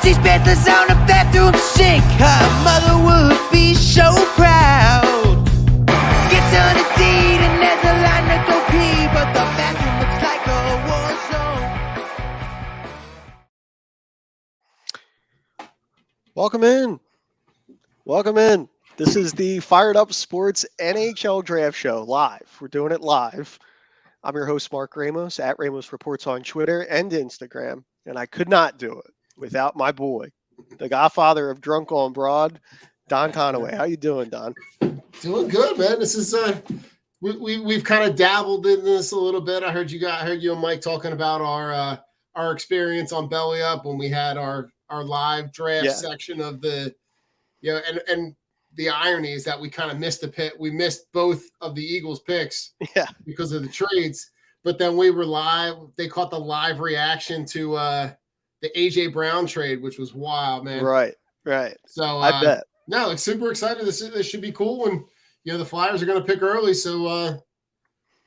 She's Panthers on a bathroom sink. Her mother would be so proud. Gets on a date and there's a line to go pee, but the bathroom looks like a war zone. Welcome in. Welcome in. This is the Phired Up Sports NHL Draft Show live. We're doing it live. I'm your host, Mark Ramos, at Ramos Reports on Twitter and Instagram. And I could not do it without my boy, the godfather of Drunk on Broad, Don Conaway. How you doing, Don? Doing good, man. This is we've kind of dabbled in this a little bit. I heard you and Mike talking about our experience on Belly Up when we had our live draft section of the and the irony is that we kind of missed the pick. We missed both of the Eagles picks because of the trades. But then we were live. They caught the live reaction to the AJ Brown trade, which was wild, man. Right. So I bet. No, it's super excited. This should be cool. And the Flyers are going to pick early, so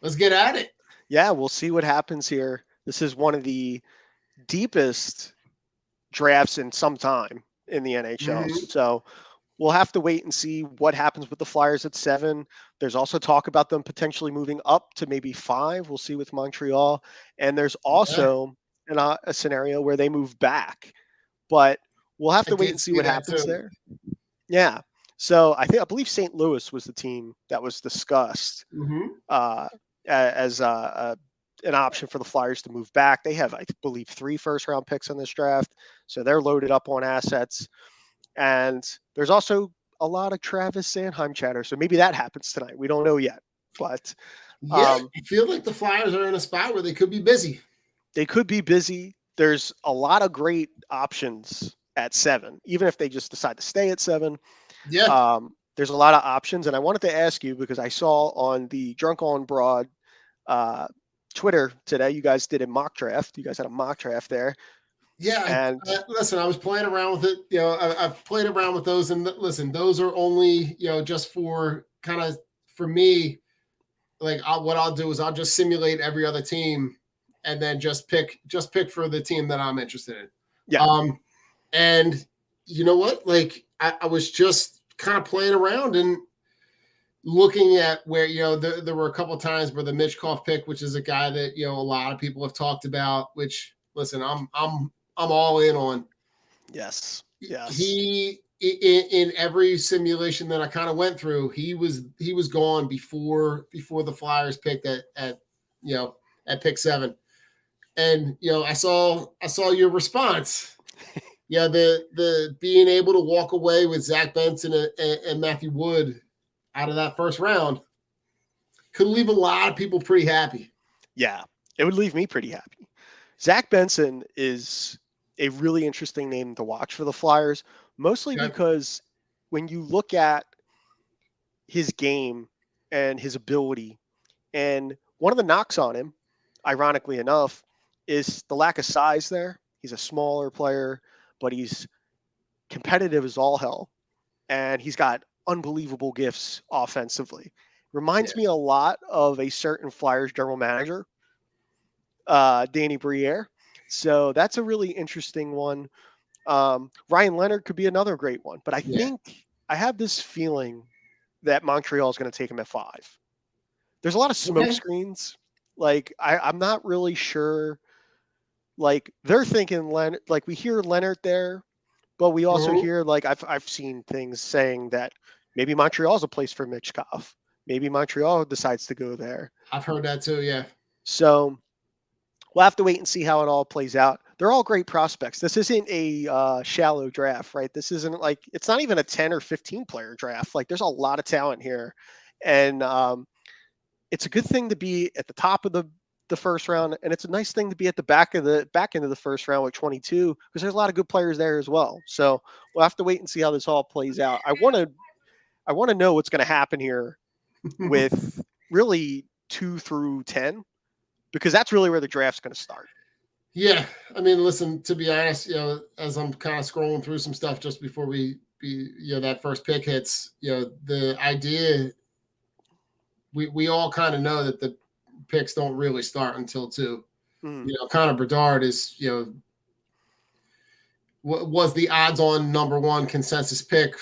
let's get at it. Yeah, we'll see what happens here. This is one of the deepest drafts in some time in the NHL. Mm-hmm. So we'll have to wait and see what happens with the Flyers at 7. There's also talk about them potentially moving up to maybe 5. We'll see with Montreal. And there's also a scenario where they move back. But we'll have to wait and see what happens there. Yeah. So I believe St. Louis was the team that was discussed as an option for the Flyers to move back. They have, I believe, 3 first-round picks in this draft. So they're loaded up on assets. And there's also a lot of Travis Sanheim chatter. So maybe that happens tonight. We don't know yet. But I feel like the Flyers are in a spot where they could be busy. They could be busy. There's a lot of great options at 7, even if they just decide to stay at 7. Yeah. There's a lot of options. And I wanted to ask you, because I saw on the Drunk on Broad Twitter today, you guys did a mock draft. You guys had a mock draft there. Yeah, and listen, I was playing around with it. I've played around with those, and listen, those are only just for kind of for me. Like what I'll do is I'll just simulate every other team, and then just pick for the team that I'm interested in. Yeah. And you know what? Like I was just kind of playing around and looking at where there were a couple of times where the Mitchkov pick, which is a guy that a lot of people have talked about. Which listen, I'm all in on. Yes. He in every simulation that I kind of went through, he was gone before the Flyers picked at pick 7. And I saw your response. Yeah, the being able to walk away with Zach Benson and Matthew Wood out of that first round could leave a lot of people pretty happy. Yeah, it would leave me pretty happy. Zach Benson is a really interesting name to watch for the Flyers, mostly because when you look at his game and his ability, and one of the knocks on him, ironically enough, is the lack of size there. He's a smaller player, but he's competitive as all hell, and he's got unbelievable gifts offensively. Reminds me a lot of a certain Flyers general manager, Danny Briere. So that's a really interesting one. Ryan Leonard could be another great one, but I think I have this feeling that Montreal is going to take him at 5. There's a lot of smoke screens. Like I'm not really sure. Like they're thinking Leonard. Like we hear Leonard there, but we also hear I've seen things saying that maybe Montreal is a place for Mitchkov. Maybe Montreal decides to go there. I've heard that too. Yeah. So we'll have to wait and see how it all plays out. They're all great prospects. This isn't a shallow draft, right? This isn't it's not even a 10 or 15 player draft. Like there's a lot of talent here. And it's a good thing to be at the top of the first round. And it's a nice thing to be at the back end of the first round with 22, because there's a lot of good players there as well. So we'll have to wait and see how this all plays out. I want to know what's going to happen here with really 2 through 10. Because that's really where the draft's going to start. Yeah. I mean, listen, to be honest, as I'm kind of scrolling through some stuff just before that first pick hits, the idea, we all kind of know that the picks don't really start until 2. Connor Bedard is, was the odds-on number one consensus pick.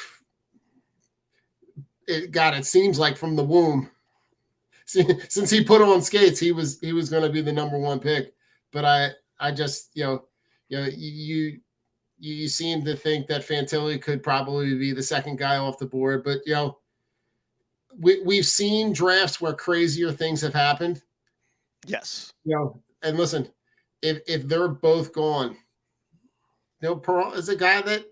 It seems like from the womb. Since he put on skates, he was going to be the number one pick. But I just you seem to think that Fantilli could probably be the second guy off the board. But we've seen drafts where crazier things have happened. Yes. And listen, if they're both gone, Perron is a guy that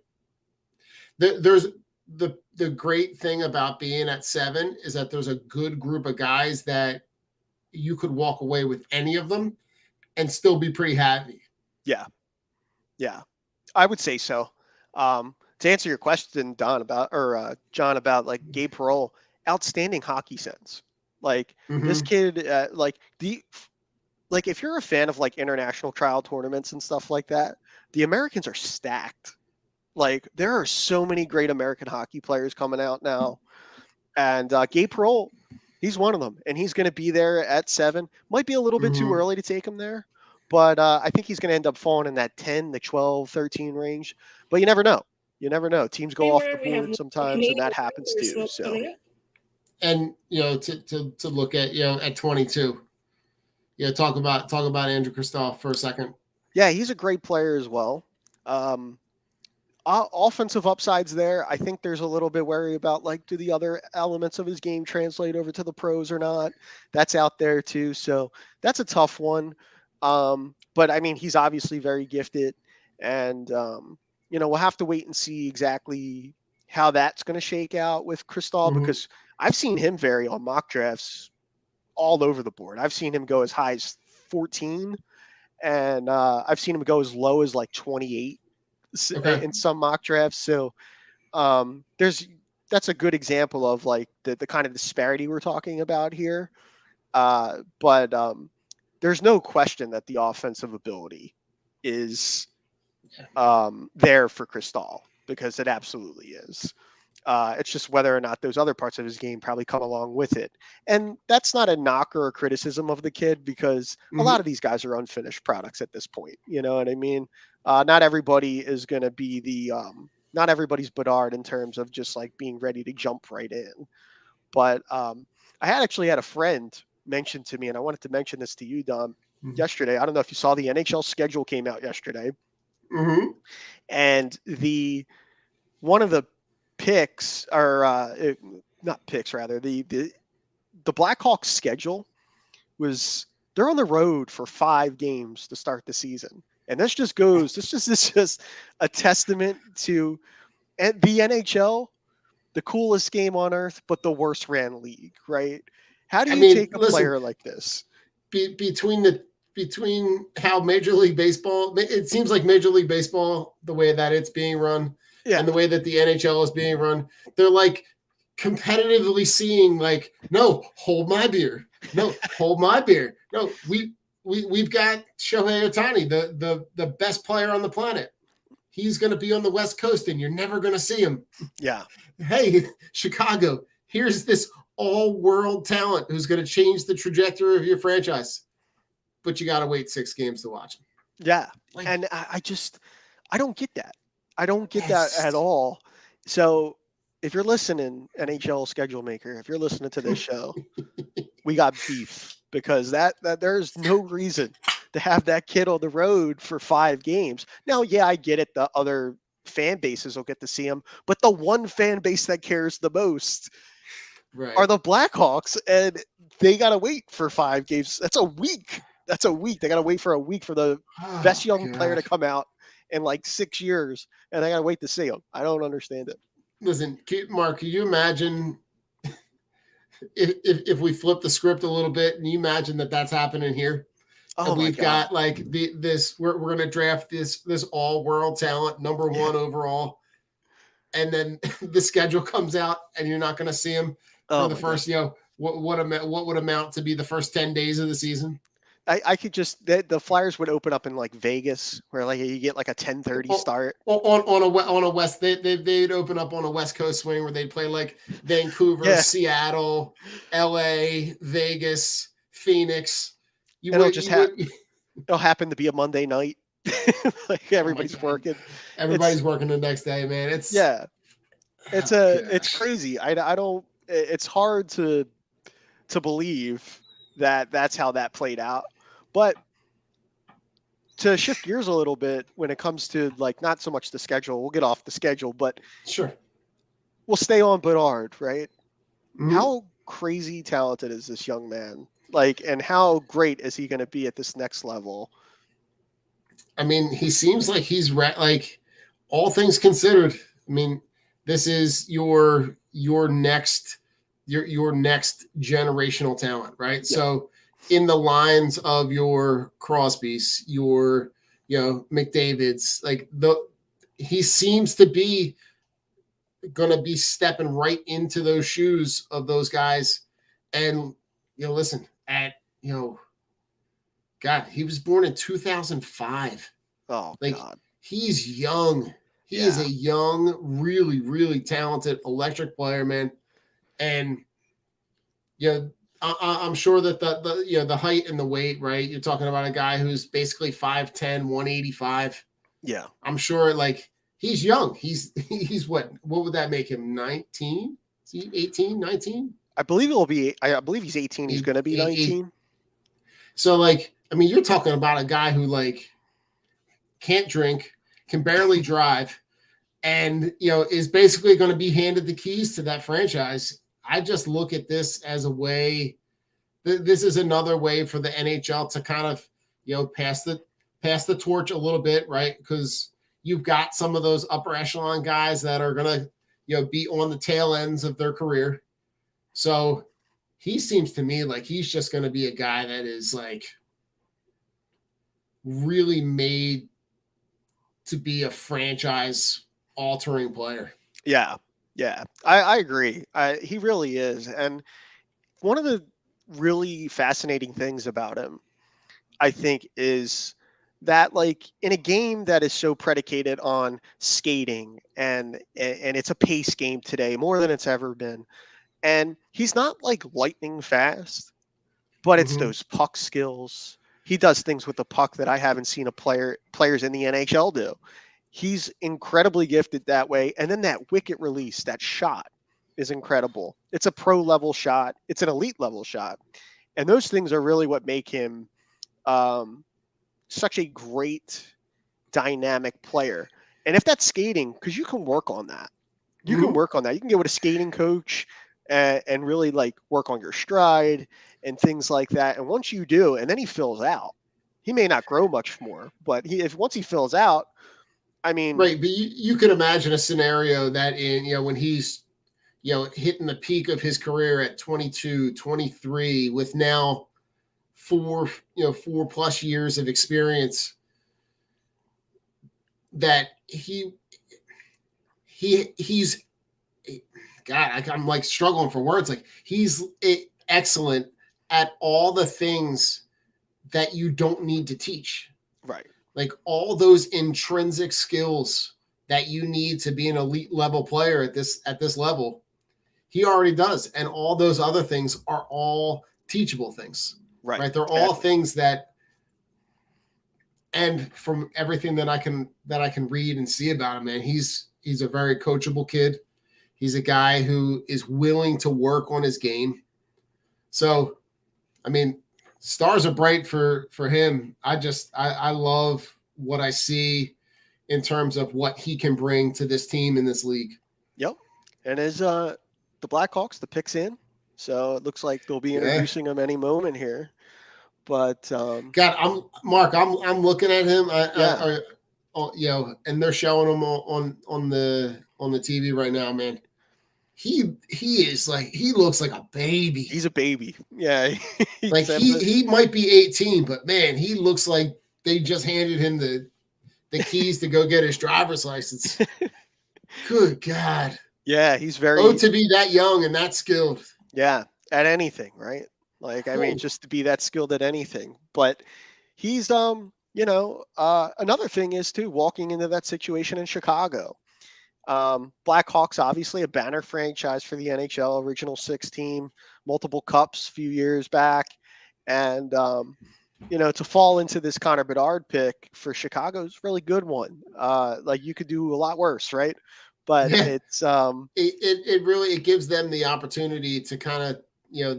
there's the great thing about being at 7 is that there's a good group of guys that you could walk away with any of them and still be pretty happy. Yeah. I would say so. To answer your question, John, about like Gabe Perreault, outstanding hockey sense. Like this kid, if you're a fan of like international trial tournaments and stuff like that, the Americans are stacked. Like there are so many great American hockey players coming out now, and Gabe Perreault, he's one of them, and he's going to be there at 7. Might be a little bit too early to take him there, but I think he's going to end up falling in that 10, the 12, 13 range. But you never know. Teams go off the board sometimes, and that happens too. So, and to look at at 22, talk about Andrew Kristoff for a second. Yeah, he's a great player as well. Offensive upsides there. I think there's a little bit worry about like, do the other elements of his game translate over to the pros or not? That's out there too. So that's a tough one. But I mean, he's obviously very gifted, and we'll have to wait and see exactly how that's going to shake out with Kristoff, because I've seen him vary on mock drafts all over the board. I've seen him go as high as 14, and I've seen him go as low as like 28 in some mock drafts. So that's a good example of like the kind of disparity we're talking about here. But there's no question that the offensive ability is there for Kristoff, because it absolutely is. It's just whether or not those other parts of his game probably come along with it. And that's not a knock or a criticism of the kid, because a lot of these guys are unfinished products at this point. You know what I mean? Not everybody is going to be not everybody's Bedard in terms of just like being ready to jump right in. But I actually had a friend mention to me, and I wanted to mention this to you, Dom, yesterday. I don't know if you saw the NHL schedule came out yesterday. And one of the picks, or not picks, rather, the Blackhawks schedule was, they're on the road for 5 games to start the season. And this is just a testament to the NHL, the coolest game on earth, but the worst ran league, right? How do you take a player like this? Between how Major League Baseball, it seems like Major League Baseball, the way that it's being run, and the way that the NHL is being run, they're like competitively seeing like, no, hold my beer. No, hold my beer. No, we've got Shohei Ohtani, the best player on the planet. He's going to be on the West Coast, and you're never going to see him. Yeah. Hey, Chicago, here's this all-world talent who's going to change the trajectory of your franchise. But you got to wait 6 games to watch him. Yeah. And I don't get that. I don't get that at all. So if you're listening, NHL schedule maker, if you're listening to this show, we got beef, because that there's no reason to have that kid on the road for 5 games. Now, yeah, I get it. The other fan bases will get to see him, but the one fan base that cares the most are the Blackhawks, and they got to wait for 5 games. That's a week. They got to wait for a week for the best young player to come out in like 6 years, and I got to wait to see him. I don't understand it. Listen, Mark, can you imagine if we flip the script a little bit, and you imagine that's happening here? Oh, and we've got like we're going to draft this all-world talent, number 1 overall, and then the schedule comes out, and you're not going to see him for the first, what would amount to be the first 10 days of the season. I could just, the Flyers would open up in like Vegas, where like you get like a 10:30 start. On a West, they'd open up on a West Coast swing where they'd play like Vancouver, Seattle, LA, Vegas, Phoenix. It'll happen to be a Monday night. Like everybody's working. Everybody's working the next day, man. It's it's crazy. I don't. It's hard to believe that that's how that played out. But to shift gears a little bit when it comes to like not so much the schedule, we'll get off the schedule, but sure we'll stay on Bedard, right? Mhm. How crazy talented is this young man? Like, and how great is he going to be at this next level? I mean, he seems like he's like all things considered. I mean, this is your next generational talent, right? Yeah. So in the lines of your Crosbys, your McDavids, like he seems to be going to be stepping right into those shoes of those guys. And listen, at God, he was born in 2005. Oh Like God. he's young. He is a young, really, really talented electric player, man. And I'm sure that the height and the weight, right? You're talking about a guy who's basically 5'10", 185. Yeah. I'm sure like he's young. He's what would that make him? 19? Is he 18, 19? I believe I believe he's 18. He's going to be 19. So like, I mean, you're talking about a guy who like can't drink, can barely drive, and is basically going to be handed the keys to that franchise. I just look at this as a way. This is another way for the NHL to kind of pass the torch a little bit, right? Because you've got some of those upper echelon guys that are going to be on the tail ends of their career. So he seems to me like he's just going to be a guy that is like really made to be a franchise altering player. Yeah. Yeah. I agree. He really is. And one of the really fascinating things about him, I think, is that like in a game that is so predicated on skating and it's a pace game today more than it's ever been. And he's not like lightning fast, but it's those puck skills. He does things with the puck that I haven't seen players in the NHL do. He's incredibly gifted that way. And then that wicket release, that shot is incredible. It's a pro level shot. It's an elite level shot. And those things are really what make him such a great dynamic player. And if that's skating, because you can work on that. You can work on that. You can get with a skating coach and really like work on your stride and things like that. And once you do, and then he fills out, he may not grow much more, but once he fills out, I mean, right. But you can imagine a scenario that when he's, hitting the peak of his career at 22, 23 with now 4+ years of experience, that he's God, I'm like struggling for words. Like he's excellent at all the things that you don't need to teach. right. Like all those intrinsic skills that you need to be an elite level player at this level, he already does. And all those other things are all teachable things. Right. They're all things that, and from everything that I can read and see about him, man, he's a very coachable kid. He's a guy who is willing to work on his game. So, I mean, stars are bright for him. I love what I see in terms of what he can bring to this team in this league. Yep. And as the Blackhawks, the pick's in. So it looks like they'll be introducing him any moment here. But God, I'm looking at him. And they're showing him on the TV right now, man. He is like, he looks like a baby. He's a baby. Yeah. Like he might be 18, but man, he looks like they just handed him the keys to go get his driver's license. Good God. Yeah, he's very to be that young and that skilled. Yeah, at anything, right? Like, I mean, just to be that skilled at anything. But he's another thing is too, walking into that situation in Chicago. Blackhawks, obviously a banner franchise for the NHL, original 6 team, multiple cups a few years back. And to fall into this Connor Bedard pick for Chicago is a really good one. Like you could do a lot worse, right? But Yeah. it's It really gives them the opportunity to kind of,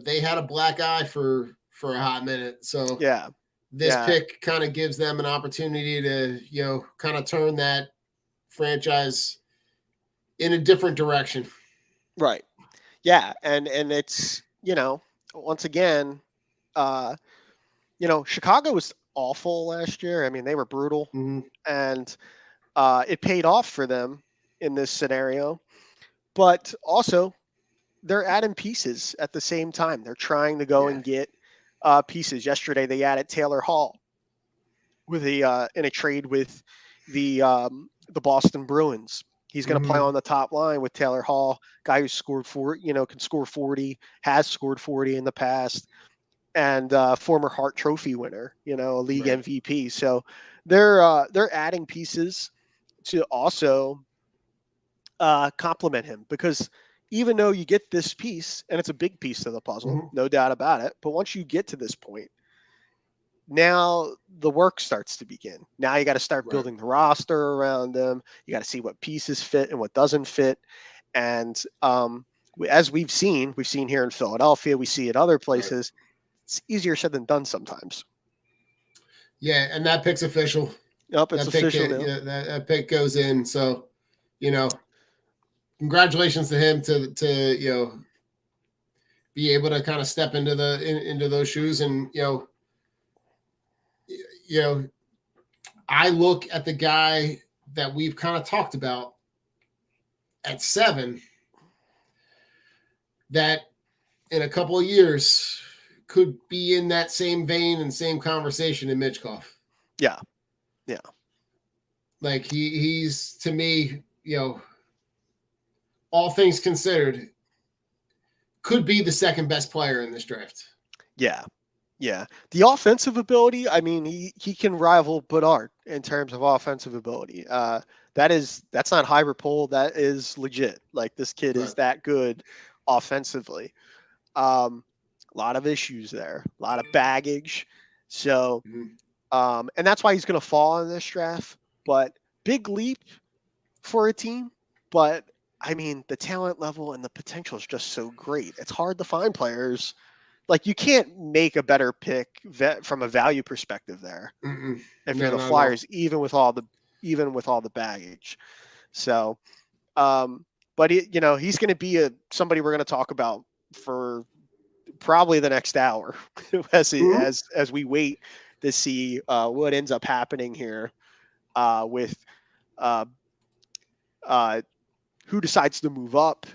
they had a black eye for a hot minute. So yeah. this pick kind of gives them an opportunity to, kind of turn that franchise in a different direction. Right. Yeah, and it's, once again, Chicago was awful last year. I mean, they were brutal, Mm-hmm. and it paid off for them in this scenario. But also, they're adding pieces at the same time. They're trying to go and get pieces. Yesterday, they added Taylor Hall with in a trade with the Boston Bruins. He's going to play on the top line with Taylor Hall, guy who scored can score 40, has scored 40 in the past, and former Hart Trophy winner, a league MVP. So they're adding pieces to also complement him, because even though you get this piece, and it's a big piece to the puzzle, no doubt about it, but once you get to this point, now the work starts to begin. Now you got to start building the roster around them. You got to see what pieces fit and what doesn't fit. And as we've seen here in Philadelphia, we see it other places. It's easier said than done sometimes. Yeah, and that pick's official. Yep, it's official now. Yeah, that pick goes in. So, congratulations to him to be able to kind of step into into those shoes. And I look at the guy that we've kind of talked about at 7, that in a couple of years could be in that same vein and same conversation in Michkov. Yeah. Like he's to me, all things considered, could be the second best player in this draft. Yeah. The offensive ability, I mean, he can rival Bedard in terms of offensive ability. That's not hyper pole. That is legit. Like, this kid is that good offensively. A lot of issues there, a lot of baggage. So, and that's why he's going to fall in this draft. But big leap for a team. But I mean, the talent level and the potential is just so great. It's hard to find players. Like, you can't make a better pick from a value perspective there if you're the Flyers, even with all the baggage. So, but he's going to be somebody we're going to talk about for probably the next hour as we wait to see what ends up happening here with who decides to move up.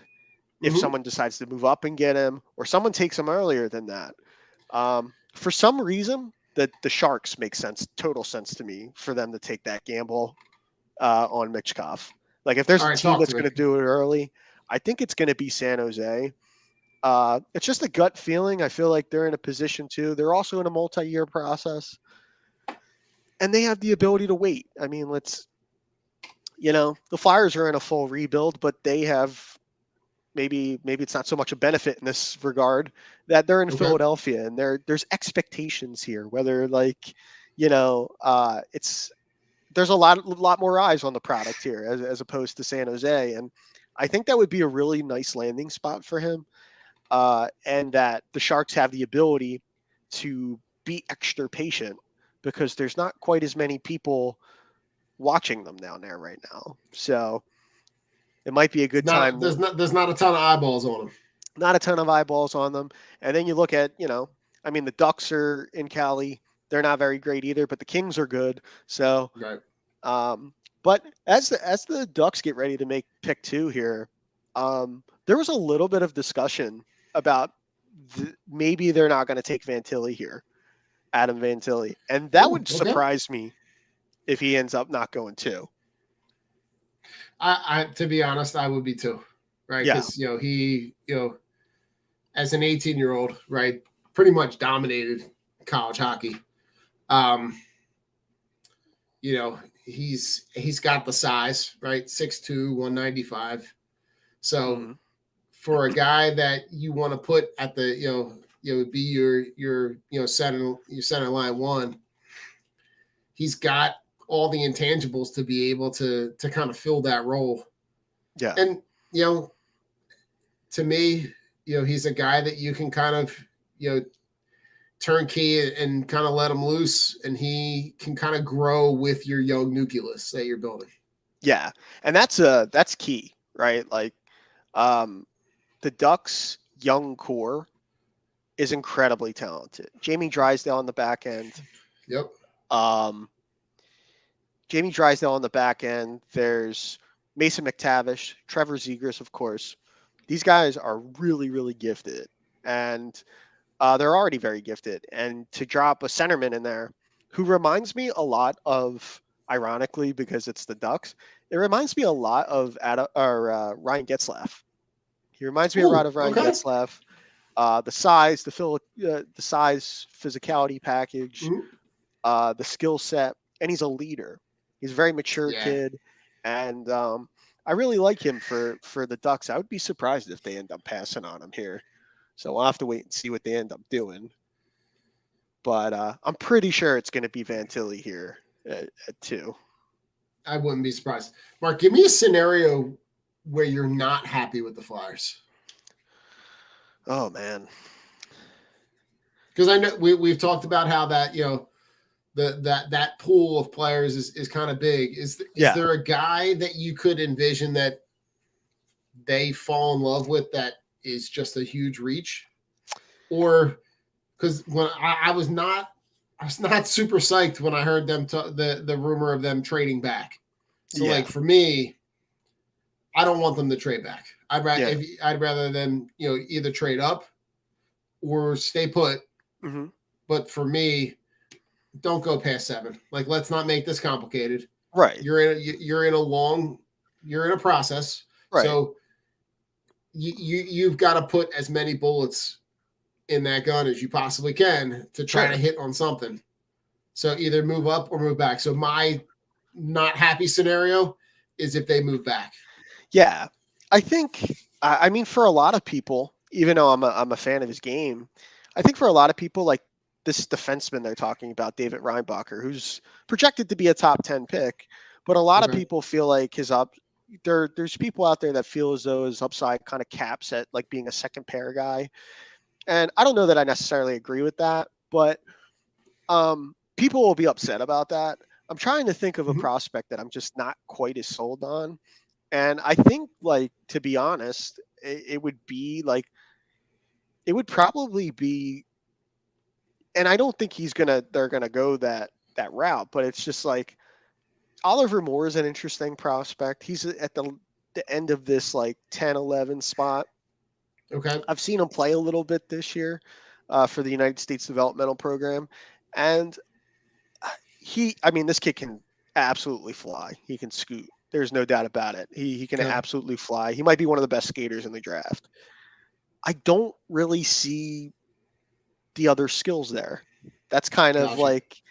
If someone decides to move up and get him, or someone takes him earlier than that. For some reason, the Sharks make total sense to me for them to take that gamble on Michkov. Like, if there's a team that's going to do it early, I think it's going to be San Jose. It's just a gut feeling. I feel like they're in a position to. They're also in a multi-year process, and they have the ability to wait. I mean, the Flyers are in a full rebuild, but they have maybe it's not so much a benefit in this regard that they're in Philadelphia, and there's expectations here. Whether there's a lot more eyes on the product here as opposed to San Jose, and I think that would be a really nice landing spot for him. And that the Sharks have the ability to be extra patient because there's not quite as many people watching them down there right now. So it might be a good time. There's not a ton of eyeballs on them. Not a ton of eyeballs on them. And then you look at, the Ducks are in Cali. They're not very great either, but the Kings are good. So, but as the Ducks get ready to make pick 2 here, there was a little bit of discussion about maybe they're not going to take Fantilli here, Adam Fantilli. And that would surprise me if he ends up not going 2. I to be honest, I would be too, right? Because he as an 18-year-old, right, pretty much dominated college hockey. He's got the size, right? 6'2", 195. So for a guy that you want to put at the would be your center line one. He's got all the intangibles to be able to kind of fill that role. Yeah. And, to me, he's a guy that you can kind of, turnkey and kind of let him loose, and he can kind of grow with your young nucleus that you're building. Yeah. And that's key, right? Like, the Ducks' young core is incredibly talented. Jamie Drysdale on the back end. Yep. Jamie Drysdale on the back end. There's Mason McTavish, Trevor Zegras, of course. These guys are really, really gifted, and they're already very gifted. And to drop a centerman in there who reminds me a lot of, ironically, because it's the Ducks, it reminds me a lot of Ryan Getzlaf. He reminds me a lot of Ryan Getzlaf. The size, the size, physicality package, the skill set, and he's a leader. He's a very mature kid, and I really like him for the Ducks. I would be surprised if they end up passing on him here. So we'll have to wait and see what they end up doing. But I'm pretty sure it's going to be Fantilli here at 2. I wouldn't be surprised. Mark, give me a scenario where you're not happy with the Flyers. Oh, man. Because I know we've talked about how that, that pool of players is kind of big. Is there a guy that you could envision that they fall in love with that is just a huge reach? Or because when I was not super psyched when I heard them the rumor of them trading back. So like for me, I don't want them to trade back. I'd rather them either trade up or stay put. Mm-hmm. But for me, don't go past 7. Like, let's not make this complicated. Right. You're in a process. Right. So you've got to put as many bullets in that gun as you possibly can to try to hit on something. So either move up or move back. So my not happy scenario is if they move back. Yeah. I think, I mean, for a lot of people, even though I'm a fan of his game, I think for a lot of people, like this defenseman they're talking about, David Reinbacher, who's projected to be a top 10 pick, but a lot of people feel like there's people out there that feel as though his upside kind of caps at like being a second pair guy. And I don't know that I necessarily agree with that, but people will be upset about that. I'm trying to think of a prospect that I'm just not quite as sold on. And I think, like, to be honest, it would probably be, and I don't think they're gonna go that route, but it's just like Oliver Moore is an interesting prospect. He's at the end of this like 10-11 spot. Okay. I've seen him play a little bit this year for the United States Developmental Program. And this kid can absolutely fly. He can scoot. There's no doubt about it. He can absolutely fly. He might be one of the best skaters in the draft. I don't really see the other skills there. That's kind of like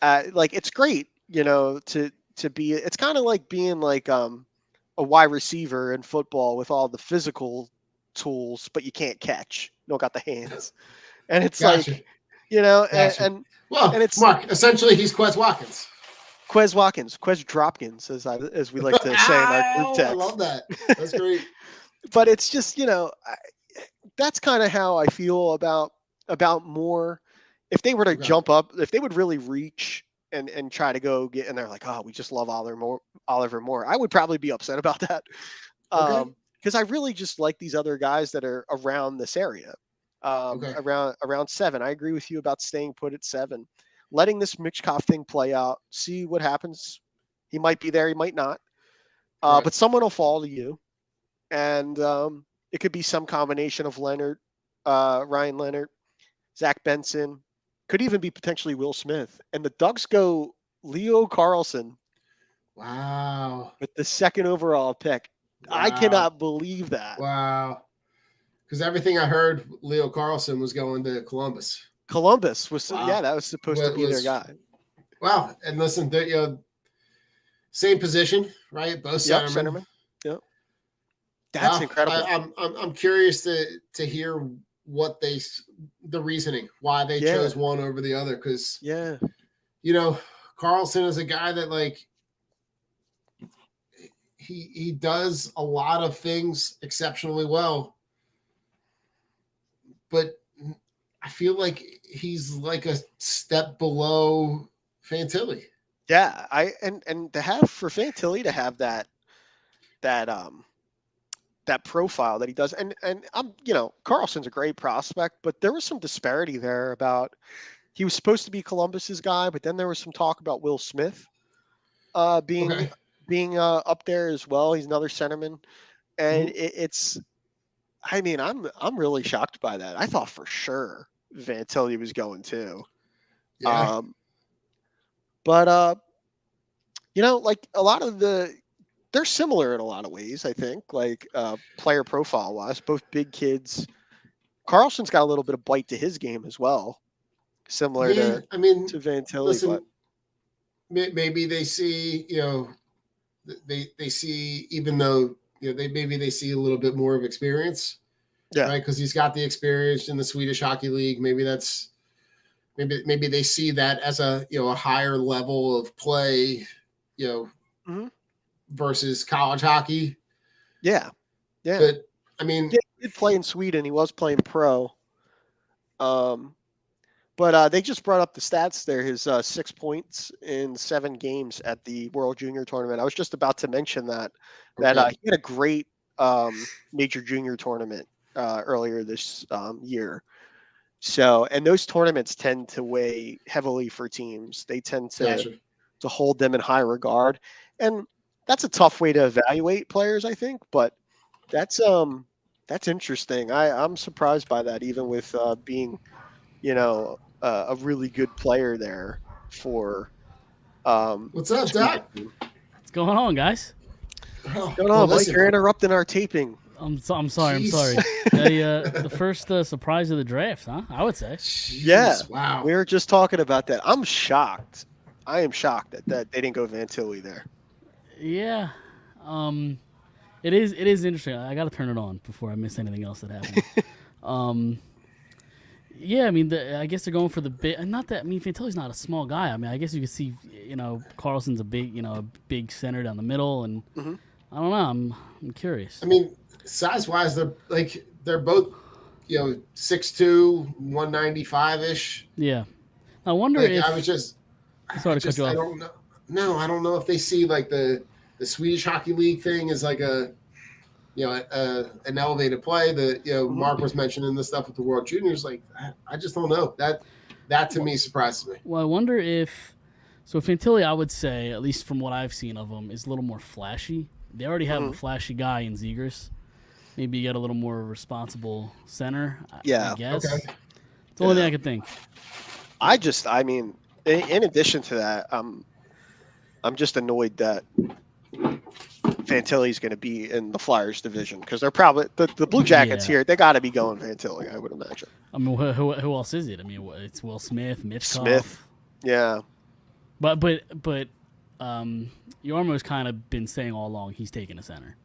it's great, to be, it's kind of like being like a wide receiver in football with all the physical tools, but you can't catch. You don't got the hands. And it's and it's Mark, essentially he's Quez Watkins. Quez Dropkins, as we like to say in our group text. I love that. That's great. But it's just, that's kind of how I feel about Moore. If they were to jump up, if they would really reach and try to go get, and they're like, oh, we just love Oliver Moore, I would probably be upset about that. Because I really just like these other guys that are around this area, around 7. I agree with you about staying put at 7, letting this Michkov thing play out, see what happens. He might be there, he might not, but someone will fall to you, and it could be some combination of Ryan Leonard, Zach Benson, could even be potentially Will Smith, and the Ducks go Leo Carlson. Wow! With the 2nd overall pick. Wow. I cannot believe that. Wow. Because everything I heard, Leo Carlson was going to Columbus. Columbus was, that was supposed to be their guy. Wow. And listen, same position, right? Both centermen. Yep. That's incredible. I'm curious to hear what the reasoning why they chose one over the other. Because Carlson is a guy that like he does a lot of things exceptionally well, but I feel like he's like a step below Fantilli. Yeah, and to have for Fantilli to have that profile that he does, and I'm Carlson's a great prospect, but there was some disparity there about he was supposed to be Columbus's guy, but then there was some talk about Will Smith being up there as well. He's another centerman, and it's. I mean, I'm really shocked by that. I thought for sure Fantilli was going too. Yeah. But like a lot of they're similar in a lot of ways. I think, like player profile wise, both big kids. Carlson's got a little bit of bite to his game as well, similar to Fantilli. Listen, but maybe they see, they see, even though they see a little bit more of experience, right? Because he's got the experience in the Swedish Hockey League. Maybe that's maybe they see that as a a higher level of play, versus college hockey. Yeah. But I mean, he did play in Sweden. He was playing pro. But they just brought up the stats there. His 6 points in 7 games at the World Junior Tournament. I was just about to mention that he had a great major junior tournament earlier this year. So, and those tournaments tend to weigh heavily for teams. They tend to hold them in high regard, and that's a tough way to evaluate players, I think. But that's interesting. I'm surprised by that, even with being, a really good player there for. What's up, Doc? What's going on, guys? What's going on, Mike? You're interrupting our taping. I'm sorry. The first surprise of the draft, huh? I would say. Jeez, wow. We were just talking about that. I'm shocked. I am shocked that they didn't go Fantilli there. Yeah, it is interesting. I got to turn it on before I miss anything else that happened. Yeah, I mean, I guess they're going for the big. Not that Fantilli's not a small guy. I mean, I guess you could see, Carlson's a big center down the middle, and I don't know. I'm curious. I mean, size wise, they're both 6'2", 195 ish. Yeah, I wonder if I was just. Sorry to cut you off. I don't know. No, I don't know if they see like the Swedish Hockey League thing is like an elevated play that Mark was mentioning the stuff with the World Juniors. Like, I just don't know. That to me surprises me. Well, I wonder if Fantilli, I would say, at least from what I've seen of him, is a little more flashy. They already have a flashy guy in Zegers. Maybe you get a little more responsible center. I guess. Okay. It's the only thing I could think. I mean, in addition to that, I'm just annoyed that Fantilli's going to be in the Flyers division because they're probably the Blue Jackets here. They got to be going Fantilli, I would imagine. I mean, who else is it? I mean, it's Will Smith, Mitch Smith. Yeah. But Yormo's kind of been saying all along he's taking a center.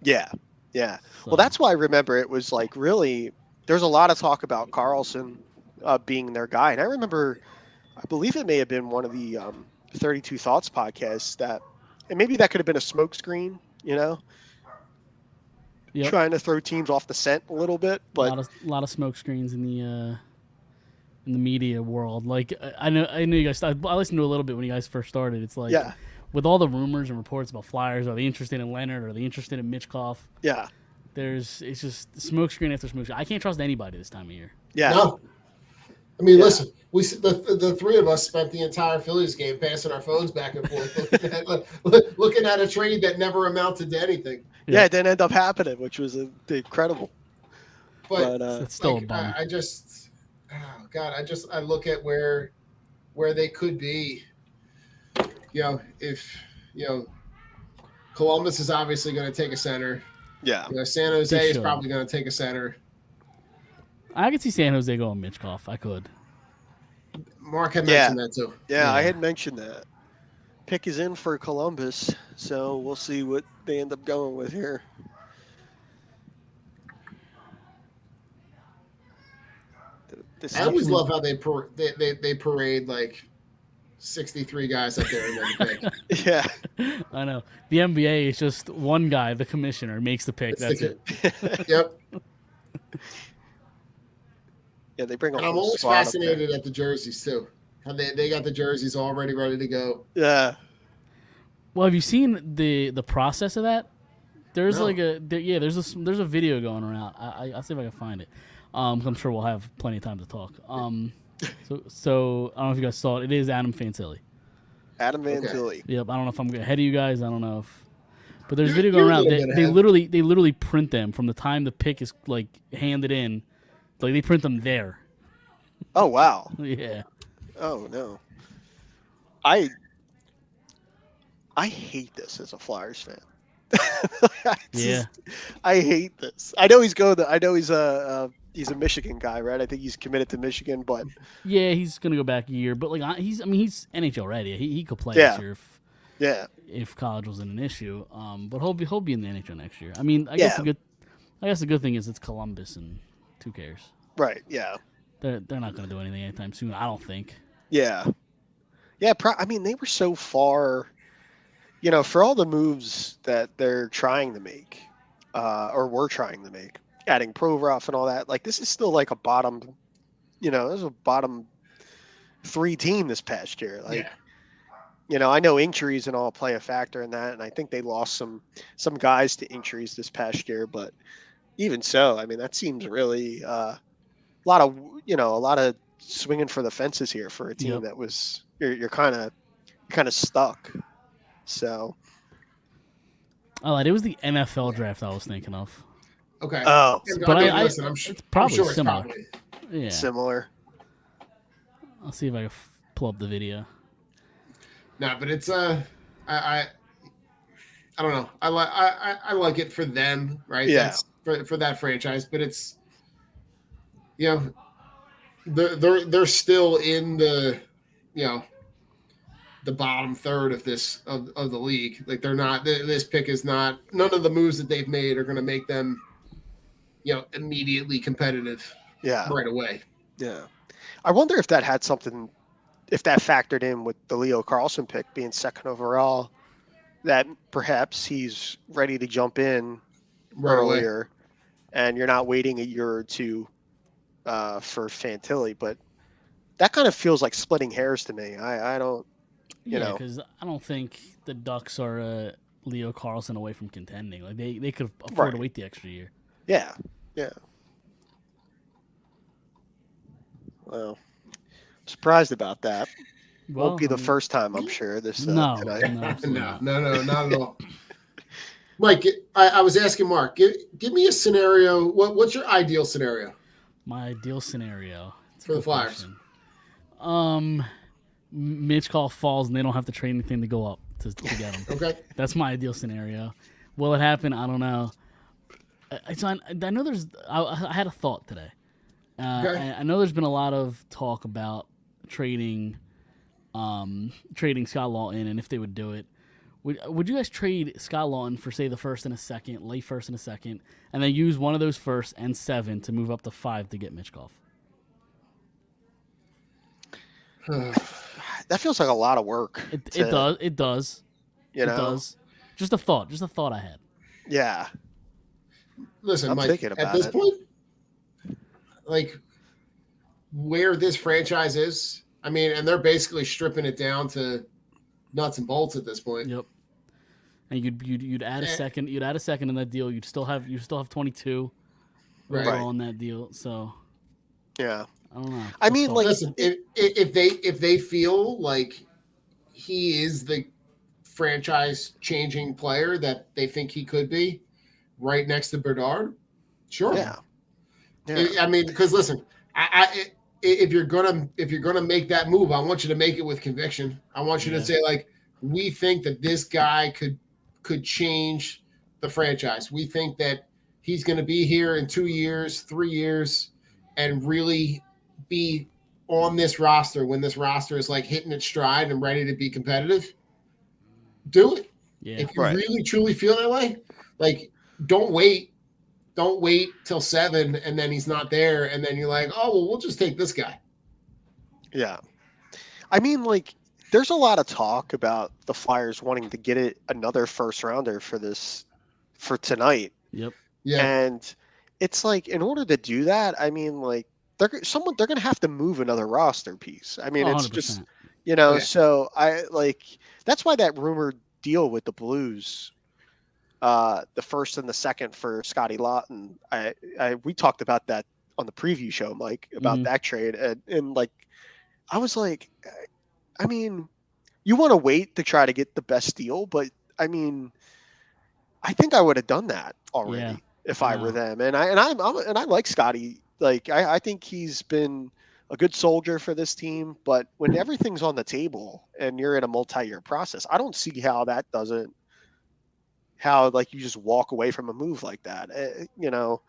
Yeah. So. Well, that's why I remember it was like really there's a lot of talk about Carlson being their guy, and I remember. I believe it may have been one of the 32 Thoughts podcasts and maybe that could have been a smokescreen, trying to throw teams off the scent a little bit. But a lot of smoke screens in the media world. Like I know you guys. I listened to a little bit when you guys first started. It's like with all the rumors and reports about Flyers, are they interested in Leonard? Are they interested in Mitchkov? Yeah, it's just smoke screen after smoke screen. I can't trust anybody this time of year. Yeah. No. I mean, listen. The three of us spent the entire Phillies game passing our phones back and forth, looking at a trade that never amounted to anything. Yeah, it didn't end up happening, which was incredible. But it's still a bummer. I look at where they could be. If Columbus is obviously going to take a center. Yeah. San Jose is probably going to take a center. I could see San Jose going Mitchkov. I could. Mark had mentioned that too. Yeah, I had mentioned that. Pick is in for Columbus, so we'll see what they end up going with here. This I always Actually- love how they parade like 63 guys up there in the pick. yeah. I know. The NBA is just one guy, the commissioner, makes the pick. That's it. Yep. Yeah, they bring a And I'm whole always squad up there. fascinated at the jerseys too. How they got the jerseys already ready to go. Yeah. Well, have you seen the process of that? There's No. there's a video going around. I'll see if I can find it. I'm sure we'll have plenty of time to talk. So I don't know if you guys saw it. It is Adam Fantilli. Adam Van Okay. Tilly. Yep. I don't know if I'm ahead of you guys. I don't know if, but there's You're- video going you're a around. little bit They ahead. literally print them from the time the pick is like handed in. Like they print them there. Oh wow. Yeah. Oh no. I hate this as a Flyers fan. I hate this. I know he's a Michigan guy, right? I think he's committed to Michigan, but Yeah, he's gonna go back a year, but like he's NHL ready. He could play Yeah. this year yeah. if college wasn't an issue. But he'll be in the NHL next year. I mean, I guess the good thing is it's Columbus, and who cares? Right. Yeah. They're not gonna do anything anytime soon. I don't think. Yeah. Yeah. I mean, they were so far, for all the moves that they're trying to make, or were trying to make, adding Provorov and all that. Like, this is still like a bottom, this is a bottom 3 team this past year. Like, I know injuries and all play a factor in that, and I think they lost some guys to injuries this past year. But even so, I mean, that seems really a lot of swinging for the fences here for a team Yep. that was you're kind of stuck. So. Oh, it was the NFL draft I was thinking of. Okay. Oh, But listen, it's probably I'm sure similar. It's probably. Yeah. similar. I'll see if I can pull up the video. No, but it's I don't know. I like it for them, right? Yeah. That's for that franchise, but it's they're still in the the bottom third of this of the league. Like they're not. This pick is not. None of the moves that they've made are going to make them immediately competitive Yeah. right away. Yeah. I wonder if that factored in with the Leo Carlson pick being second overall, that perhaps he's ready to jump in Right away. earlier, and you're not waiting a year or two for Fantilli. But that kind of feels like splitting hairs to me. I don't, Yeah, because I don't think the Ducks are Leo Carlson away from contending. Like they could afford to Right. wait the extra year. Yeah. Well, I'm surprised about that. Well, Won't be the I mean, first time, I'm sure. This No, tonight. no, absolutely No, not. no, not at all. Mike, I was asking Mark, give me a scenario. What's your ideal scenario? My ideal scenario It's a For the good Flyers. question. Mitch Call falls and they don't have to trade anything to go up to get him. Okay. That's my ideal scenario. Will it happen? I don't know. I know there's. I had a thought today. Okay. I know there's been a lot of talk about trading Scott Lawton and if they would do it. Would you guys trade Scott Lawton for, say, the first and a second, late first and a second, and then use one of those first and 7 to move up to 5 to get Mitchkov? That feels like a lot of work. It does. It does. It does. Just a thought I had. Yeah. Listen, I'm Mike, thinking at about this it. point, like where this franchise is, I mean, and they're basically stripping it down to nuts and bolts at this point. Yep. And you'd add a second. You'd add a second in that deal. You still have 22 Right. overall in that deal. So Yeah. I don't know. I mean, like, Listen, if they feel like he is the franchise changing player that they think he could be, right next to Bedard, sure. yeah. I mean, because listen, if you're gonna make that move, I want you to make it with conviction. I want you to say, like, we think that this guy could change the franchise. We think that he's going to be here in 2 years, 3 years, and really be on this roster when this roster is like hitting its stride and ready to be competitive. Do it. Yeah. If you Right. really truly feel that way, like, don't wait don't wait till 7 and then he's not there, and then you're like, oh well, we'll just take this guy. Yeah. I mean, like, there's a lot of talk about the Flyers wanting to get it another first rounder for tonight. Yep. Yeah. And it's like, in order to do that, I mean, like, they're going to have to move another roster piece. I mean, it's 100%. just, you know, Yeah. so that's why that rumored deal with the Blues, the first and the second for Scotty Lawton, we talked about that on the preview show, Mike, about that trade. And like, I was like, I mean, you want to wait to try to get the best deal, but I mean, I think I would have done that already if I were them. And I like Scotty. Like, I think he's been a good soldier for this team, but when everything's on the table and you're in a multi-year process, I don't see how like you just walk away from a move like that, you know?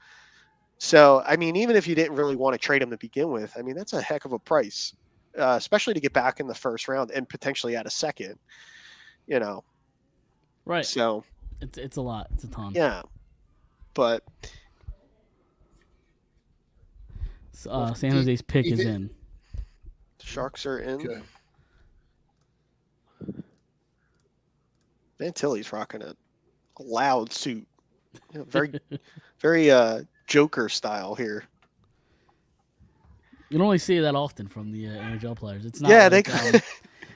So, I mean, even if you didn't really want to trade him to begin with, I mean, that's a heck of a price, especially to get back in the first round and potentially at a second, you know? Right. So it's a lot. It's a ton. yeah, but San Jose's pick is in. Sharks are in. Okay. Man, Tilly's rocking a loud suit. You know, very, very Joker style here. You don't really see that often from the NHL players. It's not. Yeah, like,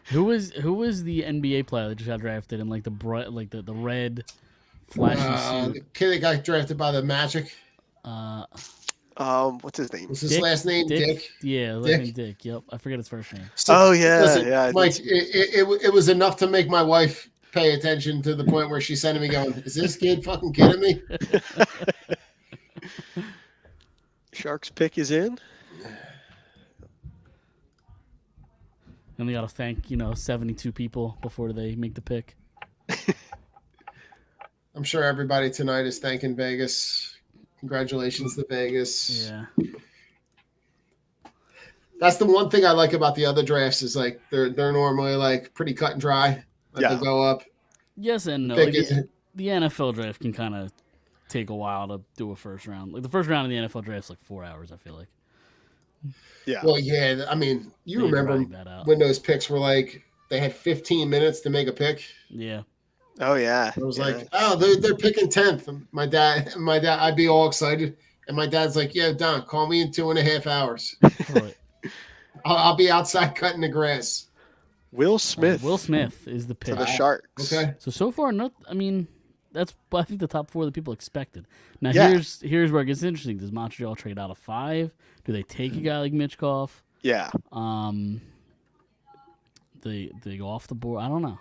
who was the NBA player that just got drafted in like the red flashy suit? The kid that got drafted by the Magic. What's his name? What's his last name? Dick. Yeah, last name Dick. Yep, I forget his first name. So, yeah, listen, yeah. Mike, it was enough to make my wife pay attention to the point where she's sending me going, is this kid fucking kidding me? Sharks pick is in. And they got to thank 72 people before they make the pick. I'm sure everybody tonight is thanking Vegas. Congratulations to Vegas. Yeah. That's the one thing I like about the other drafts is like they're normally like pretty cut and dry. Like Yeah. They go up. Yes and no. Pick Like, is- the NFL draft can kind of take a while to do a first round. Like the first round of the NFL draft is like 4 hours, I feel like. Yeah. Well, yeah. I mean, you They remember drag that out. when those picks were like they had 15 minutes to make a pick. Yeah. Oh yeah. It was yeah. like, oh, they're picking 10th. My dad, I'd be all excited, and my dad's like, yeah, Don, call me in 2.5 hours. Right. I'll be outside cutting the grass. Will Smith. Will Smith is the to pick. the Sharks. Okay. So far, that's I think the top 4 that people expected. Now Yeah. here's where it gets interesting. Does Montreal trade out of 5? Do they take a guy like Mitchkov? Yeah. They go off the board. I don't know.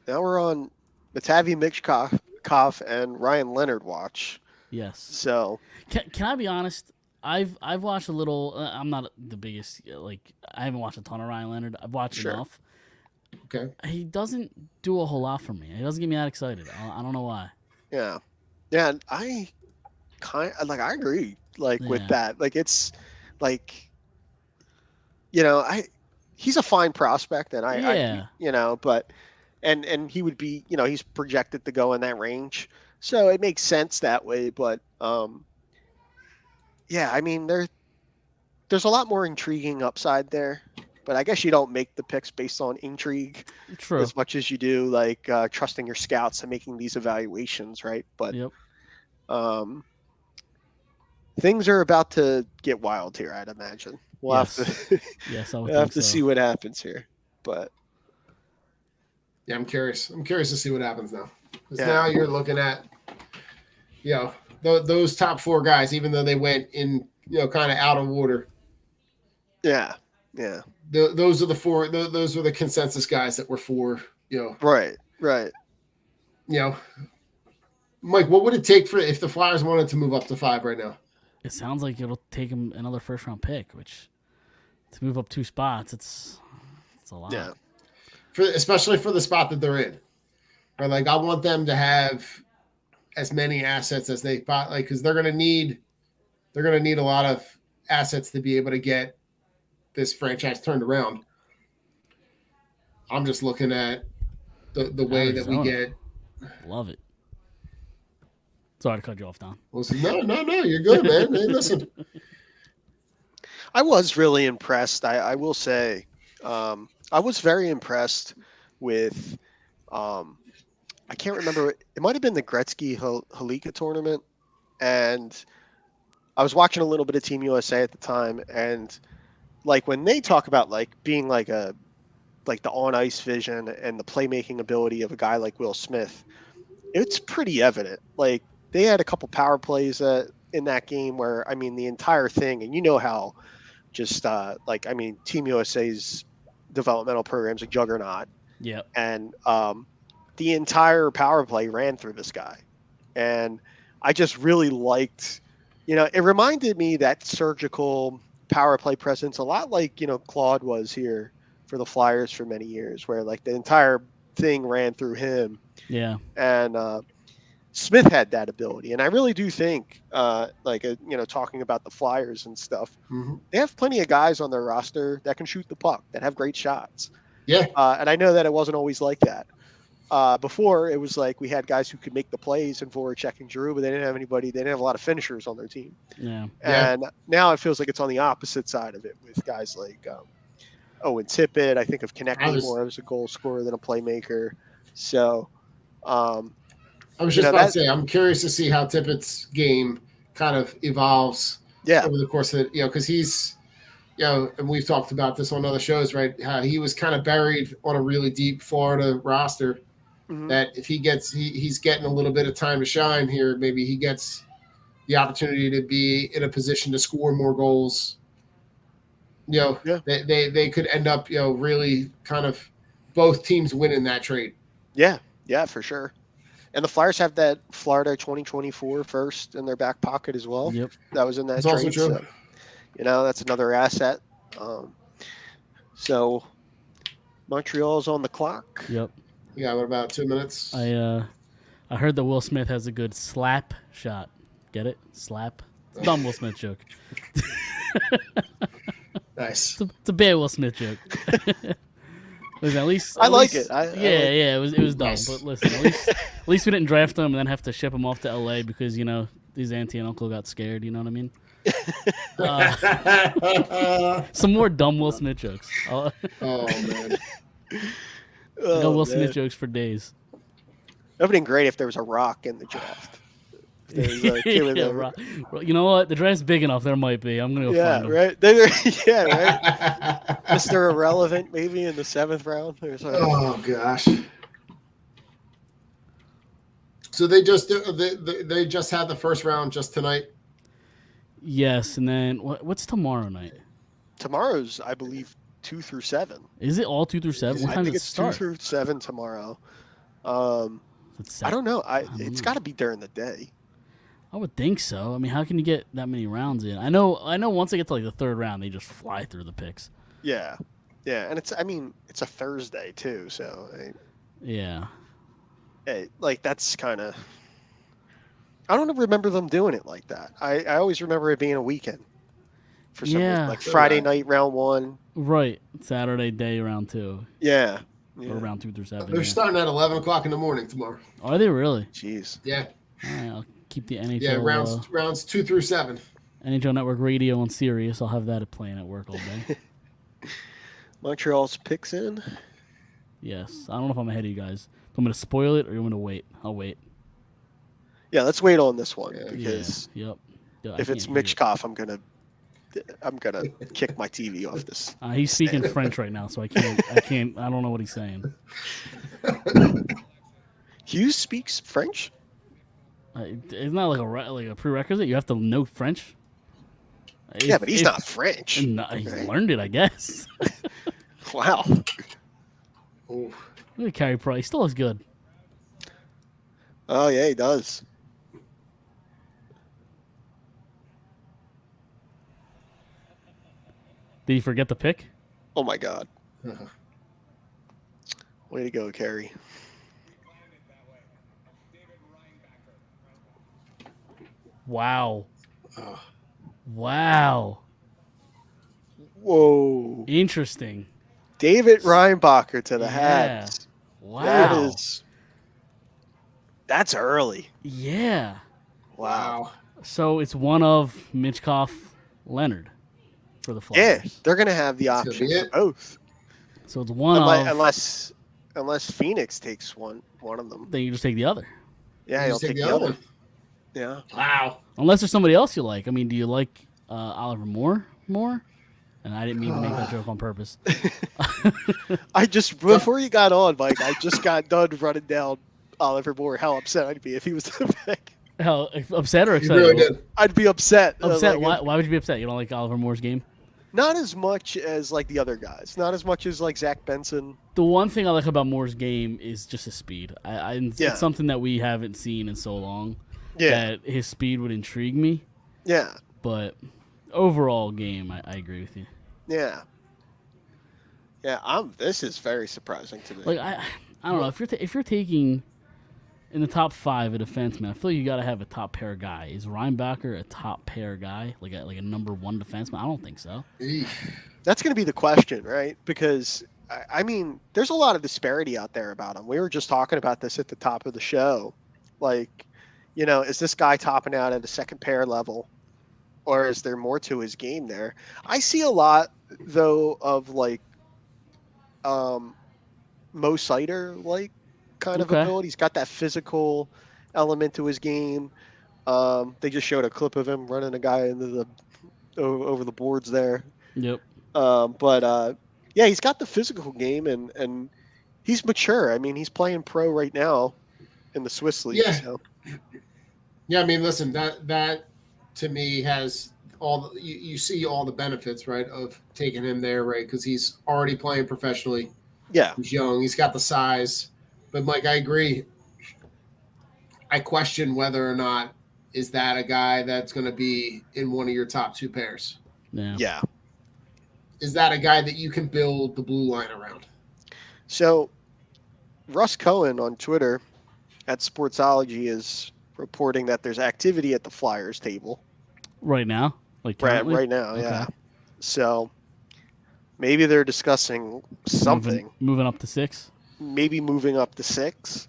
Now we're on Matavi Michkov and Ryan Leonard watch. Yes. So Can I be honest? I've watched a little. I'm not the biggest. I haven't watched a ton of Ryan Leonard. I've watched Sure. enough. Okay. He doesn't do a whole lot for me. He doesn't get me that excited. I don't know why. yeah. And I I agree with Yeah. that. Like it's like he's a fine prospect and but and he would be, he's projected to go in that range. So it makes sense that way, but yeah, I mean there's a lot more intriguing upside there, but I guess you don't make the picks based on intrigue True. as much as you do trusting your scouts and making these evaluations, right? But Yep. things are about to get wild here, I'd imagine. We'll Yes. have to Yes, I would we'll have think to so. see what happens here. But Yeah, I'm curious. I'm curious to see what happens now. Because Yeah. now you're looking at, those top 4 guys, even though they went in, kind of out of order. yeah. Those are the 4. Those were the consensus guys that were 4. Right. Mike, what would it take if the Flyers wanted to move up to 5 right now? It sounds like it'll take him another first round pick, which to move up 2 spots, it's a lot. Yeah. Especially for the spot that they're in. Right? Like I want them to have as many assets as they because they're gonna need a lot of assets to be able to get this franchise turned around. I'm just looking at the way that we Arizona. get. Love it. Sorry to cut you off, Don. Listen, no, you're good, man. Hey, listen. I was really impressed. I will say, I was very impressed with. I can't remember. It might have been the Gretzky Halika tournament, and I was watching a little bit of Team USA at the time, and like when they talk about like being like the on ice vision and the playmaking ability of a guy like Will Smith, it's pretty evident. Like they had a couple power plays in that game where, I mean, the entire thing, and you know how just Team USA's developmental program's a juggernaut. Yeah. And the entire power play ran through this guy. And I just really liked, it reminded me that surgical power play presence a lot like, Claude was here for the Flyers for many years, where like the entire thing ran through him. Yeah. And Smith had that ability. And I really do think, talking about the Flyers and stuff, they have plenty of guys on their roster that can shoot the puck, that have great shots. Yeah. And I know that it wasn't always like that. Before, it was like we had guys who could make the plays and Voracek and Giroux, but they didn't have anybody. They didn't have a lot of finishers on their team. Yeah. And now it feels like it's on the opposite side of it with guys like Owen Tippett. I think of connecting more as a goal scorer than a playmaker. So I was just about to say, I'm curious to see how Tippett's game kind of evolves over the course of it, because he's, and we've talked about this on other shows, right? How he was kind of buried on a really deep Florida roster. That if he gets, he's getting a little bit of time to shine here. Maybe he gets the opportunity to be in a position to score more goals. They could end up, really kind of both teams winning that trade. Yeah, for sure. And the Flyers have that Florida 2024 first in their back pocket as well. Yep. That was in that That's trade. also true. So, that's another asset. So Montreal's on the clock. Yep. Yeah, what about 2 minutes? I heard that Will Smith has a good slap shot. Get it? Slap. It's a dumb Will Smith joke. Nice. It's a bad Will Smith joke. Listen, at least it. It was dumb. Nice. But listen, at least we didn't draft him and then have to ship him off to LA because his auntie and uncle got scared. You know what I mean? Some more dumb Will Smith jokes. Oh man. I got Will Smith jokes for days. That would have been great if there was a Rock in the draft. Rock. You know what? The draft's big enough. There might be. I'm gonna go find him. Right. Right. Mr. Irrelevant, maybe in the 7th round. Oh gosh. So they just had the first round just tonight. Yes, and then what's tomorrow night? Tomorrow's, I believe, 2 through 7. Is it all 2 through 7? What time does it start? 2 through 7 tomorrow. I don't know. It's got to be during the day. I would think so. I mean, how can you get that many rounds in? I know. Once they get to like the 3rd round, they just fly through the picks. Yeah, and it's a Thursday too, so that's kind of. I don't remember them doing it like that. I always remember it being a weekend. For some reason, like Friday night round 1. Right, Saturday day round 2. Yeah. Or round 2 through 7. They're starting at 11 o'clock in the morning tomorrow. Are they really? Jeez. Yeah. All right, I'll keep the NHL. Yeah, rounds 2 through 7. NHL Network Radio on Sirius. I'll have that playing at work all day. Montreal's picks in. Yes, I don't know if I'm ahead of you guys. I'm going to spoil it, or you want to wait? I'll wait. Yeah, let's wait on this one because yep. If it's Michkov, I'm gonna kick my TV off this. He's speaking French right now, so I can't. I don't know what he's saying. Hughes speaks French. It's not like a prerequisite. You have to know French. Yeah, but he's not French. No, he's learned it, I guess. Wow. Ooh. Look at Carey Price. He still looks good. Oh yeah, he does. Did he forget the pick? Oh my God. Way to go, Carey. Wow. Wow. Whoa. Interesting. David Reinbacher to the Habs. Wow. That's early. Yeah. Wow. So it's one of Mitchkov, Leonard for the Yeah, Flyers. they're gonna have the That's gonna option be for it. both, So it's one unless Phoenix takes one of them. then you just take the other. Yeah, You he'll just take take the other one. Yeah. Wow. Unless there's somebody else you like. I mean, do you like Oliver Moore more? And I didn't mean to make that joke on purpose. I just before you got on, Mike, I just got done running down Oliver Moore. How upset I'd be if he was the pick. Hell, upset or You excited? really did. I'd be upset. Upset? Like, Why would you be upset? You don't like Oliver Moore's game? Not as much as like the other guys. Not as much as like Zach Benson. The one thing I like about Moore's game is just his speed. Yeah. It's something that we haven't seen in so long. Yeah. That his speed would intrigue me. Yeah. But overall game, I agree with you. Yeah. Yeah. This is very surprising to me. Like I don't know if you're taking in the top 5 a defenseman, I feel like you got to have a top pair guy. Is Reinbacher a top pair guy, like a number 1 defenseman? I don't think so. That's going to be the question, right? Because I mean, there's a lot of disparity out there about him. We were just talking about this at the top of the show. Like, you know, is this guy topping out at a second pair level, or is there more to his game there? I see a lot though of like Mo Sider like kind of ability. He's got that physical element to his game. They just showed a clip of him running a guy into over the boards there. Yep. Yeah, he's got the physical game and he's mature. I mean, he's playing pro right now in the Swiss league. Yeah. So. Yeah, I mean, listen, that to me has all you see all the benefits, right, of taking him there, right? Because he's already playing professionally. Yeah. He's young. He's got the size. But, Mike, I agree. I question whether or not is that a guy that's going to be in one of your top 2 pairs. Yeah. Is that a guy that you can build the blue line around? So Russ Cohen on Twitter at Sportsology is reporting that there's activity at the Flyers table. Right now? Like currently? Right now, Okay. yeah. So maybe they're discussing something. Moving up to 6? Maybe moving up to 6.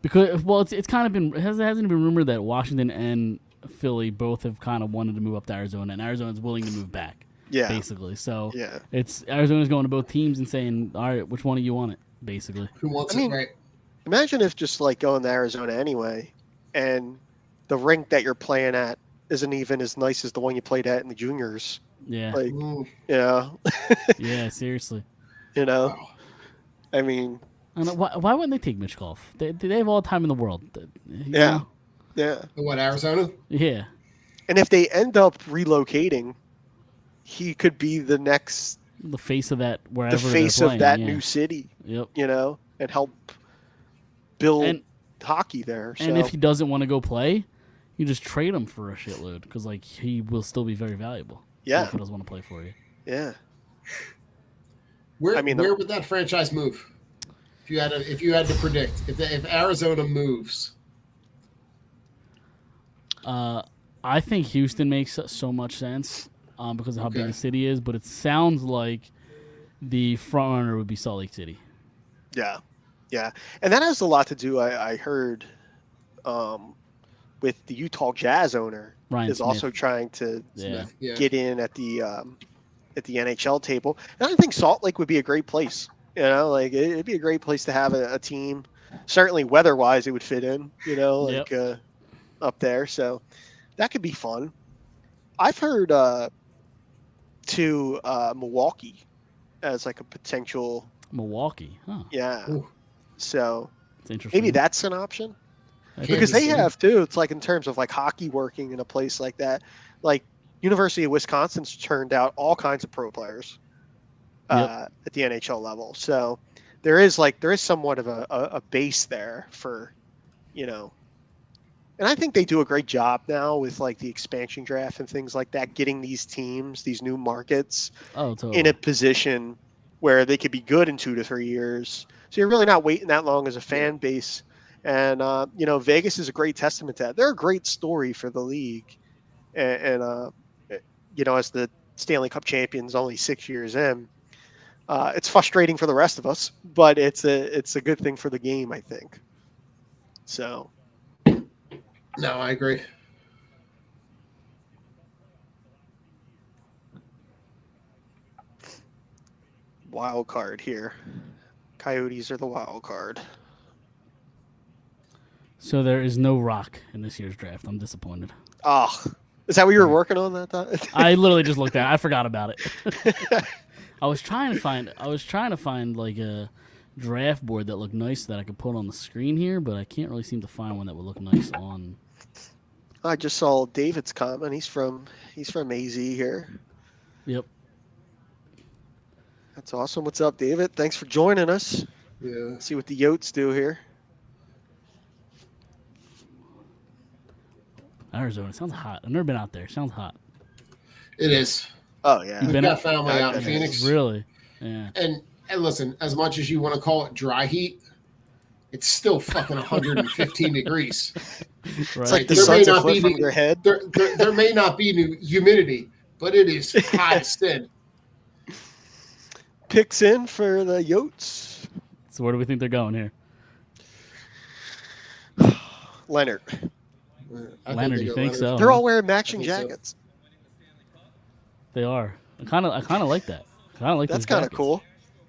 Because it's kind of been hasn't it been rumored that Washington and Philly both have kind of wanted to move up to Arizona, and Arizona's willing to move back. Yeah. Basically. So Yeah. it's Arizona's going to both teams and saying, all right, which one do you want it? Basically. Who wants I mean, it, right? Imagine if just like going to Arizona anyway, and the rink that you're playing at isn't even as nice as the one you played at in the juniors. Yeah. Like, Ooh, yeah. Yeah, seriously. You know, wow. I mean, I don't know, why wouldn't they take Mitch Golf? They have all the time in the world. You Yeah. know? yeah. What, Arizona? Yeah. And if they end up relocating, he could be the next, The face of that wherever the they're face of playing, that yeah. new city, Yep. you know, and help build And hockey there. So, and if he doesn't want to go play, you just trade him for a shitload because like he will still be very valuable. Yeah. If he doesn't want to play for you. yeah. Where I mean, where would that franchise move? If you had to predict, if Arizona moves, I think Houston makes so much sense because of how big Okay. the city is, but it sounds like the front runner would be Salt Lake City. Yeah. Yeah. And that has a lot to do, I heard, with the Utah Jazz owner Ryan is Smith. also trying to Yeah. yeah, get in at the NHL table. And I think Salt Lake would be a great place. You know, like it'd be a great place to have a team. Certainly weather-wise, it would fit in. You know, like up there. So that could be fun. I've heard to Milwaukee as like a potential. Milwaukee. Huh. Yeah. Ooh. So It's interesting. maybe that's an option. That's Because they City. have too. It's like in terms of like hockey working in a place like that. Like University of Wisconsin's turned out all kinds of pro players at the NHL level. So there is somewhat of a base there for, you know, and I think they do a great job now with like the expansion draft and things like that, getting these teams, these new markets Oh, totally. in a position where they could be good in 2 to 3 years. So you're really not waiting that long as a fan base. And, you know, Vegas is a great testament to that. They're a great story for the league. And you know, as the Stanley Cup champions only 6 years in, it's frustrating for the rest of us, but it's a good thing for the game, I think. So. No, I agree. wild card here. Coyotes are the wild card. So there is no Rock in this year's draft. I'm disappointed. Oh, is that what you were working on that time? I literally just looked at it. I forgot about it. I was trying to find like a draft board that looked nice that I could put on the screen here, but I can't really seem to find one that would look nice on. I just saw David's comment. He's from AZ here. Yep. That's awesome. What's up, David? Thanks for joining us. Yeah. Let's see what the Yotes do here. Arizona sounds hot. I've never been out there. Sounds hot. It is. Oh yeah. We've got family out in Phoenix. Really? Yeah. And listen, as much as you want to call it dry heat, it's still fucking 115 degrees. It's Right. like the There may sun's a not foot be from the- your head. There may not be humidity, but it is hot as sin. Picks in for the Yotes. So where do we think they're going here? Leonard. Leonard, you think so? They're all wearing matching I think so. jackets. They are. I kind of like that. Kind of like That's those kind of jackets. cool.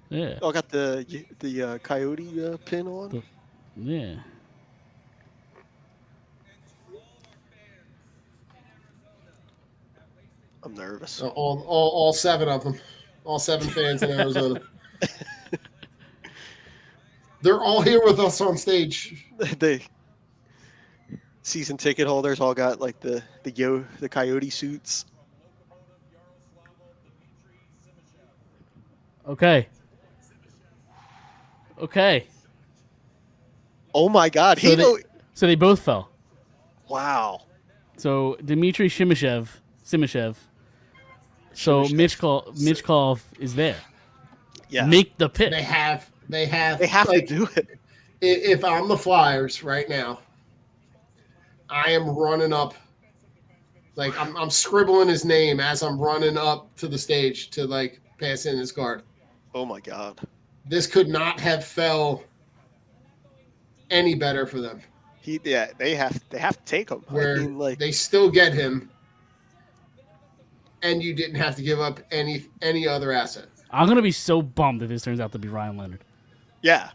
Yeah. Oh, got the coyote pin on. Yeah. I'm nervous. All seven of them. All 7 fans in Arizona. They're all here with us on stage. The season ticket holders all got like the coyote suits. Okay. Oh my God! So they both fell. Wow. So Dmitry Simishev. So Mitchkov is there. Yeah. Make the pick. They have to do it. If I'm the Flyers right now, I am running up. Like I'm scribbling his name as I'm running up to the stage to like pass in his card. Oh my God. This could not have fell any better for them. They have to take him. Where they still get him, and you didn't have to give up any other asset. I'm gonna be so bummed if this turns out to be Ryan Leonard. Yeah.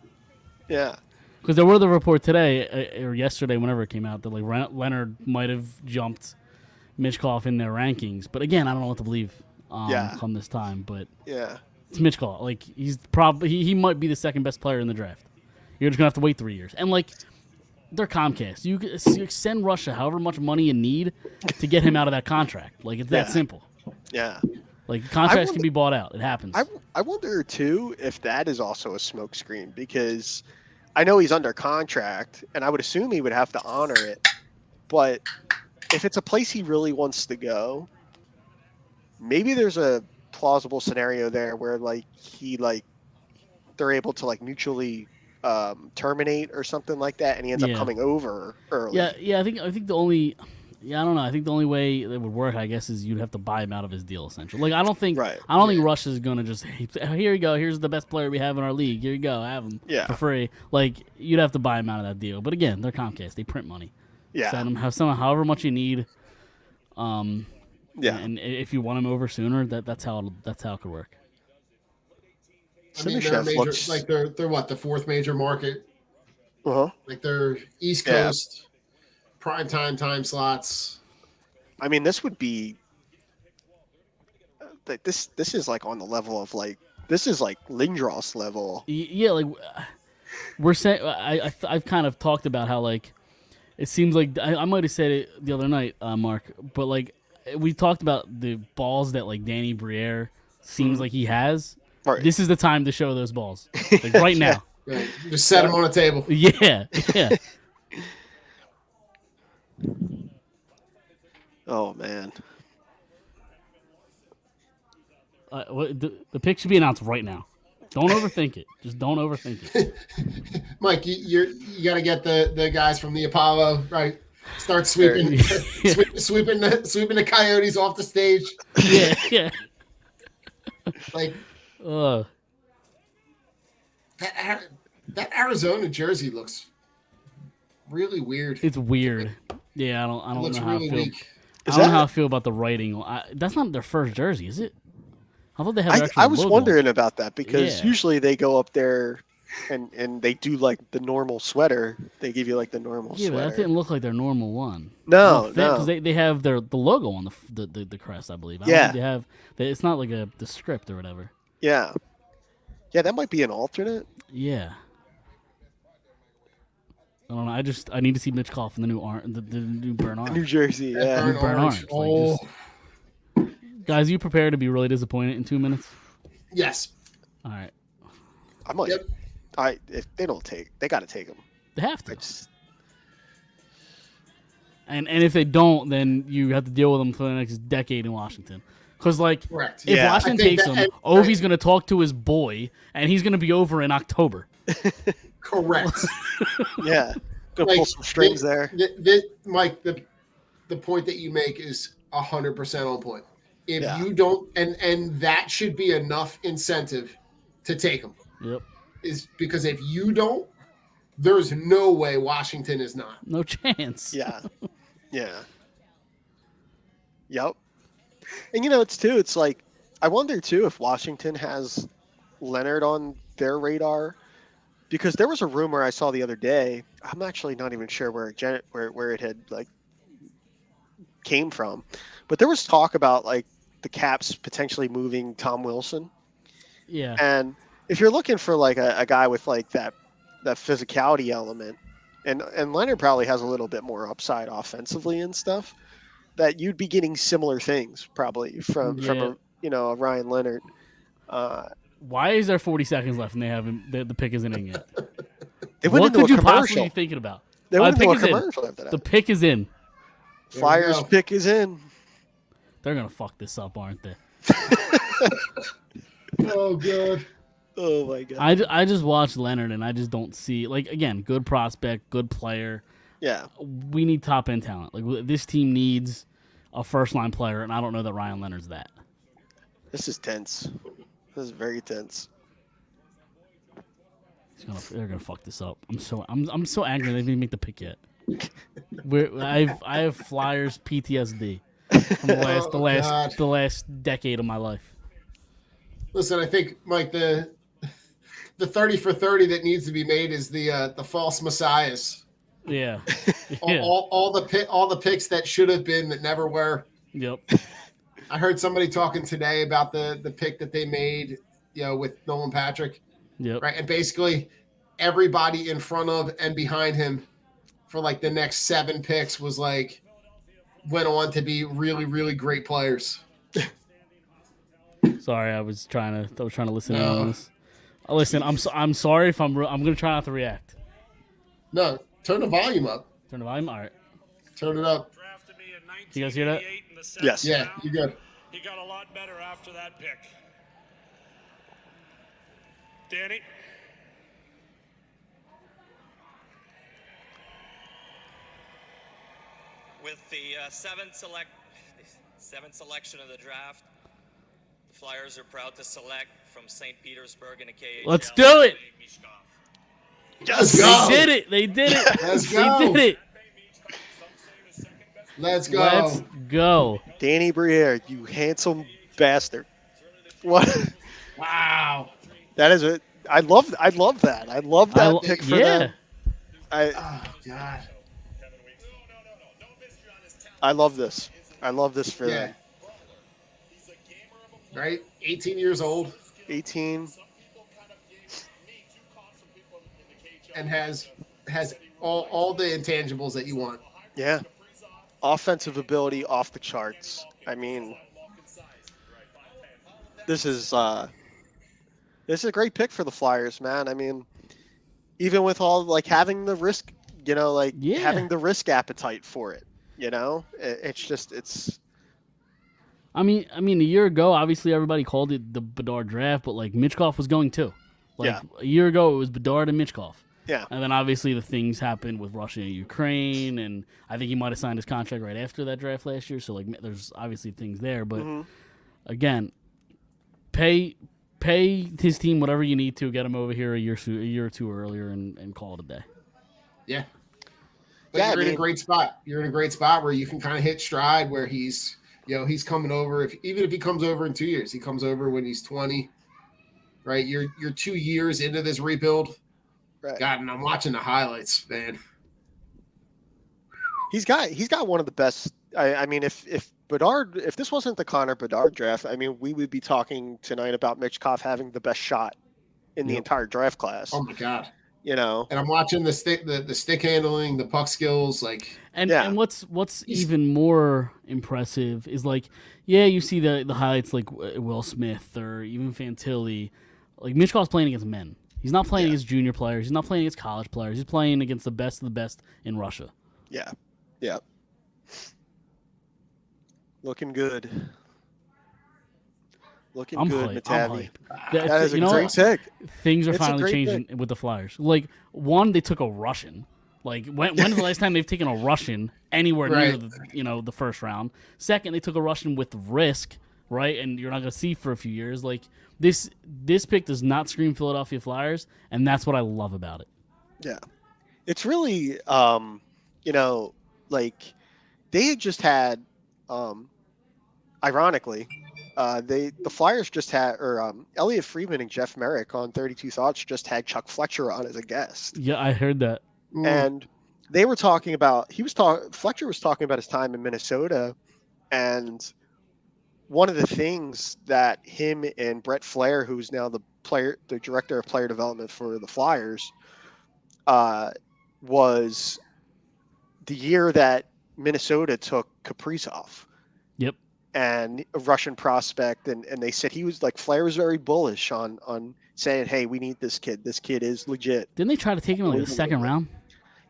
Because there were the report today or yesterday, whenever it came out, that like Leonard might have jumped Mitchkov in their rankings. But again, I don't know what to believe come this time. But Yeah. it's Mitchkov. Like he's probably he might be the second best player in the draft. You're just gonna have to wait 3 years. And like they're Comcast. You send Russia however much money you need to get him out of that contract. Like it's that simple. Yeah. Like contracts can be bought out. It happens. I wonder too if that is also a smokescreen, because I know he's under contract and I would assume he would have to honor it. But if it's a place he really wants to go, maybe there's a plausible scenario there where they're able to mutually terminate or something like that, and he ends up coming over early. Yeah. I think the only. Yeah, I don't know. I think the only way it would work, I guess, is you'd have to buy him out of his deal, essentially. Like, I don't think Russia's gonna just here you go. Here's the best player we have in our league. Here you go, have him for free. Like, you'd have to buy him out of that deal. But again, they're Comcast. They print money. Yeah. Send him however much you need. Yeah. And if you want him over sooner, that's how it could work. I mean, they're major, they're what, the 4th major market? Uh-huh. Like they're East Coast. Prime time slots. I mean, this would be this is like on the level of this is like Lindros level. Yeah, like we're saying. I've kind of talked about how like it seems like I might have said it the other night, Mark, but like we talked about the balls that like Danny Briere seems like he has. Right. This is the time to show those balls, like right now. Right. Just set them on a table. Yeah. Oh man. The pick should be announced right now. Don't overthink it. Just don't overthink it. Mike, you got to get the guys from the Apollo, right? Start sweeping sweeping the Coyotes off the stage. Yeah. Like that Arizona jersey looks really weird. It's weird. Yeah, I don't know how really I feel. weak. I don't know how I feel about the writing. That's not their first jersey, is it? I thought they had their I actual was logo. wondering about that because Yeah. usually they go up there and they do like the normal sweater. They give you like the normal Yeah, but sweater. that didn't look like their normal one. No, because no. they have the logo on the crest, I believe. I don't Yeah. think they have. It's not like the script or whatever. Yeah. Yeah, that might be an alternate. Yeah. I don't know. I need to see Mitch Koff in the new the new burn orange. New Jersey, That yeah. burnt Burnt orange. orange, like, Guys, you prepare to be really disappointed in 2 minutes? Yes. All right. I might. Yep. If they don't they got to take them. They have to. I just, And if they don't, then you have to deal with them for the next decade in Washington. Because, like, Correct. if Yeah. Washington I think takes that- him, Ovi's going to talk to his boy, and he's going to be over in October. Correct. yeah. Gonna Like, pull some strings there. Mike, the point that you make is 100% on point. If Yeah. you don't, and that should be enough incentive to take them, Yep. is because if you don't, there's no way Washington is not. No chance. Yeah. Yeah. Yep. And it's like I wonder too if Washington has Leonard on their radar, because there was a rumor I saw the other day. I'm actually not even sure where it had like came from, but there was talk about like the Caps potentially moving Tom Wilson. Yeah. And if you're looking for like a guy with like that physicality element, and Leonard probably has a little bit more upside offensively and stuff, that you'd be getting similar things probably from a Ryan Leonard. Why is there 40 seconds left and they haven't the pick isn't in yet? They went What into could a you possibly commercial. be thinking about? They went the into a pick is in. commercial after that. The pick is in. Flyers go. pick is in. They're gonna fuck this up, aren't they? Oh, God. Oh my god. I just watched Leonard and I just don't see, like, again, good prospect, good player. Yeah. We need top end talent. Like, this team needs a first line player, and I don't know that Ryan Leonard's that. This is tense. This is very tense. They're gonna fuck this up. I'm so angry they didn't make the pick yet. I have Flyers PTSD from the last decade of my life. Listen, I think, Mike, the 30 for 30 that needs to be made is the false messiahs. Yeah. All the picks that should have been that never were. Yep. I heard somebody talking today about the pick that they made, with Nolan Patrick. Yep. Right. And basically everybody in front of and behind him for like the next 7 picks went on to be really, really great players. Sorry, I was trying to listen in on this. Listen, I'm sorry if I'm gonna try not to react. No, turn the volume up. Turn the volume. All right. Turn it up. You guys hear that? Yes. Yeah, you're good. He got a lot better after that pick. Danny? With the seventh selection of the draft, the Flyers are proud to select from St. Petersburg in the KHL. Let's do it. Let's go. They did it. Let's They go. did it. Let's go. Let's go. Danny Briere, you handsome bastard. What? Wow. That is it. I love that. I love that pick for them. Oh, God. I love this. I love this for Yeah. them. Right? 18 years old 18. and has all the intangibles that you want. Yeah. Offensive ability off the charts. I mean, this is a great pick for the Flyers, man. I mean, even with all like having the risk, having the risk appetite for it, it's. I mean, a year ago, obviously everybody called it the Bedard draft, but like Mitchkov was going too. Like a year ago, it was Bedard and Mitchkov. Yeah. And then obviously the things happened with Russia and Ukraine, and I think he might have signed his contract right after that draft last year. So like, there's obviously things there, but again, pay his team whatever you need to get him over here a year or two earlier and call it a day. Yeah. But you're in a great spot. You're in a great spot where you can kind of hit stride where he's he's coming over. Even if he comes over in 2 years, he comes over when he's 20, right? You're 2 years into this rebuild. Right. God, and I'm watching the highlights, man. He's got one of the best. I mean, if this wasn't the Connor Bedard draft, I mean, we would be talking tonight about Michkov having the best shot in the entire draft class. Oh my God. And I'm watching the stick handling, the puck skills, and what's even more impressive is you see the highlights like Will Smith or even Fantilli. Like Michkov's playing against men. He's not playing against junior players. He's not playing against college players. He's playing against the best of the best in Russia. Yeah. Yeah. Looking good. I'm good, Matavi. That is a great pick. Things are finally changing with the Flyers. One, they took a Russian. When's the last time they've taken a Russian anywhere near the first round? Second, they took a Russian with risk, right? And you're not going to see for a few years. This pick does not scream Philadelphia Flyers, and that's what I love about it. Yeah. It's really, they had just had, ironically, the Flyers just had, Elliot Friedman and Jeff Merrick on 32 Thoughts just had Chuck Fletcher on as a guest. Yeah, I heard that. And they were talking about, Fletcher was talking about his time in Minnesota, and one of the things that him and Brett Flair, who's now the director of player development for the Flyers, was the year that Minnesota took Kaprizov. Yep. And a Russian prospect, and they said he was Flair was very bullish on saying, hey, we need this kid. This kid is legit. Didn't they try to take him in the second round?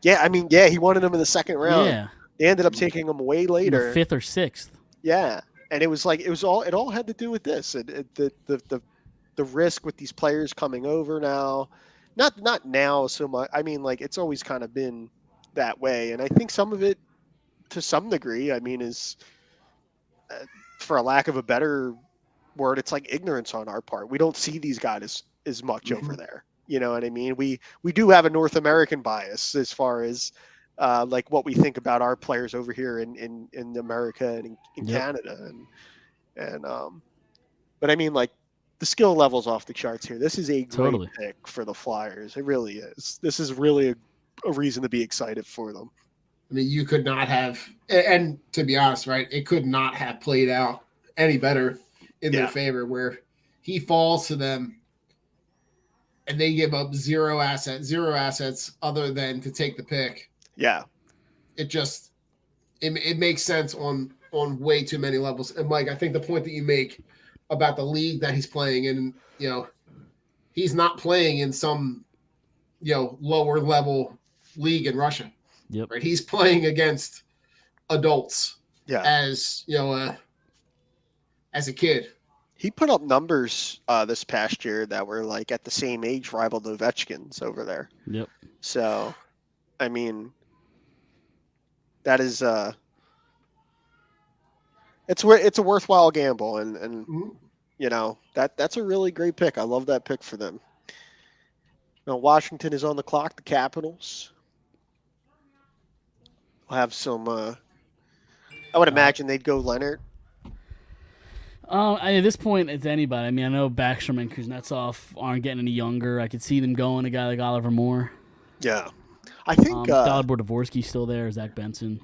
Yeah, he wanted him in the second round. Yeah. They ended up taking him way later. In the 5th or 6th. Yeah. And it all had to do with this. The risk with these players coming over now. Not now so much. I mean, it's always kind of been that way. And I think some of it, to some degree, is, for a lack of a better word, it's ignorance on our part. We don't see these guys as much over there. You know what I mean? We do have a North American bias as far as what we think about our players over here in America and in Canada. But I mean, the skill level's off the charts here. This is a great pick for the Flyers. It really is. This is really a reason to be excited for them. I mean, you could not have, and to be honest, right, it could not have played out any better in their favor, where he falls to them and they give up zero assets other than to take the pick. Yeah. It makes sense on way too many levels. And Mike, I think the point that you make about the league that he's playing in, he's not playing in some, lower level league in Russia. Yep. Right. He's playing against adults. Yeah. As as a kid. He put up numbers this past year that were at the same age rivaled Ovechkin's over there. Yep. So, I mean, that is it's a worthwhile gamble, and that's a really great pick. I love that pick for them. Now Washington is on the clock. The Capitals. We'll have some. I would imagine they'd go Leonard. At this point, it's anybody. I mean, I know Backstrom and Kuznetsov aren't getting any younger. I could see them going a guy like Oliver Moore. Yeah, I think Dalibor Dvorsky's still there. Zach Benson.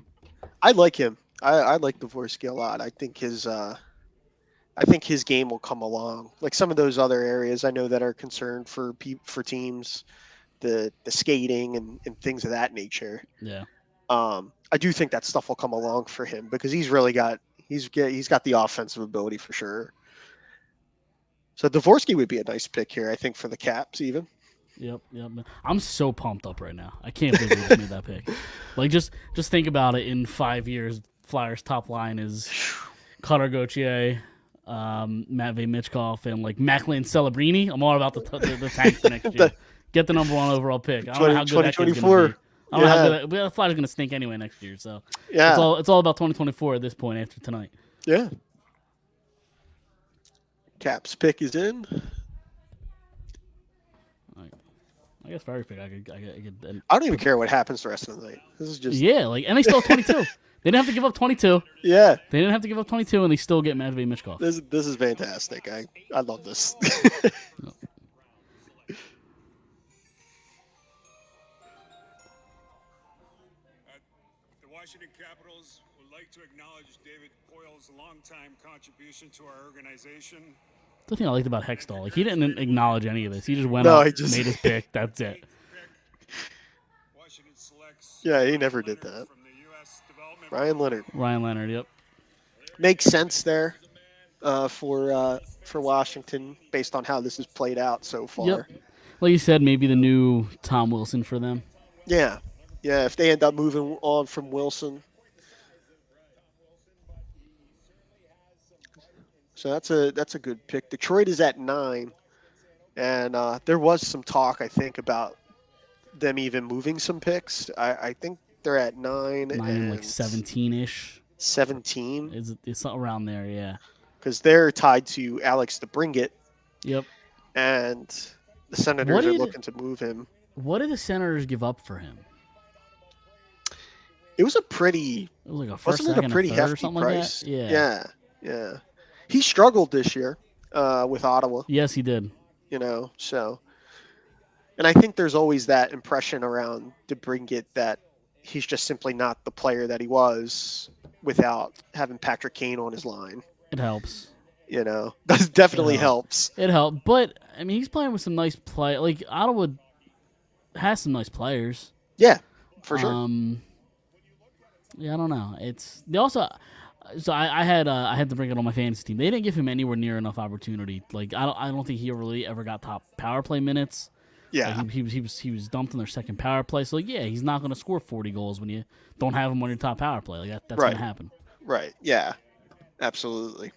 I like him. I like Dvorsky a lot. I think his game will come along. Like some of those other areas I know that are concerned for teams, the skating and things of that nature. Yeah. I do think that stuff will come along for him because he's got the offensive ability for sure. So Dvorsky would be a nice pick here, I think, for the Caps even. Yep. I'm so pumped up right now. I can't believe we just made that pick. Just think about it. In 5 years, Flyers' top line is Cutter Gauthier, Matvei Michkov, and Macklin Celebrini. I'm all about the tank for next year. Get the number 1 overall pick. I don't know how good that kid's going to be. I don't know how good the Flyers are going to stink anyway next year. So yeah, it's all about 2024 at this point after tonight. Yeah. Caps pick is in. I guess Ferry pick. I could I don't even care what happens the rest of the night. This is just yeah, like, and they still have 22. They didn't have to give up 22. yeah. They didn't have to give up 22, and they still get Matvey Michkov. This is fantastic. I love this. The Washington Capitals would like to acknowledge David Poyle's longtime contribution to our organization. The thing I liked about Hextall, like, he didn't acknowledge any of this. He just went No, up, he just made his pick. That's it. Washington selects Yeah, he never did Leonard that. from the U.S. Development Ryan Leonard Ryan Leonard. Yep. makes sense there for Washington based on how this has played out so far. Yep. Like you said, maybe the new Tom Wilson for them. Yeah, yeah. If they end up moving on from Wilson, so that's a good pick. Detroit is at 9, and there was some talk, I think, about them even moving some picks. I think they're at 9 9 and like 17-ish. 17 It's around there, yeah. because they're tied to Alex DeBrincat, Yep. and the Senators are looking to move him. What did the Senators give up for him? It was a pretty, It was like a first, wasn't it second, a pretty a third or hefty something price? like that? Yeah. Yeah. He struggled this year with Ottawa, Yes, he did. so. And I think there's always that impression around DeBrincat that he's just simply not the player that he was without having Patrick Kane on his line. It helps. That definitely helps. It helped, but I mean, he's playing with some nice play. Like Ottawa has some nice players. Yeah, for sure. Yeah, I don't know. They also. So I had to bring it on my fantasy team. They didn't give him anywhere near enough opportunity. Like I don't think he really ever got top power play minutes. Yeah, Like, he was dumped in their second power play. So like, yeah, he's not going to score 40 goals when you don't have him on your top power play. Like that's Right. going to happen. right. Yeah, absolutely.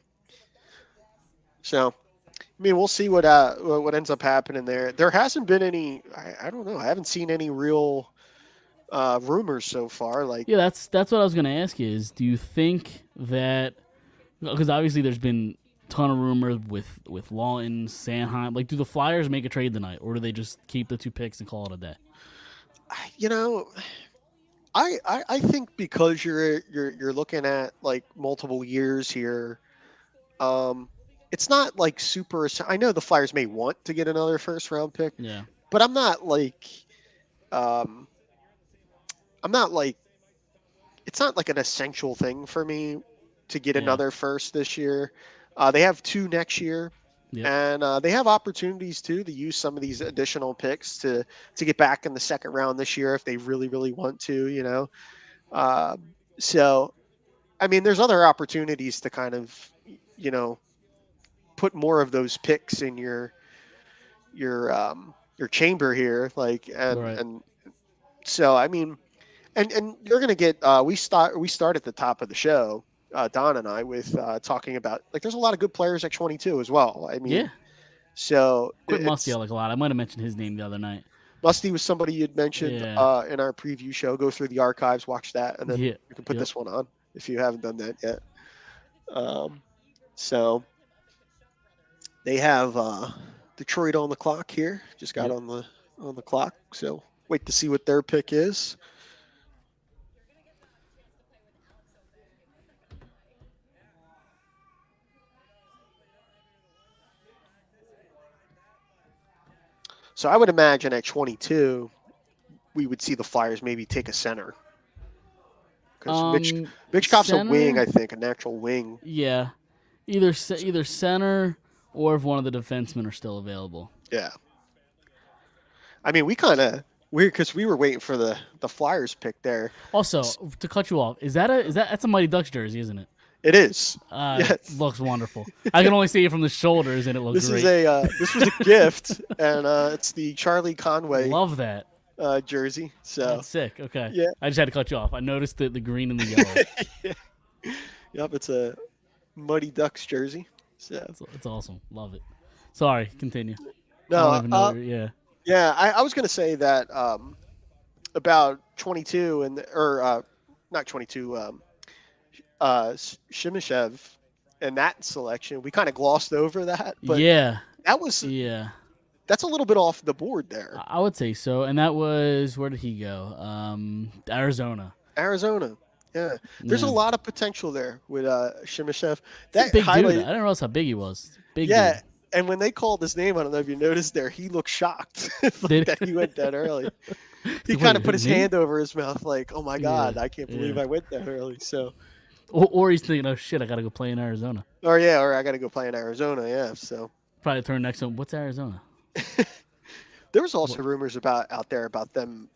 So, I mean, we'll see what ends up happening there. There hasn't been any. I don't know. I haven't seen any real rumors so far. Like, Yeah, that's what I was going to ask you. Is do you think that because obviously there's been a ton of rumors with Lawton, Sanheim. Like, do the Flyers make a trade tonight, or do they just keep the 2 picks and call it a day? I think because you're looking at like multiple years here, it's not like super. I know the Flyers may want to get another first round pick, Yeah. but I'm not like, it's not like an essential thing for me to get Yeah. another first this year. They have 2 next year. Yep. And they have opportunities too to use some of these additional picks to get back in the second round this year if they really, really want to, So, I mean, there's other opportunities to kind of, put more of those picks in your chamber here, like, Right. and so I mean, and you're gonna get we start at the top of the show. Don and I with talking about like there's a lot of good players at 22 as well. I mean, Yeah. So Quit it's- Musty I like a lot. I might have mentioned his name the other night. Musty was somebody you'd mentioned Yeah. in our preview show. Go through the archives, watch that, and then Yeah. you can put Yep. this one on if you haven't done that yet. So they have Detroit on the clock here. Just got Yep. on the clock. So wait to see what their pick is. So I would imagine at 22, we would see the Flyers maybe take a center. Because Mitchkov's a wing, center? I think, a natural wing. Yeah. Either center or if one of the defensemen are still available. Yeah. I mean, because we were waiting for the Flyers pick there. Also, to cut you off, that's a Mighty Ducks jersey, isn't it? It is. It Yes. looks wonderful. I can only see it from the shoulders, and it looks This great. this was a gift, and it's the Charlie Conway Love that. jersey. So That's sick. Okay. Yeah. I just had to cut you off. I noticed the green and the yellow. yep, it's a Muddy Ducks jersey. So It's awesome. Love it. Sorry. Continue. I no, don't even know. Yeah. yeah, I was gonna say that about 22 or not 22. Shimishev and that selection, we kind of glossed over that, but Yeah. that was Yeah. that's a little bit off the board there. I would say so. And that was, where did he go? Arizona. Arizona. Yeah. There's a Yeah. lot of potential there with Shemishev. He's a That big dude. I highlight, didn't realize how big he was. Big yeah. dude. And when they called his name, I don't know if you noticed there, he looked shocked like Did- that he went that early. He Wait, kind of put his me? hand over his mouth like, oh my God, Yeah, I can't believe yeah. I went that early. So, Or he's thinking, oh shit, I gotta go play in Arizona. or I got to go play in Arizona. Yeah. So Probably turn next to him. What's Arizona? there was also rumors out there about them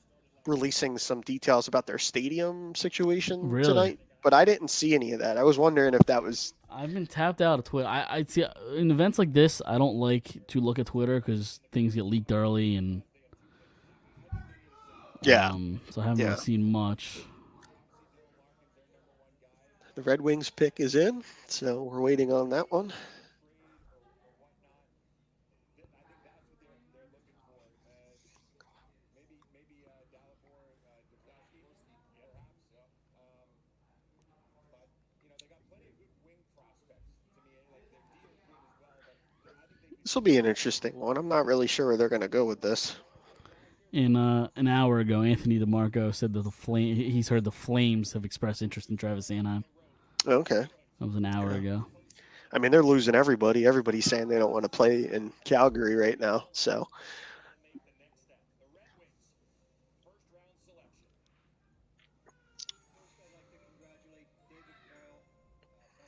releasing some details about their stadium situation Really? tonight, but I didn't see any of that. I was wondering if that was. I've been tapped out of Twitter. I see in events like this. I don't like to look at Twitter because things get leaked early, and Yeah. so I haven't Yeah. really seen much. The Red Wings pick is in, so we're waiting on that one. This will be an interesting one. I'm not really sure where they're going to go with this. In an hour ago, Anthony DeMarco said that he's heard the Flames have expressed interest in Travis Sanheim. Okay. That was an hour ago. I mean, they're losing everybody. Everybody's saying they don't want to play in Calgary right now. So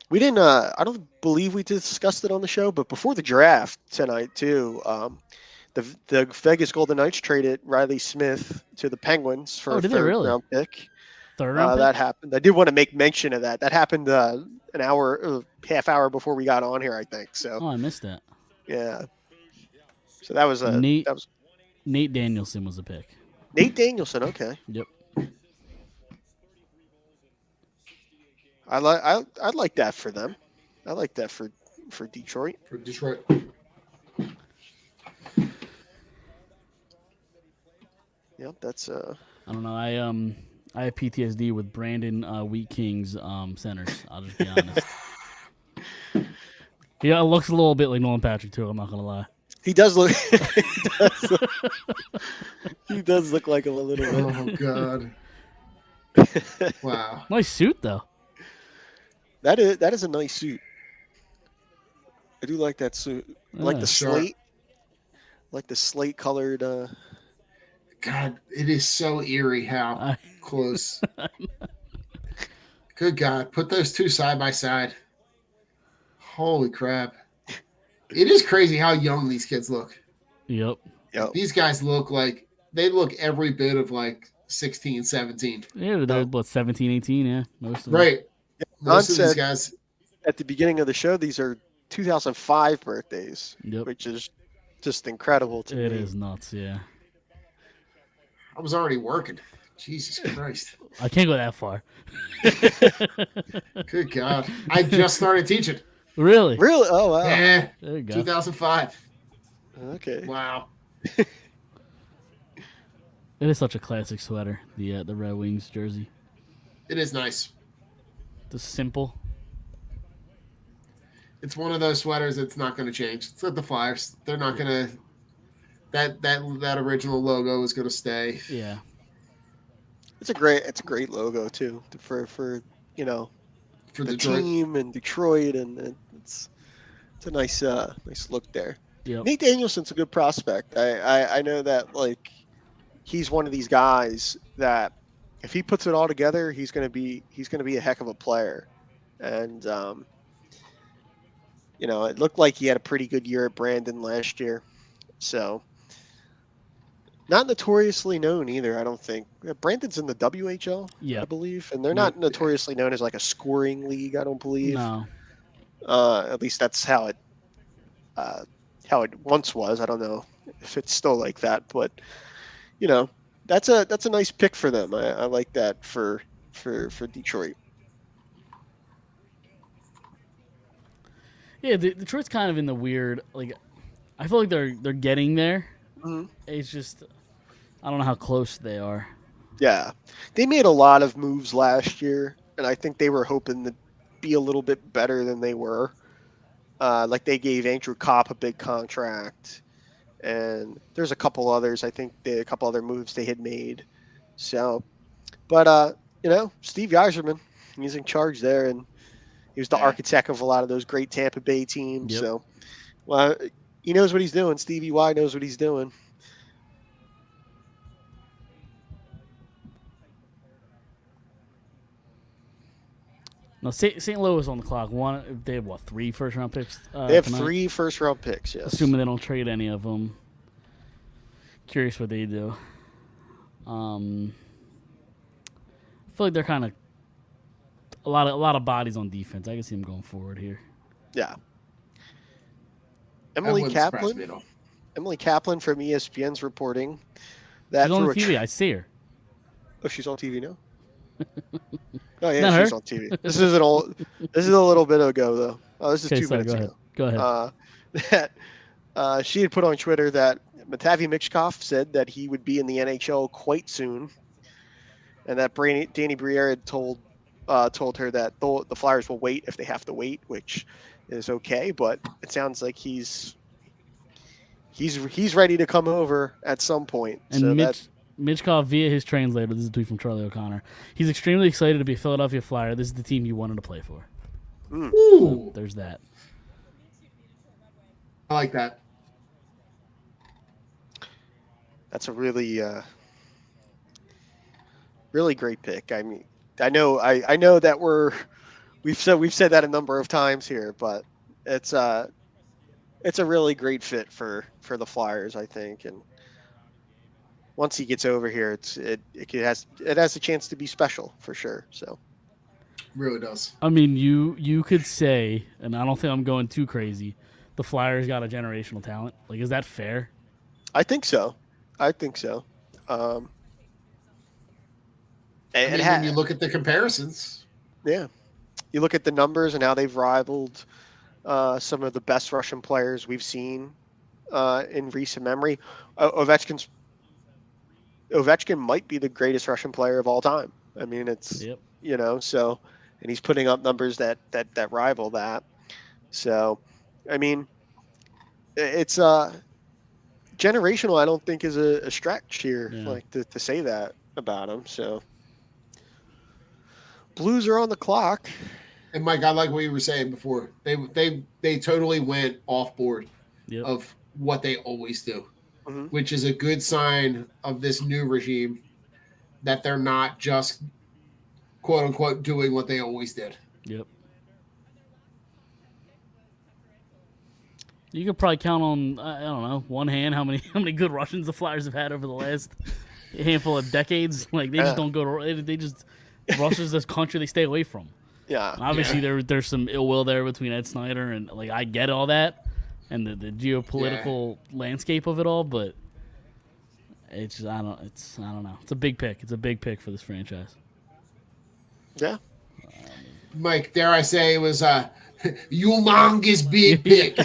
we didn't. I don't believe we discussed it on the show, but before the draft tonight too, the Vegas Golden Knights traded Riley Smith to the Penguins for a did they third really? round pick. Third round That pick? happened. I did want to make mention of that. That happened an hour, half hour before we got on here, I think. So Oh, I missed that. yeah. So that was Nate that was Nate Danielson was the pick. Nate Danielson. Okay, Yep. I like that for them. I like that for Detroit. For Detroit. Yep, that's I don't know. I have PTSD with Brandon Wheat King's centers. I'll just be honest. Yeah, it looks a little bit like Nolan Patrick too. I'm not gonna lie. he does look he does look like him a little bit. Oh God. Wow. Nice suit though. That is a nice suit. I do like that suit. I like Yeah. the Sure. slate. Like the slate colored God, it is so eerie how I- close. Good God, put those two side by side. Holy crap. It is crazy how young these kids look. Yep. Yep. These guys look every bit of like 16, 17. Yeah, they're what 17, 18, yeah. Most of them. Right. Most of these said- guys. At the beginning of the show, these are 2005 birthdays, Yep. which is just incredible to It me. is nuts, yeah. I was already working. Jesus Christ. I can't go that far. Good God. I just started teaching. Really? Really? Oh wow. Yeah. There you go. 2005. Okay. Wow. It is such a classic sweater, the Red Wings jersey. It is nice. The simple. It's one of those sweaters that's not going to change. It's like the Flyers. They're not going to. That original logo is going to stay. Yeah. It's a great logo too for For the Detroit. team and Detroit, and it's a nice look there. Yep. Nate Danielson's a good prospect. I know that like he's one of these guys that if he puts it all together, he's gonna be a heck of a player, and it looked like he had a pretty good year at Brandon last year, so. Not notoriously known either, I don't think. Brandon's in the WHL, Yeah. I believe, and they're not notoriously known as like a scoring league, I don't believe. No. At least that's how it once was. I don't know if it's still like that, but that's a nice pick for them. I like that for Detroit. Yeah, Detroit's kind of in the weird. Like, I feel like they're getting there. Mhm. It's just, I don't know how close they are. Yeah, they made a lot of moves last year, and I think they were hoping to be a little bit better than they were. Like they gave Andrew Kopp a big contract, and there's a couple others. I think a couple other moves they had made. So, but Steve Yzerman, he's in charge there, and he was the architect of a lot of those great Tampa Bay teams. Yep. So, well, he knows what he's doing. Stevie Y knows what he's doing. No, St. Louis on the clock. They have what, 3 first-round picks? They have tonight? 3 first-round picks. Yes, Assuming they don't trade any of them. Curious what they do. I feel like they're kind of a lot of bodies on defense. I can see them going forward here. Yeah. That Emily wouldn't surprise me Kaplan. at all. Emily Kaplan from ESPN's reporting that She's on through the TV. I see her. Oh, she's on TV now. Oh yeah, Not she's her? on TV. This is an old. This is a little bit ago though. Oh, this is Okay, 2 sorry, minutes go ahead. ago. That she had put on Twitter that Matavy Michkov said that he would be in the NHL quite soon, and that Danny Briere had told her that the Flyers will wait if they have to wait, which is okay. But it sounds like he's ready to come over at some point. And so Michkov, via his translator, this is a tweet from Charlie O'Connor. He's extremely excited to be a Philadelphia Flyer. This is the team he wanted to play for. Ooh, So there's that. I like that. that's a really really great pick. I mean, I know that we've said that a number of times here, but it's a really great fit for the Flyers, I think. And once he gets over here, it has a chance to be special for sure. So Really does. I mean, you could say, and I don't think I'm going too crazy, the Flyers got a generational talent. Like, is that fair? I think so. When you look at the comparisons, Yeah, you look at the numbers and how they've rivaled some of the best Russian players we've seen in recent memory. Ovechkin might be the greatest Russian player of all time. I mean, it's Yep. so, and he's putting up numbers that rival that. So, I mean, it's generational. I don't think is a stretch here, Yeah. like to say that about him. So, Blues are on the clock. and Mike, I like what you were saying before. They totally went off board Yep. of what they always do, Mhm. which is a good sign of this new regime that they're not just quote unquote doing what they always did. Yep. You could probably count on I don't know, one hand how many good Russians the Flyers have had over the last handful of decades. Like, they just don't go to they just Russia's this country they stay away from. Yeah. And obviously there's some ill will there between Ed Snyder and, like, I get all that and the geopolitical landscape of it all, but it's just, I don't know. It's a big pick. It's a big pick for this franchise. Yeah. Mike, dare I say, it was a humongous big pick.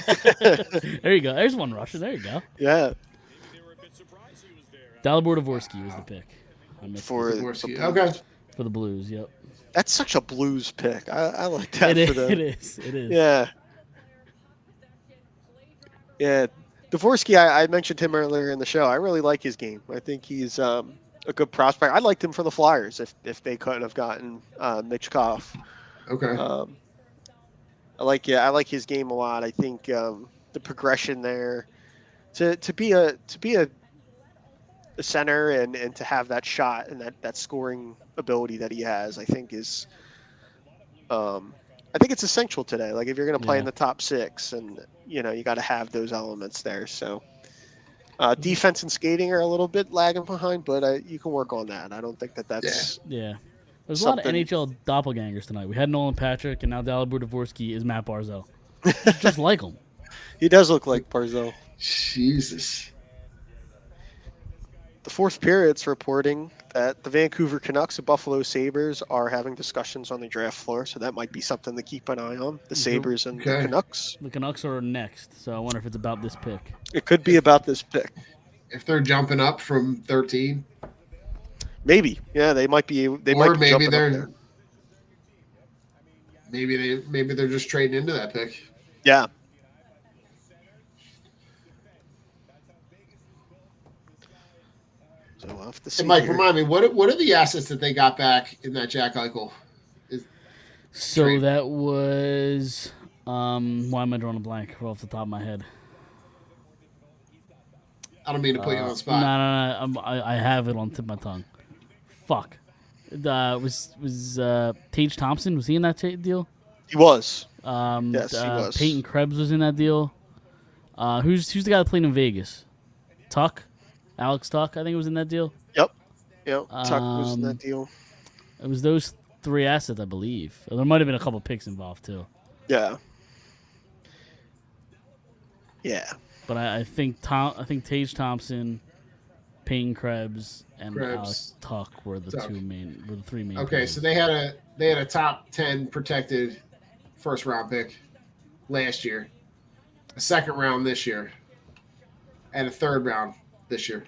There you go. There's one Russian. There you go. Yeah. They were a bit surprised he was there. Dalibor Dvorsky was the pick. I missed For it. Dvorsky. the Okay. Blues. For the Blues. Yep. That's such a Blues pick. I like that It for is. them. It is. It is. Yeah. Yeah. Dvorsky, I mentioned him earlier in the show. I really like his game. I think he's a good prospect. I liked him for the Flyers if they couldn't have gotten Michkov. Okay. I like his game a lot. I think the progression there to be a center and to have that shot and that scoring ability that he has, I think is I think it's essential today. Like, if you're going to play in the top 6, and you got to have those elements there. So defense and skating are a little bit lagging behind, but you can work on that. I don't think that's Yeah. There's a lot of something- NHL doppelgangers tonight. We had Nolan Patrick, and now Dalibor Dvorsky is Matt Barzell. Just like him. He does look like Barzell. Jesus. The fourth period's reporting that the Vancouver Canucks and Buffalo Sabres are having discussions on the draft floor, so that might be something to keep an eye on. The Sabres and the Okay. Canucks. The Canucks are next, so I wonder if it's about this pick. It could be about this pick. If they're jumping up from 13, Maybe. Yeah, they might be. They or might be maybe jumping up they're there. maybe they're just trading into that pick. Yeah. So we'll have to Hey, see. Mike, here. remind me, what are the assets that they got back in that Jack Eichel? So Trade. that was why am I drawing a blank off the top of my head? I don't mean to put you on the No, spot. I have it on the tip of my tongue. Fuck. Was Tage Thompson, was he in that deal? He was. Yes, Yes, he was. Peyton Krebs was in that deal. Who's the guy that played in Vegas? Tuck? Alex Tuck, I think, was in that deal. Yep. Tuck was in that deal. It was those 3 assets, I believe. There might have been a couple picks involved too. Yeah. Yeah. But I think Tage Thompson, Payne Krebs, and Alex Tuck were the 3 main. Okay, players. so they had a top 10 protected first round pick last year, a second round this year, and a third round this year.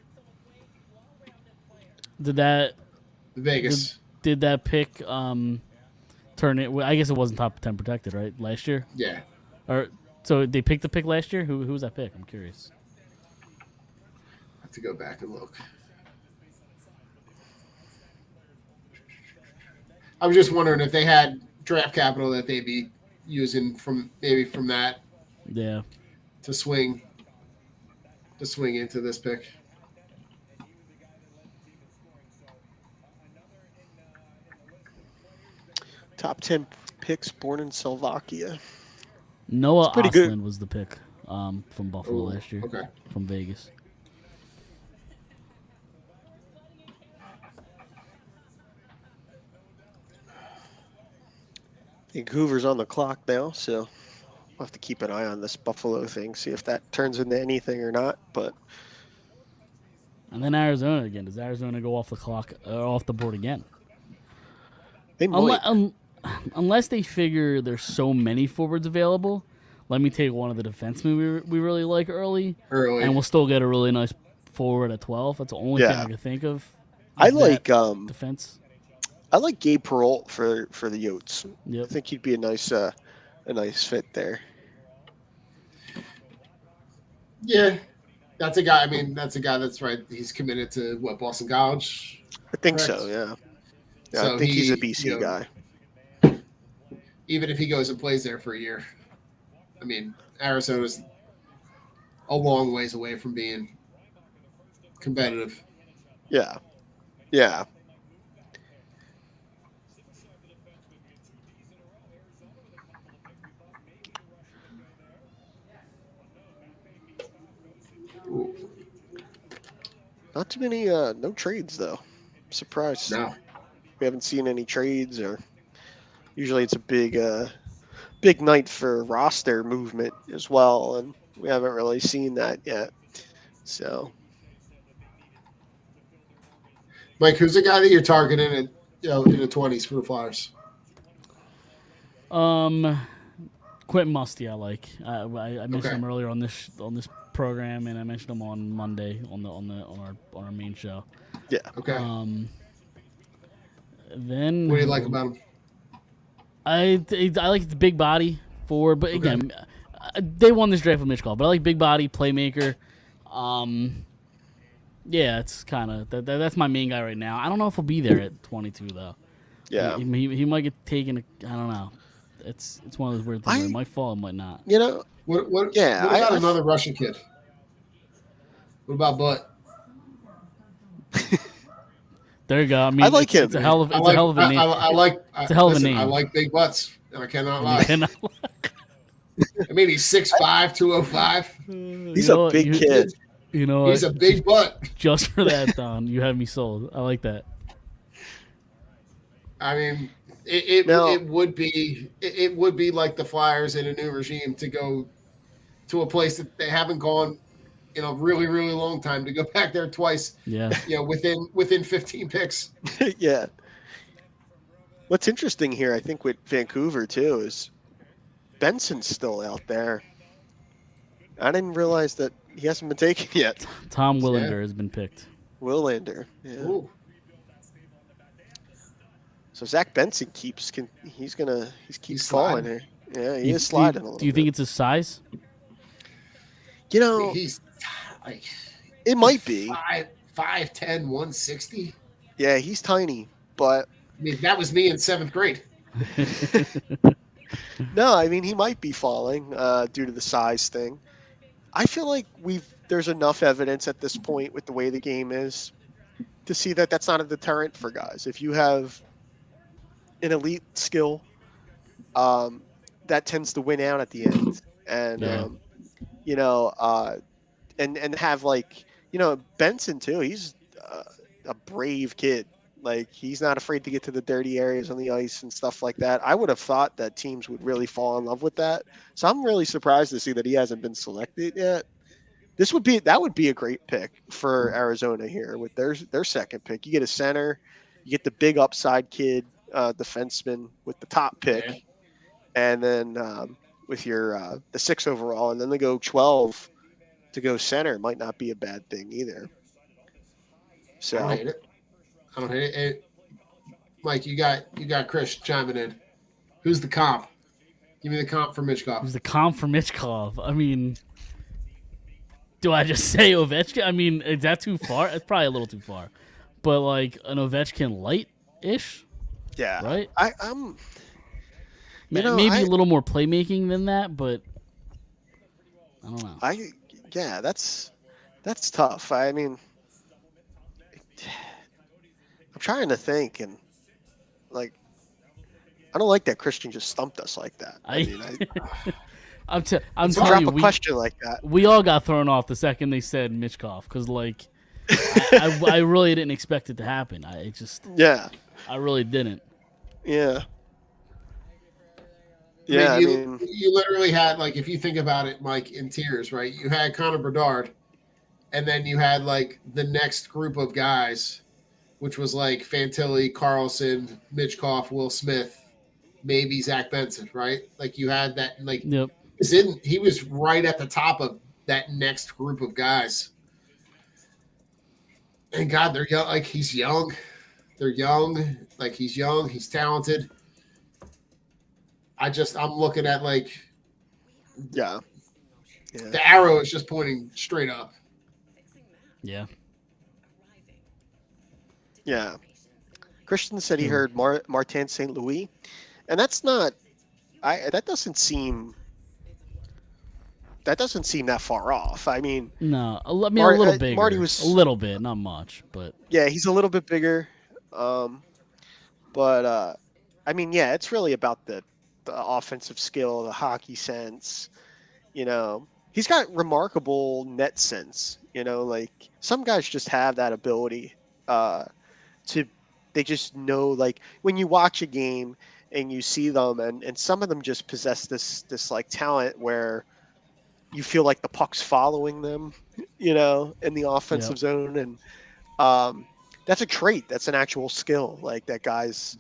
Vegas. Did that pick turn it? I guess it wasn't top 10 protected, right? Last year? Yeah. So they picked the pick last year? Who was that pick? I'm curious. I have to go back and look. I was just wondering if they had draft capital that they'd be using from that Yeah. to swing into this pick. Top 10 picks born in Slovakia. Noah pretty good. Ostlund was the pick from Buffalo last year. Okay. From Vegas. Vancouver's on the clock now, so we'll have to keep an eye on this Buffalo thing, see if that turns into anything or not. But And then Arizona again. Does Arizona go off the clock off the board again? they might. Unless they figure there's so many forwards available, let me take one of the defensemen we really like early, and we'll still get a really nice forward at 12. That's the only thing I can think of. I like defense. I like Gabe Perreault for the Yotes. Yep. I think he'd be a nice fit there. Yeah. That's a guy. I mean, that's a guy that's right. He's committed to Boston College. I think Correct. so. Yeah. Yeah, So I think he's a BC guy. Even if he goes and plays there for a year, I mean, Arizona's a long ways away from being competitive. Yeah. Yeah. Not too many, no trades though. I'm surprised. No. We haven't seen any trades, or usually it's a big night for roster movement as well, and we haven't really seen that yet. So, Mike, who's the guy that you're targeting in the 20s for the Flyers? Quentin Musty, I like. I mentioned him earlier on this program, and I mentioned him on Monday on our main show. yeah. Okay. Then What do you like about him? I like the big body forward, but again, they won this draft with Mitch Call, but I like big body playmaker. Yeah, it's kind of that's my main guy right now. I don't know if he'll be there at 22 though. Yeah. He might get taken. I don't know. It's one of those weird things. It might fall, it might not. You know, What Yeah, about another Russian kid? What about Butt? There you go. I mean, I like him. It's a hell of a name. It's a hell of a name. I like big butts, and I cannot lie. And I mean, he's 6'5", 205. he's a big kid. You know, He's a big butt. Just for that, Don, you have me sold. I like that. I mean, it would be like the Flyers in a new regime to go to a place that they haven't gone in a really, really long time, to go back there twice. Yeah. Within 15 picks. Yeah. What's interesting here, I think, with Vancouver too, is Benson's still out there. I didn't realize that he hasn't been taken yet. Tom Willander has been picked. Willander. Yeah. Ooh. So Zach Benson keeps He's falling sliding. here. Yeah, he is sliding a little. Do you think it's his size? You know, He's like it might be. 5'10", 160. Yeah, he's tiny, but I mean, that was me in 7th grade. no, I mean he might be falling due to the size thing. I feel like there's enough evidence at this point with the way the game is to see that that's not a deterrent for guys. If you have an elite skill, that tends to win out at the end, and Yeah. you know, and have like Benson too. He's a brave kid. Like he's not afraid to get to the dirty areas on the ice and stuff like that. I would have thought that teams would really fall in love with that. So I'm really surprised to see that he hasn't been selected yet. That would be a great pick for Arizona here with their second pick. You get a center, you get the big upside kid, defenseman with the top pick, Yeah. and then with your the 6 overall, and then they go 12 to go center might not be a bad thing either. I So don't hate it. I don't hate it. Mike, you got Chris chiming in. Who's the comp? Give me the comp for Michkov. Who's the comp for Michkov? I mean, do I just say Ovechkin? I mean, is that too far? It's probably a little too far. But like an Ovechkin light-ish, yeah, right? I'm Maybe a little more playmaking than that, but I don't know. yeah, that's tough. I mean, I'm trying to think, and like, I don't like that Christian just stumped us like that. I mean, I'm to telling drop you, a question like that. we all got thrown off the second they said Michkov because like I really didn't expect it to happen. I really didn't. Yeah. Yeah, I mean, you literally had, like, if you think about it, Mike, in tiers, right? You had Connor Bedard, and then you had like the next group of guys, which was like Fantilli, Carlson, Michkov, Will Smith, maybe Zach Benson, right? Like you had that, like, Yep. he was right at the top of that next group of guys. And God, they're young. Like he's young. They're young. Like he's young. He's talented. I'm looking at like yeah. the arrow is just pointing straight up. Yeah. Yeah. Christian said he heard Martin St. Louis, and that's not. That doesn't seem that far off. I mean, No, a little bigger. Marty was a little bit, not much, but yeah, he's a little bit bigger. But I mean, yeah, it's really about the offensive skill, the hockey sense. He's got remarkable net sense. Like some guys just have that ability. They just know, like when you watch a game and you see them, and some of them just possess this like talent where you feel like the puck's following them, in the offensive zone, and that's a trait. That's an actual skill, like that guys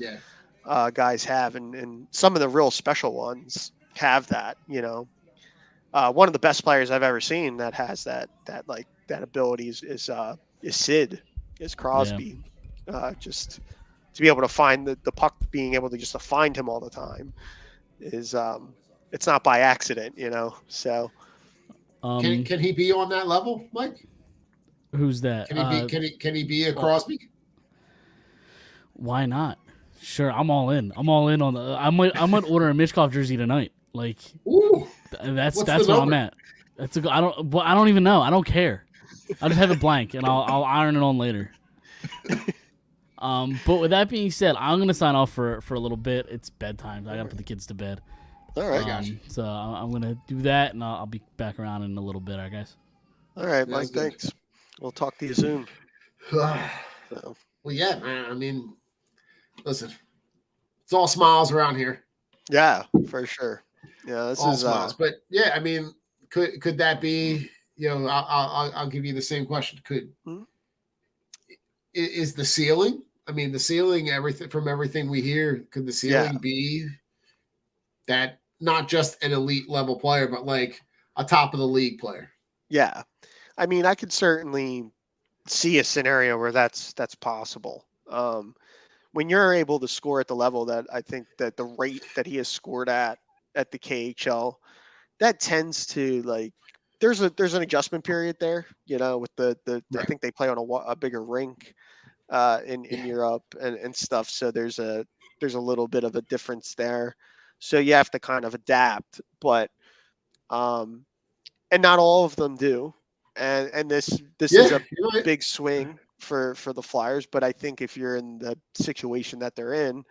have, and some of the real special ones have that. One of the best players I've ever seen that has that ability is Sid, is Crosby. Just to be able to find the puck, being able to just to find him all the time is it's not by accident, So Can he be on that level, Mike? Who's that? Can he be a Crosby? Why not? Sure, I'm all in. I'm all in on the. I might order a Michkov jersey tonight. Like, ooh, that's where I'm at. I don't even know. I don't care. I'll just have it blank and I'll iron it on later. But with that being said, I'm gonna sign off for a little bit. It's bedtime. I gotta put the kids to bed. All right, so I'm gonna do that, and I'll be back around in a little bit. All right, guys. All right, Mike. Thanks. We'll talk to you soon. Well, yeah, man. I mean, listen, it's all smiles around here. Yeah, for sure. Yeah, this all is smiles. But yeah, I mean, could that be? I'll give you the same question. Is the ceiling? I mean, the ceiling, everything we hear, could the ceiling be that not just an elite level player, but like a top of the league player? Yeah. I mean, I could certainly see a scenario where that's possible. When you're able to score at the level that I think that the rate that he has scored at the KHL, that tends to like there's an adjustment period there, with the I Right. think they play on a bigger rink in Europe and stuff. So there's a little bit of a difference there. So you have to kind of adapt, but and not all of them do. And this is a you're right. big swing for the Flyers, but I think if you're in the situation that they're in,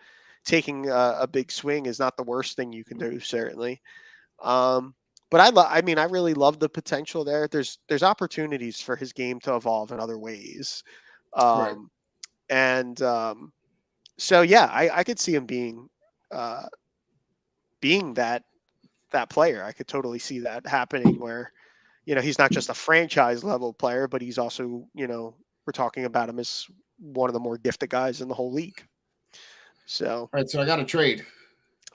taking a big swing is not the worst thing you can do, certainly. But I mean, I really love the potential there. There's opportunities for his game to evolve in other ways. Right. And so yeah, I could see him being that player. I could totally see that happening where, he's not just a franchise level player, but he's also, we're talking about him as one of the more gifted guys in the whole league. So, All right, so I got a trade.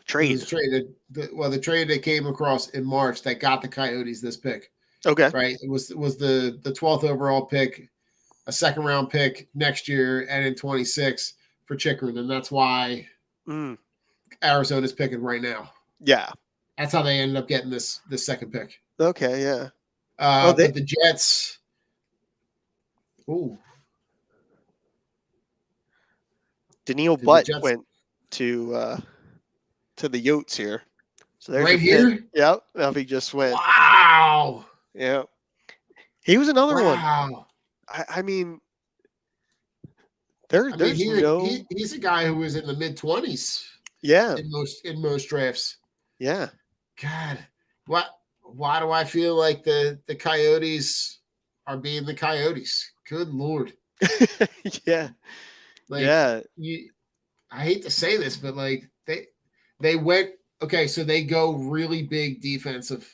trade. This trade, the trade that came across in March that got the Coyotes this pick. Okay. Right, it was the 12th overall pick, a second round pick next year, and in 26 for Chikrin, and that's why Arizona's picking right now. Yeah, that's how they ended up getting this second pick. Okay, yeah. But the Jets. Ooh. Daniil Butt went to the Yotes here. So there's right here? Pick. Yep. Now he just went. Wow. Yeah. He was another one. Wow. I mean, he's a guy who was in the mid-20s. Yeah. In most drafts. Yeah. God. Why do I feel like the Coyotes are being the Coyotes? Good Lord. Yeah. Like, yeah. I hate to say this, but like they went okay, so they go really big defensive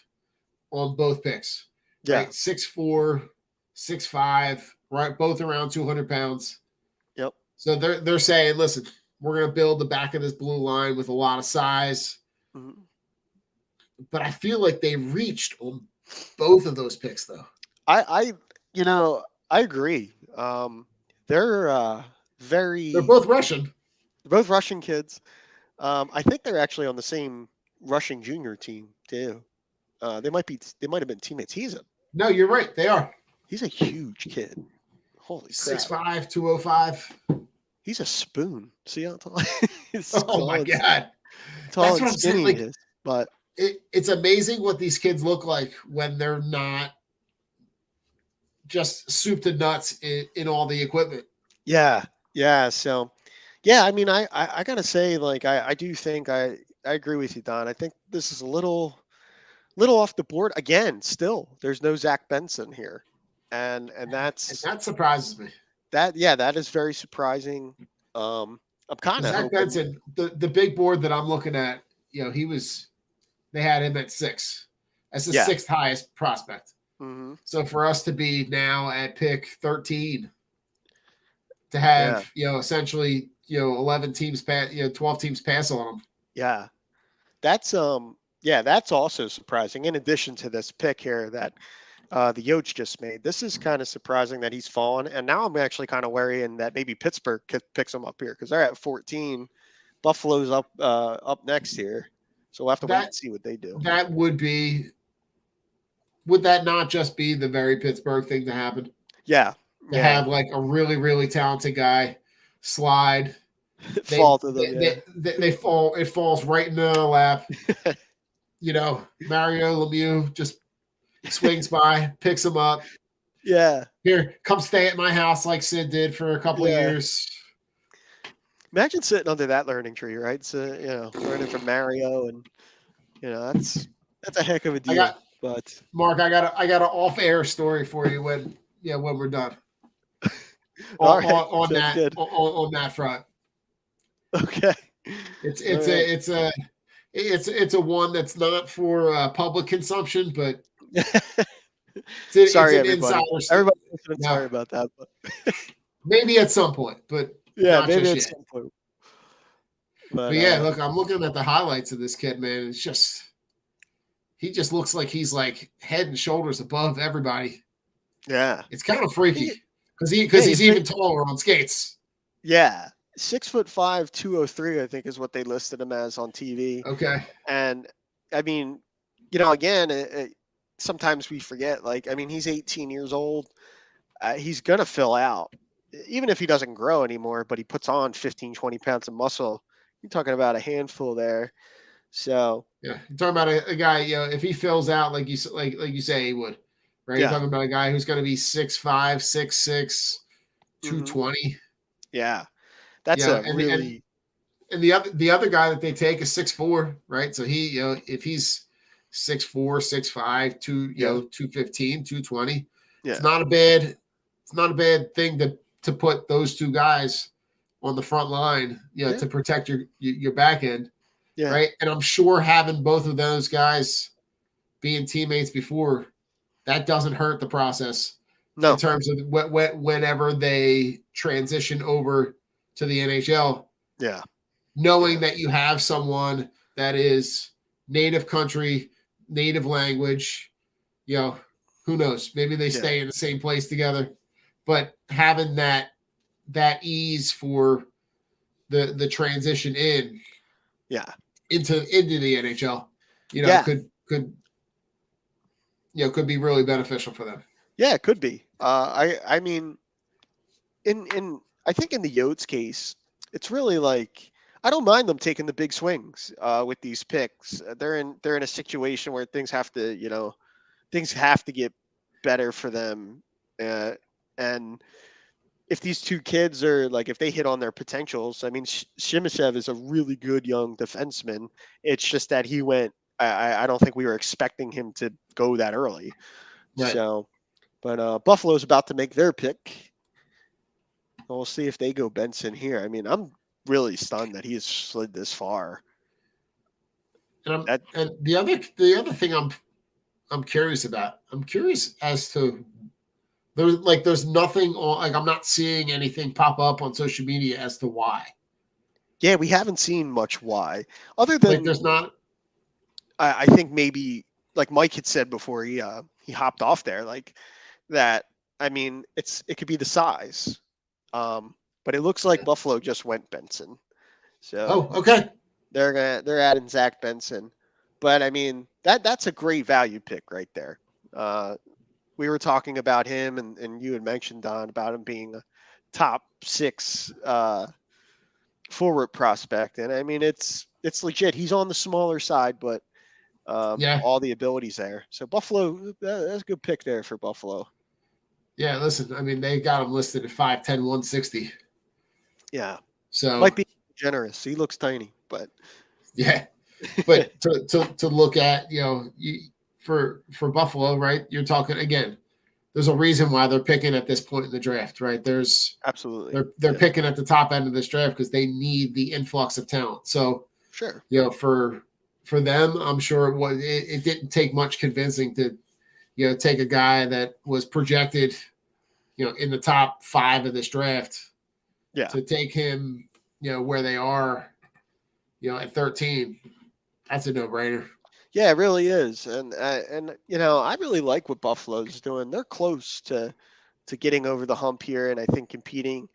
on both picks. Yeah. Right? 6'4", 6'5", right? Both around 200 pounds. Yep. So they're saying, listen, we're gonna build the back of this blue line with a lot of size. Mm-hmm. But I feel like they reached on both of those picks, though. I agree. They're They're both Russian. They're both Russian kids. I think they're actually on the same Russian junior team too. They might have been teammates. No, you're right. They are. He's a huge kid. Holy crap. 6'5", 205. He's a spoon. See how tall? Oh my God. Tall and skinny he is. But it's amazing what these kids look like when they're not just soup to nuts in all the equipment. Yeah. Yeah. So, yeah, I mean, I got to say, like, I do think I agree with you, Don. I think this is a little off the board. Again, still, there's no Zach Benson here. And that surprises me. That is very surprising. I'm kind of Zach Benson, the big board that I'm looking at, they had him at 6 as the 6th highest prospect. Mm-hmm. So for us to be now at pick 13, to have essentially 11 teams 12 teams pass on him. Yeah, that's also surprising. In addition to this pick here that the Yotes just made, this is kind of surprising that he's fallen. And now I'm actually kind of worrying that maybe Pittsburgh picks him up here because they're at 14. Buffalo's up next here. So we'll have to wait and see what they do. That would that not just be the very Pittsburgh thing to happen? Yeah. To have like a really, really talented guy slide. Fall to them. They fall. It falls right into their lap. Mario Lemieux just swings by, picks him up. Yeah. Here, come stay at my house like Sid did for a couple of years. Imagine sitting under that learning tree, right? So, learning from Mario, and that's a heck of a deal. But Mark, I got an off-air story for you when we're done. on that front. Okay. It's a one that's not for public consumption, but sorry, everybody. Sorry about that. But maybe at some point, but maybe at some point. But look, I'm looking at the highlights of this kid, man. It's just he just looks like he's like head and shoulders above everybody. Yeah, it's kind of freaky because he's even taller on skates. Yeah, 6'5", 203, I think is what they listed him as on TV. Okay, and I mean, again, sometimes we forget. Like, I mean, he's 18 years old. He's gonna fill out, even if he doesn't grow anymore. But he puts on 15, 20 pounds of muscle. You're talking about a handful there. So Yeah, you're talking about a guy. If he fills out like you say he would, right? You're yeah, talking about a guy who's going to be 6'5", 6'6", 220. yeah, that's Yeah, a really and the other guy that they take is 6'4", right? So he, if he's 6'4", 6'5", 215, 220, yeah, it's not a bad thing to put those two guys on the front line, to protect your back end. yeah, Right. And I'm sure having both of those guys being teammates before, that doesn't hurt the process in no, terms of whenever they transition over to the NHL, yeah, knowing that you have someone that is native country, native language, who knows? Maybe they stay in the same place together, but having that ease for the transition into the NHL, could be really beneficial for them. Yeah, it could be. I mean, I think in the Yotes case, it's really like I don't mind them taking the big swings with these picks. They're in a situation where things have to get better for them, and if these two kids are like, if they hit on their potentials, I mean, Shimashev is a really good young defenseman. It's just that he went. I don't think we were expecting him to go that early. Right. So, but Buffalo's about to make their pick. We'll see if they go Benson here. I mean, I'm really stunned that he's slid this far. And the other thing I'm curious about. I'm curious as to there's nothing on, like I'm not seeing anything pop up on social media as to why. Yeah, we haven't seen much why, other than there's not. I think maybe like Mike had said before he hopped off there, like that. I mean, it could be the size, but it looks like Buffalo just went Benson. So okay. They're adding Zach Benson, but I mean that's a great value pick right there. We were talking about him, and you had mentioned, Don, about him being a top 6 forward prospect, and I mean it's legit. He's on the smaller side, but all the abilities there. So Buffalo, that's a good pick there for Buffalo. Yeah, listen, I mean they got him listed at 5'10", 160. Yeah, so might be generous. He looks tiny, but yeah, but to look at for Buffalo, right? You're talking again. There's a reason why they're picking at this point in the draft, right? Absolutely. They're picking at the top end of this draft because they need the influx of talent. So sure, for them, I'm sure it didn't take much convincing to take a guy that was projected in the top 5 of this draft, to take him where they are at 13. That's a no-brainer. Yeah, it really is, and I really like what Buffalo's doing. They're close to getting over the hump here, and I think competing.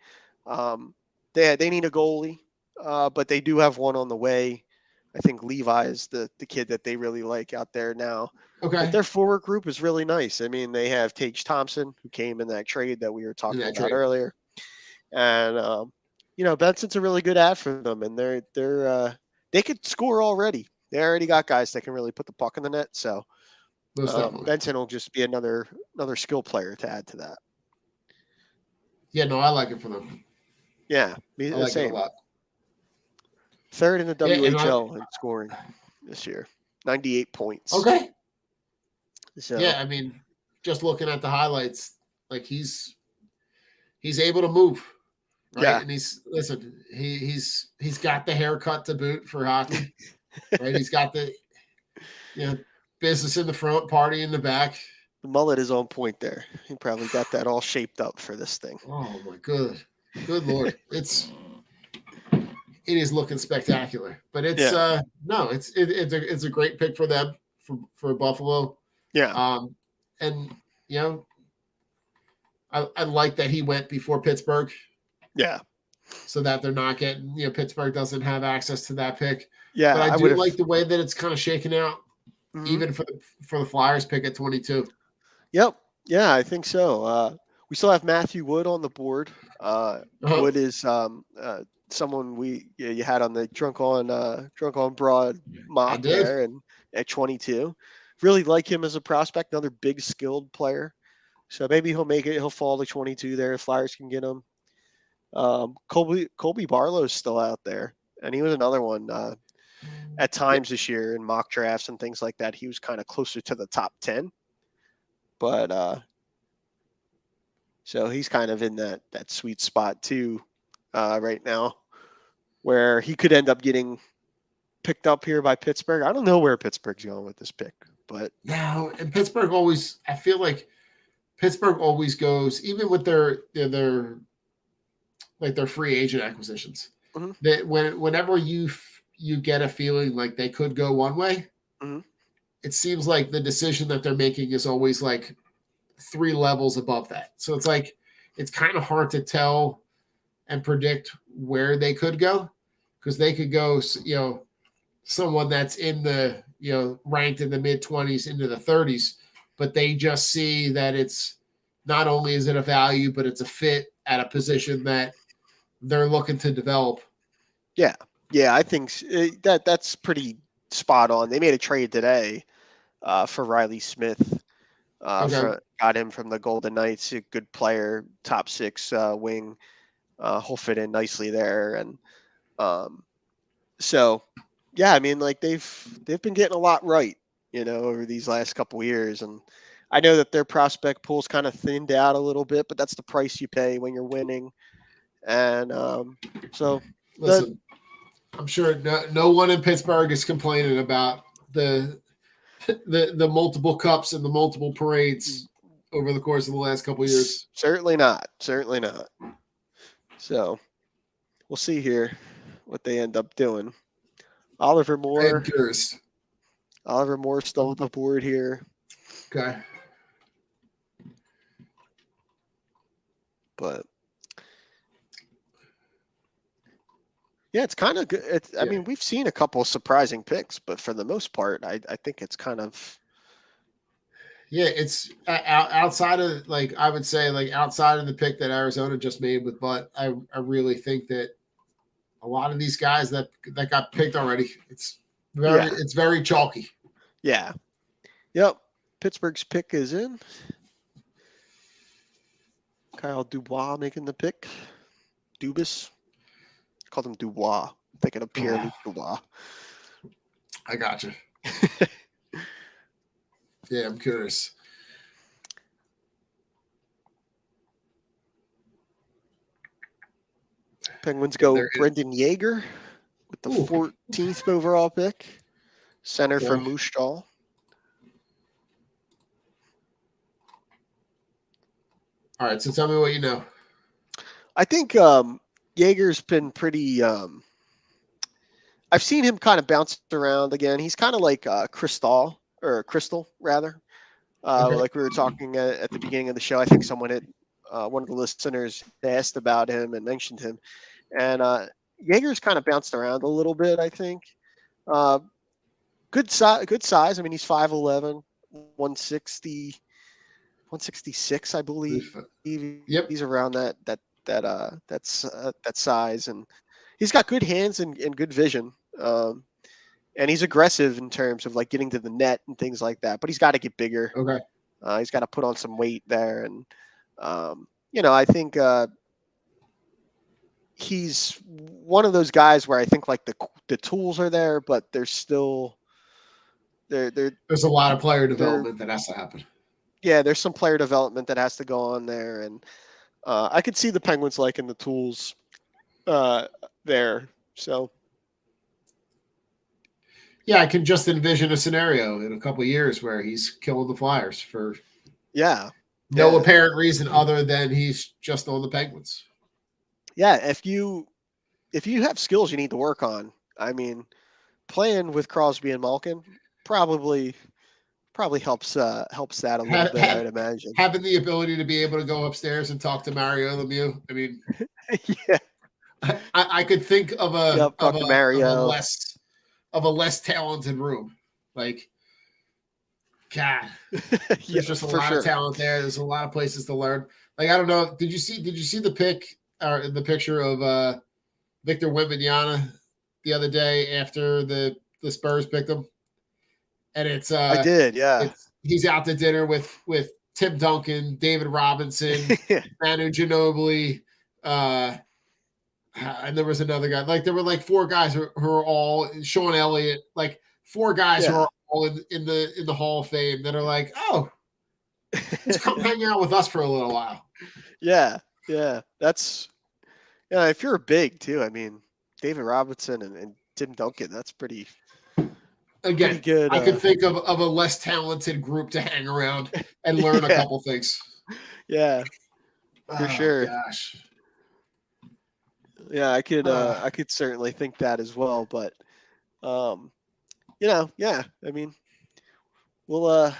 They need a goalie, but they do have one on the way. I think Levi is the kid that they really like out there now. Okay. But their forward group is really nice. I mean, they have Tage Thompson, who came in that trade that we were talking about earlier, and Benson's a really good ad for them, and they could score already. They already got guys that can really put the puck in the net. So Benson will just be another skill player to add to that. Yeah, no, I like it for them. Yeah, I like it a lot. 3rd in the WHL in scoring this year, 98 points. Okay. So yeah, I mean, just looking at the highlights, like he's able to move. Right? Yeah, and he's got the haircut to boot for hockey. Right, he's got the business in the front, party in the back. The mullet is on point there. He probably got that all shaped up for this thing. Oh my good Lord, it is looking spectacular. But it's it's a great pick for them for Buffalo. Yeah. And I like that he went before Pittsburgh. Yeah. So that they're not getting, Pittsburgh doesn't have access to that pick. Yeah. But I do like the way that it's kind of shaken out even for the Flyers pick at 22. Yep. Yeah, I think so. We still have Matthew Wood on the board. Wood is someone you had on the drunk on broad mock did. there, and at 22, really like him as a prospect. Another big skilled player. So maybe he'll make it. He'll fall to 22 there. If Flyers can get him. Colby Barlow's still out there, and he was another one. At times this year in mock drafts and things like that, he was kind of closer to the top 10. But so he's kind of in that sweet spot too right now, where he could end up getting picked up here by Pittsburgh. I don't know where Pittsburgh's going with this pick, but no, and Pittsburgh always. I feel like Pittsburgh always goes, even with their free agent acquisitions. Mm-hmm. That whenever you get a feeling like they could go one way, it seems like the decision that they're making is always like 3 levels above that. So it's like it's kind of hard to tell and predict where they could go, because they could go, someone that's in the ranked in the mid-20s into the 30s, but they just see that it's not only is it a value, but it's a fit at a position that they're looking to develop. Yeah, I think that's pretty spot on. They made a trade today for Riley Smith. Got him from the Golden Knights, a good player, top 6 wing. He'll fit in nicely there, and so yeah, I mean, like they've been getting a lot right, over these last couple of years, and I know that their prospect pool's kind of thinned out a little bit, but that's the price you pay when you're winning, and so listen. I'm sure no one in Pittsburgh is complaining about the multiple cups and the multiple parades over the course of the last couple of years. Certainly not. So we'll see here what they end up doing. Oliver Moore still on the board here. Okay. But yeah, it's kind of good. I mean, we've seen a couple of surprising picks, but for the most part, I think it's kind of. Yeah, it's outside of I would say outside of the pick that Arizona just made with Butt, I really think that a lot of these guys that got picked already, it's very chalky. Yeah. Yep. Pittsburgh's pick is in. Kyle Dubois making the pick. Dubas. Called him Dubois. I'm thinking of Pierre-Luc Dubois. I got you. Yeah, I'm curious. Penguins go Brendan Yeager with the 14th overall pick. Center for Moose Jaw. All right, so tell me what you know. I think Yeager's been pretty. I've seen him kind of bounce around again. He's kind of like Crystal rather. Like we were talking at the beginning of the show. I think someone had one of the listeners asked about him and mentioned him, and Yeager's kind of bounced around a little bit. I think good size. I mean, he's 5'11", 160, 166, I believe. Yep, he's around that size, and he's got good hands and good vision. And he's aggressive in terms of like getting to the net and things like that, but he's got to get bigger. Okay. He's got to put on some weight there. And, I think he's one of those guys where I think like the tools are there, but there's still there's a lot of player development that has to happen. Yeah. There's some player development that has to go on there. And I could see the Penguins liking the tools there. So, yeah, I can just envision a scenario in a couple of years where he's killing the Flyers for no apparent reason other than he's just on the Penguins. Yeah, if you have skills you need to work on, I mean, playing with Crosby and Malkin probably helps that a little bit, I'd imagine. Having the ability to be able to go upstairs and talk to Mario Lemieux. I mean, yeah, I could think of a Mario. Of a less talented room. Like God, Yeah, there's just a for lot sure. of talent there. There's a lot of places to learn. Like, I don't know. Did you see the pic or the picture of Victor Wembanyama the other day after the Spurs picked him? And I did, yeah. he's out to dinner with Tim Duncan, David Robinson, Manu Ginobili, and there was another guy. Like, there were like four guys who are all Sean Elliott, like four guys who Yeah. are all in the Hall of Fame that are like, oh, let's come hang out with us for a little while. Yeah, that's if you're a big too. I mean, David Robinson and Tim Duncan. That's pretty Again, good. I could think of a less talented group to hang around and learn a Yeah. couple things. Yeah, for sure. Gosh. Yeah, I could certainly think that as well. But yeah. I mean, we'll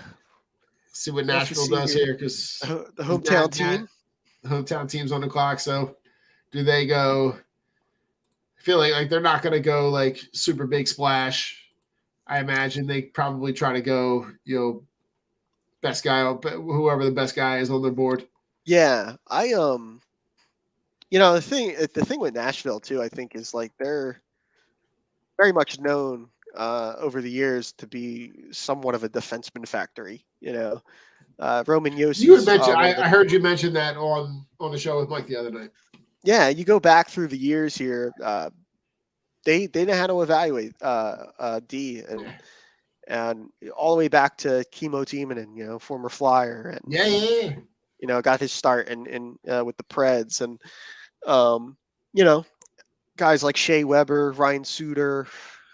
see what we'll have to Nashville see does here because the hometown team. Hometown team's on the clock. So do they go? I feel like they're not going to go like super big splash. I imagine they probably try to go, best guy, whoever the best guy is on their board. Yeah, the thing with Nashville too, I think, is like they're very much known over the years to be somewhat of a defenseman factory. Roman Yossi. You had mentioned, I heard you mention that on the show with Mike the other night. Yeah, you go back through the years here. They know how to evaluate D and all the way back to Kimo Timonen, former Flyer, and Yeah. got his start in with the Preds, and guys like Shea Weber, Ryan Suter,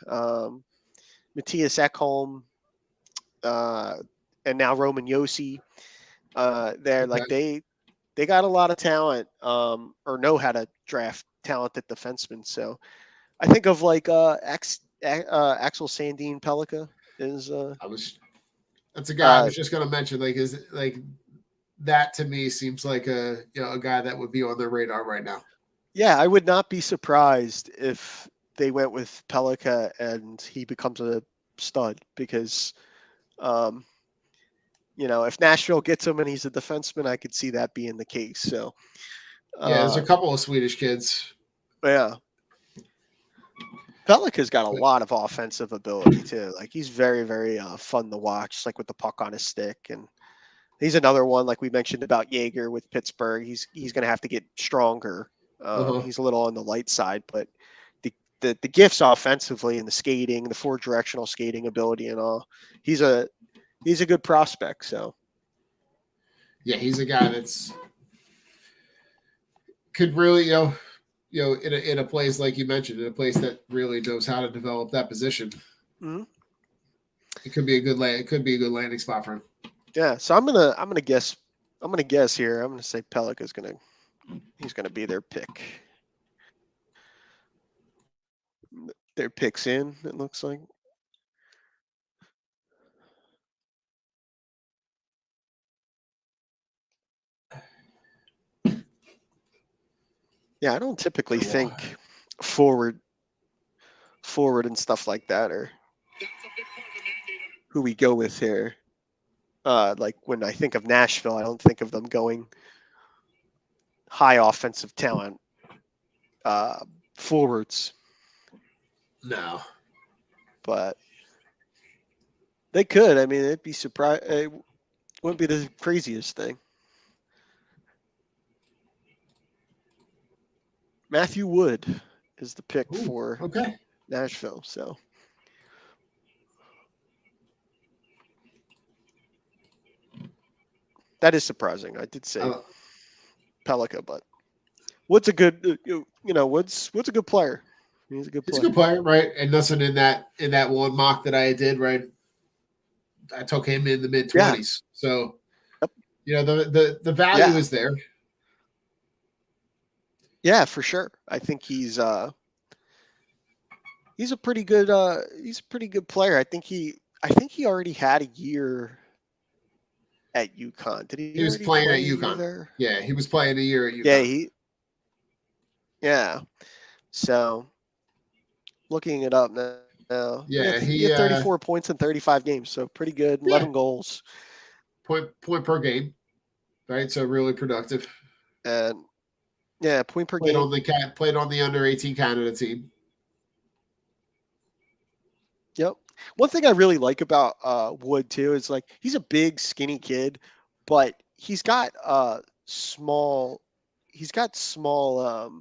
Matthias Ekholm, and now Roman Yossi. They're like they got a lot of talent, or know how to draft talented defensemen. So I think of like Axel Sandin Pellica is. That's a guy I was just going to mention. Like, is like that to me seems like a guy that would be on their radar right now. Yeah, I would not be surprised if they went with Pellica and he becomes a stud because, if Nashville gets him and he's a defenseman, I could see that being the case. So, there's a couple of Swedish kids. Yeah. Pellica's got a lot of offensive ability too. Like, he's very, very fun to watch, like with the puck on his stick. And he's another one, like we mentioned about Jaeger with Pittsburgh. He's going to have to get stronger. He's a little on the light side, but the gifts offensively and the skating, the 4-directional skating ability and all, he's a good prospect. So yeah, he's a guy that's could really, in a place like you mentioned, in a place that really knows how to develop that position. Mm-hmm. It could be a good landing spot for him. Yeah, so I'm gonna guess here. I'm gonna say Pellica's he's gonna be their pick. Their pick's in, it looks like. Yeah, I don't typically think forward and stuff like that, or who we go with here. Like when I think of Nashville, I don't think of them going high offensive talent forwards. No, but they could. I mean, it'd be surprised. It wouldn't be the craziest thing. Matthew Wood is the pick for Nashville. So that is surprising. I did say Pellica, but Wood's a good. Wood's a good player. He's a good player. He's a good player, right? And nothing in that one mock that I did, right? I took him in the mid-20s. So, the value is there. Yeah, for sure. I think he's a pretty good player. I think he already had a year at UConn. Did he? He was playing at UConn. Yeah, he was playing a year at UConn. Yeah. So, looking it up now. Yeah, He had 34 points in 35 games, so pretty good. 11 goals. Point per game, right? So really productive. And point per played game. Played on the under 18 Canada team. Yep. One thing I really like about Wood too is like he's a big, skinny kid, but he's got small. He's got small.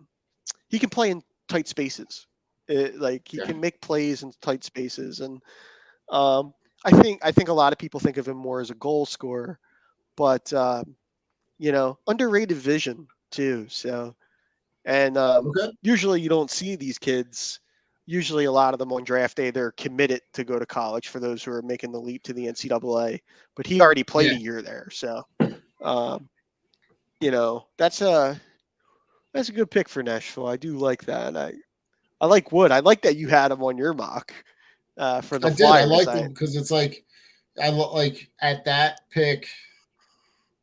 He can play in tight spaces. He can make plays in tight spaces, and I think a lot of people think of him more as a goal scorer, but underrated vision too. So, and usually you don't see these kids. Usually, a lot of them on draft day they're committed to go to college for those who are making the leap to the NCAA. But he already played a year there, so that's a good pick for Nashville. I do like that. I like Wood. I like that you had him on your mock for the Flyers. I like him because it's like I like at that pick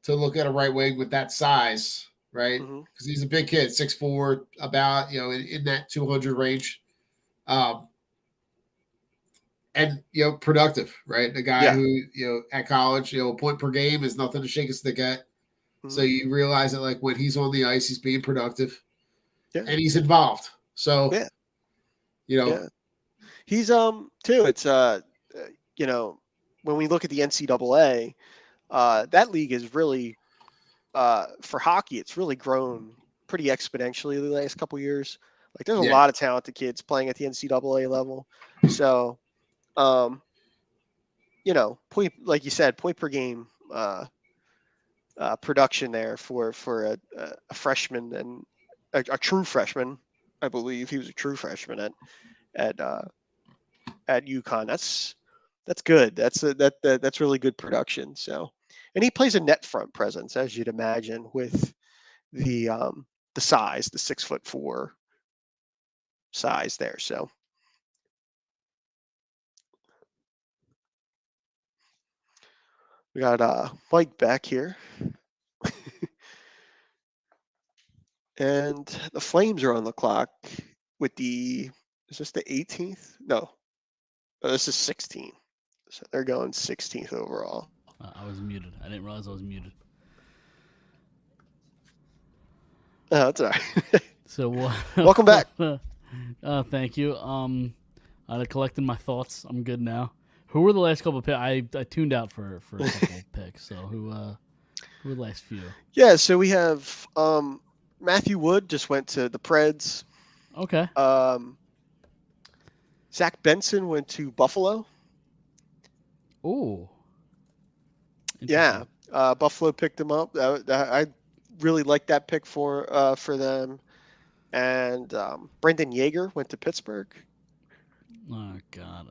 to look at a right wing with that size, right? Because he's a big kid, 6'4", about in that 200 range, and productive, right? The guy who at college, point per game is nothing to shake a stick at. So you realize that like when he's on the ice, he's being productive, and he's involved. So he's too. It's when we look at the NCAA, that league is really for hockey. It's really grown pretty exponentially the last couple years. Like there's a lot of talented kids playing at the NCAA level. So, point like you said, point per game production there for a freshman and a true freshman. I believe he was a true freshman at UConn. That's good. That's really good production. So, and he plays a net front presence, as you'd imagine, with the size, the 6'4" size there. So, we got Mike back here, and the Flames are on the clock with is this the 18th? No, this is 16. So they're going 16th overall. I was muted. I didn't realize I was muted. Oh, that's all right. So welcome back. Thank you. I collected my thoughts. I'm good now. Who were the last couple of picks? I tuned out for a couple of picks. So who were the last few? Yeah, so we have Matthew Wood just went to the Preds. Okay. Zach Benson went to Buffalo. Oh. Yeah, Buffalo picked him up. I really like that pick for them. And Brendan Yeager went to Pittsburgh. Oh God,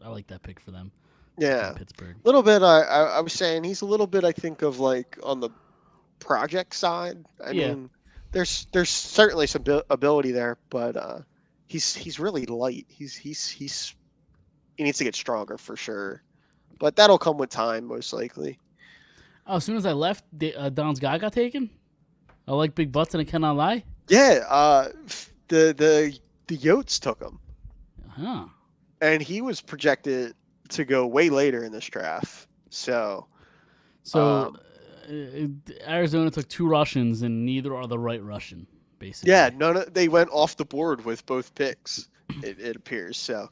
I like that pick for them. Yeah, Pittsburgh. A little bit. I was saying he's a little bit. I think of like on the project side. I mean, there's certainly some ability there, but he's really light. He needs to get stronger for sure, but that'll come with time, most likely. Oh, as soon as I left, Don's guy got taken. I like big butts and I cannot lie. Yeah, the Yotes took him. Huh. And he was projected to go way later in this draft. So Arizona took 2 Russians, and neither are the right Russian, basically. Yeah, they went off the board with both picks, it appears. So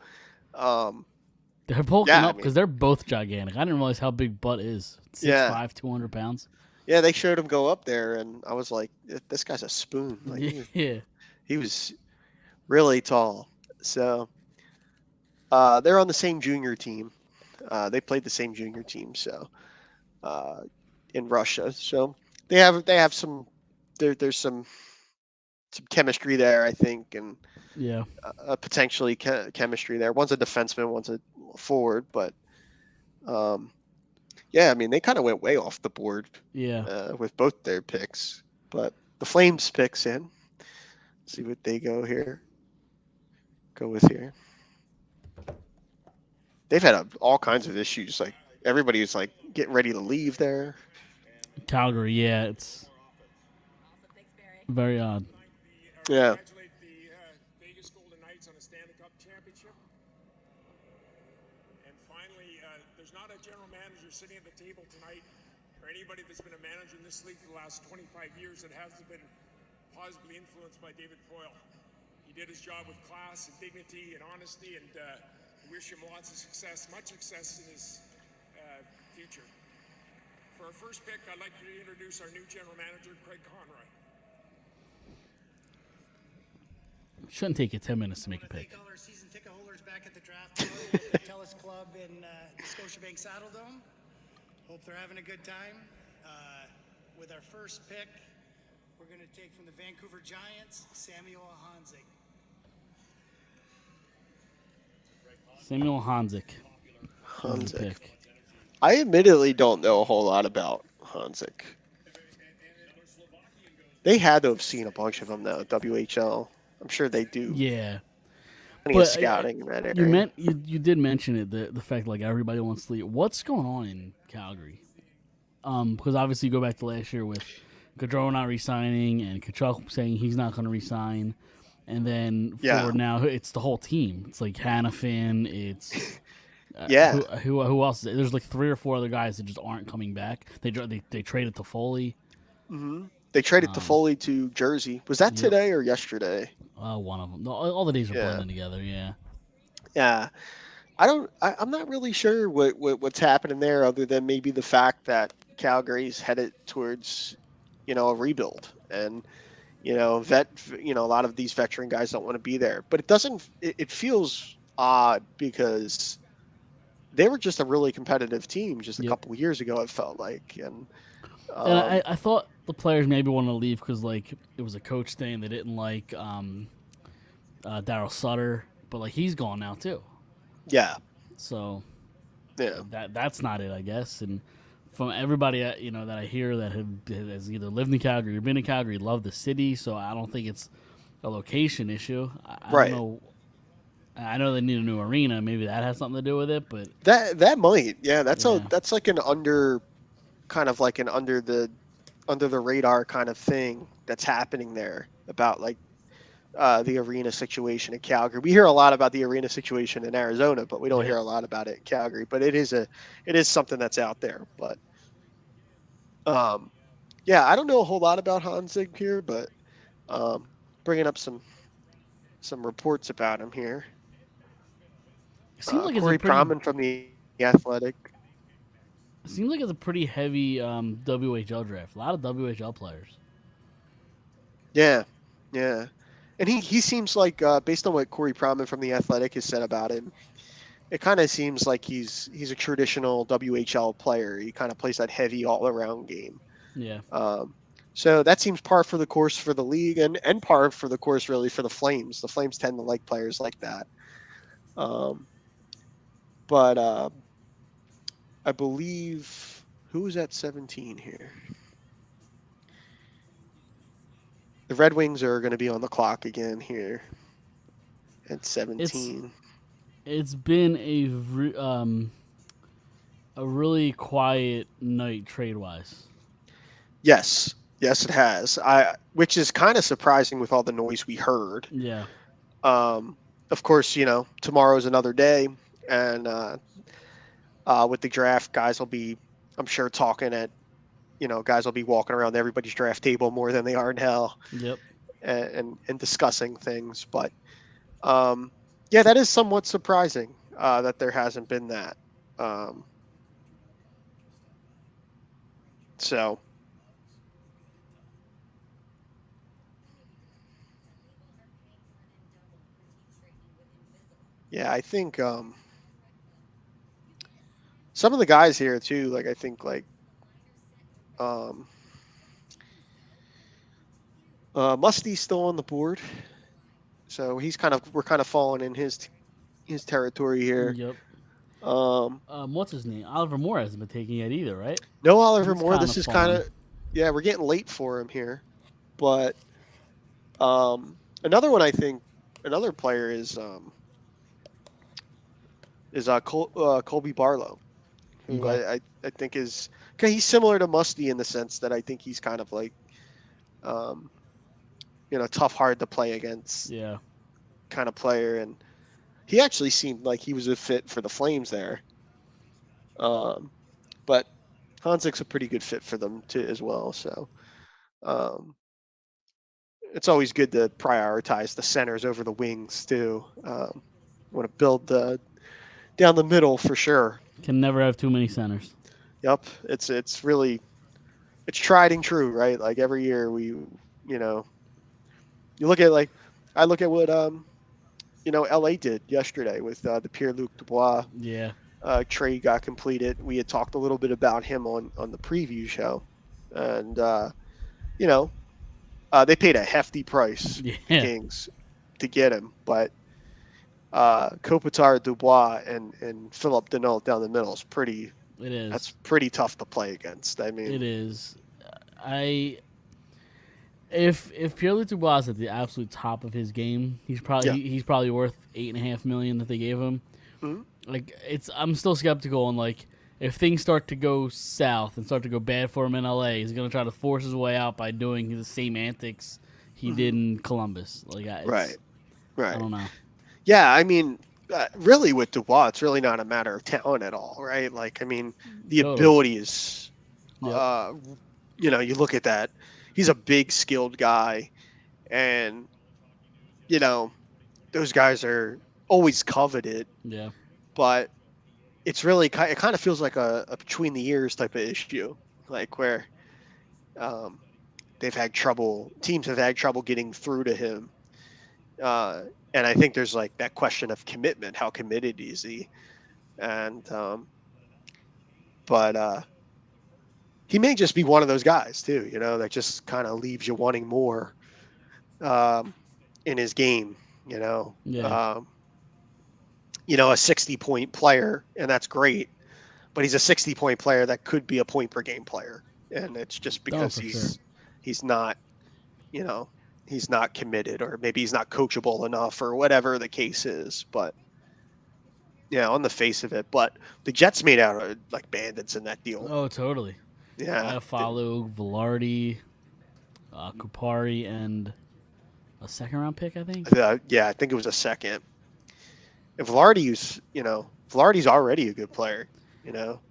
they're bulking up because they're both gigantic. I didn't realize how big Butt is. 6'5", 200 pounds. Yeah, they showed him go up there, and I was like, this guy's a spoon. Like, he was really tall. So they're on the same junior team. They played the same junior team, so in Russia. So they have some. There's some chemistry there, I think, and potentially chemistry there. One's a defenseman, one's a forward, but I mean they kind of went way off the board. With both their picks, but the Flames picks in. Let's see what they go with here. They've had all kinds of issues. Like everybody's like getting ready to leave there. Calgary, it's very odd. Yeah. Congratulate the Vegas Golden Knights on a Stanley Cup championship. And finally, there's not a general manager sitting at the table tonight, or anybody that's been a manager in this league for the last 25 years that hasn't been positively influenced by David Poyle. He did his job with class and dignity and honesty, and we wish him lots of success, much success in his future. For our first pick, I'd like to introduce our new general manager, Craig Conroy. Shouldn't take you 10 minutes to make a pick. Thank all our season ticket holders back at the draft party at the TELUS Club in the Scotiabank Saddledome. Hope they're having a good time. With our first pick, we're going to take from the Vancouver Giants, Samuel Hanzik. Samuel Hanzik. Hanzik. I admittedly don't know a whole lot about Hanzik. They had to have seen a bunch of them though. WHL. I'm sure they do. Yeah. Plenty of scouting in that area. You did mention it, the fact like everybody wants to leave. What's going on in Calgary? Because obviously you go back to last year with Gaudreau not re-signing and Kachuk saying he's not going to re-sign, and then for now it's the whole team. It's like Hannafin. It's Who else? There's like 3 or 4 other guys that just aren't coming back. They traded to Foley. Mm-hmm. They traded to Foley to Jersey. Was that today or yesterday? One of them. All the days are blending together. Yeah. Yeah. I'm not really sure what's happening there, other than maybe the fact that Calgary's headed towards, a rebuild, and a lot of these veteran guys don't want to be there. But it feels odd because they were just a really competitive team just a couple of years ago. It felt like, and I thought the players maybe wanted to leave because like it was a coach thing. They didn't like Daryl Sutter, but like he's gone now too. Yeah. So yeah, that's not it, I guess. And from everybody that I hear that has either lived in Calgary or been in Calgary, love the city. So I don't think it's a location issue. I don't know. I know they need a new arena. Maybe that has something to do with it, but that might. Yeah, that's like an under the radar kind of thing that's happening there about like the arena situation in Calgary. We hear a lot about the arena situation in Arizona, but we don't hear a lot about it in Calgary. But it is something that's out there. But I don't know a whole lot about Hanzig here, but bringing up some reports about him here. It seems like Corey Proman from the Athletic. It seems like it's a pretty heavy WHL draft. A lot of WHL players. Yeah. And he seems like, based on what Corey Proman from the Athletic has said about him, it kind of seems like he's a traditional WHL player. He kind of plays that heavy all-around game. Yeah. So that seems par for the course for the league, and par for the course really for the Flames. The Flames tend to like players like that. But I believe, who is at 17 here? The Red Wings are going to be on the clock again here at 17. It's been a really quiet night trade-wise. Yes, it has. Which is kind of surprising with all the noise we heard. Yeah. Of course, tomorrow's another day, and with the draft, guys will be, I'm sure, talking at. Guys will be walking around everybody's draft table more than they are now. Yep. And discussing things. But, that is somewhat surprising that there hasn't been that. So. Yeah, I think some of the guys here, too, like, I think, like, Musty's still on the board, so we're kind of falling in his territory here. Yep. What's his name? Oliver Moore hasn't been taking it either, right? No, Oliver Moore. This is kind of we're getting late for him here, but another one I think another player is Colby Barlow, who I think is. Okay, he's similar to Musty in the sense that I think he's kind of like, tough, hard to play against, kind of player, and he actually seemed like he was a fit for the Flames there. But Hansik's a pretty good fit for them too as well. So it's always good to prioritize the centers over the wings too. Want to build down the middle for sure. Can never have too many centers. Yep, it's really it's tried and true, right? Like every year you know you look at like I look at what LA did yesterday with the Pierre-Luc Dubois Yeah. trade got completed. We had talked a little bit about him on the preview show, and they paid a hefty price, the Yeah. Kings, to get him, but Kopitar, Dubois, and Philip Deneau down the middle is pretty. It is. That's pretty tough to play against. I mean, It is. If Pierre-Luc Dubois is at the absolute top of his game, he's probably worth $8.5 million that they gave him. Mhm. Like I'm still skeptical on like if things start to go south and start to go bad for him in LA, he's gonna try to force his way out by doing the same antics he did in Columbus. Like right. I don't know. Yeah, I mean, really with Dubois, it's really not a matter of talent at all, right? Like, I mean, the Totally. ability is, Yep. you look at that. He's a big, skilled guy, and those guys are always coveted. Yeah. But it's really it kind of feels like a between the ears type of issue, like where teams have had trouble getting through to him. And I think there's like that question of commitment. How committed is he? And but he may just be one of those guys too, that just kind of leaves you wanting more in his game. Yeah. A 60-point player, and that's great. But he's a 60-point player that could be a point per game player, and it's just because he's not, he's not committed, or maybe he's not coachable enough, or whatever the case is. But on the face of it, but the Jets made out like bandits in that deal. Oh, totally. Yeah, Iafallo, Velarde, Kupari, and a second-round pick, I think. I think it was a second. And Velarde's already a good player.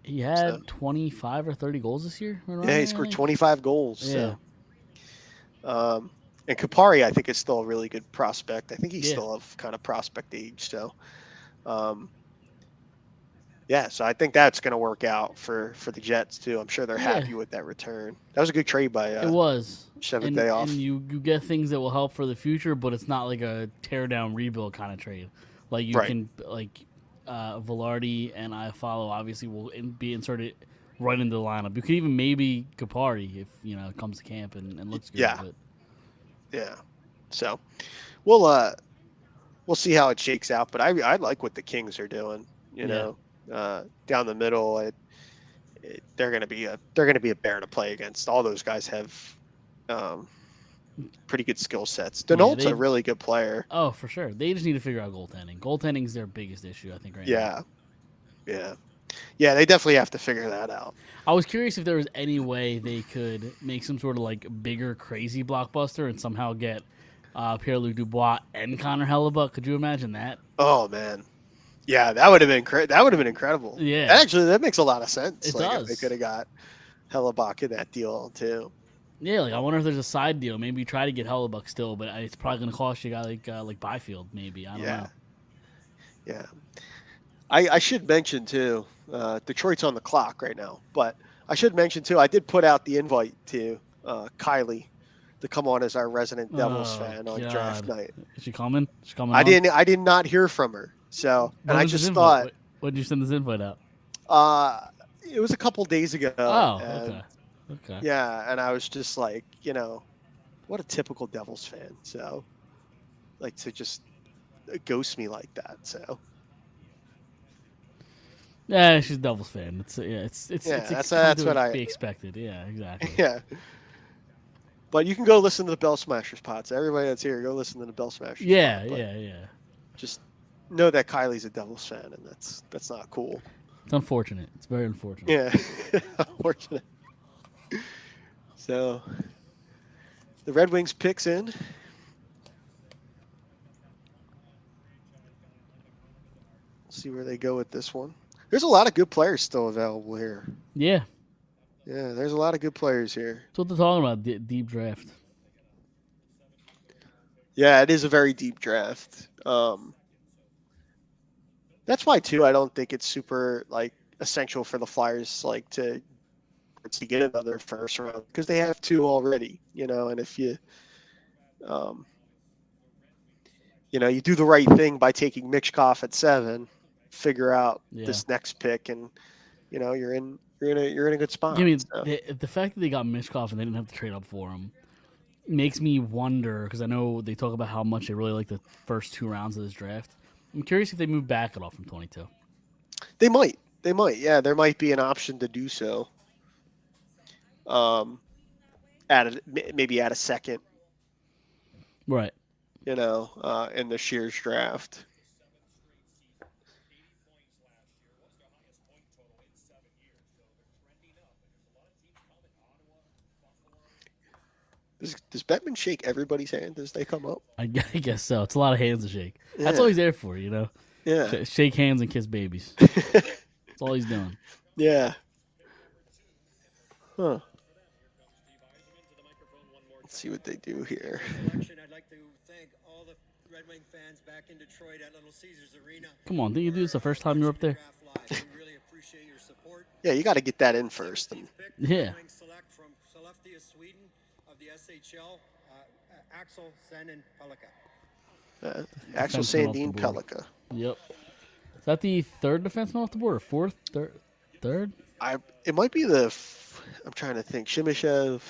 He had 25 or 30 goals this year. Yeah, he scored 25 goals. Yeah. So. And Kupari, I think, is still a really good prospect. I think he's still of kind of prospect age. So, so I think that's going to work out for the Jets too. I'm sure they're happy with that return. That was a good trade by. It was. Seventh day off. And you get things that will help for the future, but it's not like a tear down rebuild kind of trade. Like you can Velarde and Iafallo obviously will be inserted right into the lineup. You could even maybe Kupari if it comes to camp and looks good. Yeah. But. Yeah. So we'll see how it shakes out. But I like what the Kings are doing. Down the middle, they're gonna be a bear to play against. All those guys have pretty good skill sets. Denault's a really good player. Oh, for sure. They just need to figure out goaltending. Goaltending's their biggest issue, I think, right now. Yeah, they definitely have to figure that out. I was curious if there was any way they could make some sort of like bigger, crazy blockbuster and somehow get Pierre-Luc Dubois and Connor Hellebuck. Could you imagine that? Oh man, yeah, that would have been incredible. Yeah, actually, that makes a lot of sense. It does. If they could have got Hellebuck in that deal too. Yeah, I wonder if there's a side deal. Maybe you try to get Hellebuck still, but it's probably going to cost you a guy like Byfield. Maybe I don't know. Yeah. I should mention too, Detroit's on the clock right now, but I should mention too, I did put out the invite to Kylie to come on as our resident Devils fan on draft night. Is she coming? I did not hear from her. So, and I just thought, when did you send this invite out? It was a couple days ago. Oh, okay. Yeah, and I was just like, what a typical Devils fan. So, like to just ghost me like that. So. Yeah, she's a Devils fan. It's that's what I be expected. Yeah, exactly. Yeah. But you can go listen to the Bell Smashers pods. Everybody that's here, go listen to the Bell Smashers. Yeah. Just know that Kylie's a Devils fan, and that's not cool. It's unfortunate. It's very unfortunate. Yeah, unfortunate. So the Red Wings picks in. See where they go with this one. There's a lot of good players still available here. Yeah, Yeah, there's a lot of good players here. that's what they're talking about. Deep draft. Yeah, it is a very deep draft. That's why too. I don't think it's super like essential for the Flyers like to get another first round because they have two already. And if um, you do the right thing by taking Michkov at 7, figure out Yeah. this next pick, and you're in a good spot. I mean, so. the fact that they got Mishkov and they didn't have to trade up for him makes me wonder, because I know they talk about how much they really like the first 2 rounds of this draft. I'm curious if they move back at all from 22. They might. Yeah, there might be an option to do so. Maybe add a second. Right. In the Shears draft. Does Bettman shake everybody's hand as they come up? I guess so. It's a lot of hands to shake. Yeah. That's all he's there for, Yeah. Shake hands and kiss babies. That's all he's doing. Yeah. Huh. Let's see what they do here. I'd like to thank all the Red Wing fans back in Detroit at Little Caesars Arena. Come on, didn't you do this the first time you were up there? We really appreciate your support. Yeah, you got to get that in first. Yeah. Select from Sollefteå, Sweden, of the SHL, Axel Sandin Pellikka. Axel Defenseman off Sandin the board. Pellikka. Yep. Is that the 3rd defenseman off the board, or 4th? Third? It might be the. I'm trying to think. Shimishev.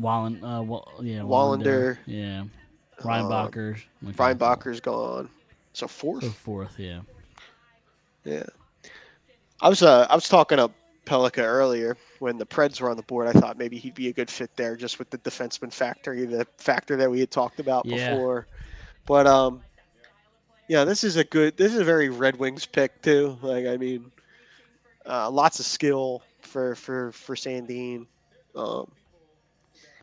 Wallander. Yeah. Reinbacher. Reinbacher's gone. So 4th. So 4th, yeah. Yeah. I was talking to Pellikka earlier when the Preds were on the board. I thought maybe he'd be a good fit there, just with the defenseman factor, the factor that we had talked about before. But this is a very Red Wings pick too. Like, I mean, lots of skill for Sandin.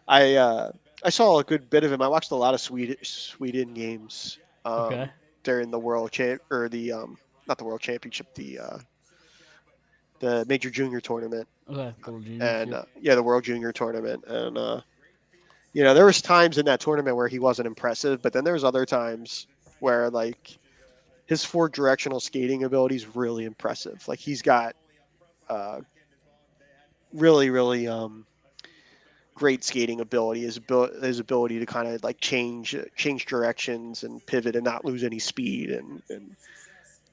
I saw a good bit of him. I watched a lot of Sweden games during the World not the World Championship, the Major Junior Tournament. Okay, World Junior. And the World Junior Tournament. And there was times in that tournament where he wasn't impressive, but then there was other times where like his 4-directional skating ability is really impressive. Like he's got really, really great skating ability. His ability to kind of like change directions and pivot and not lose any speed, and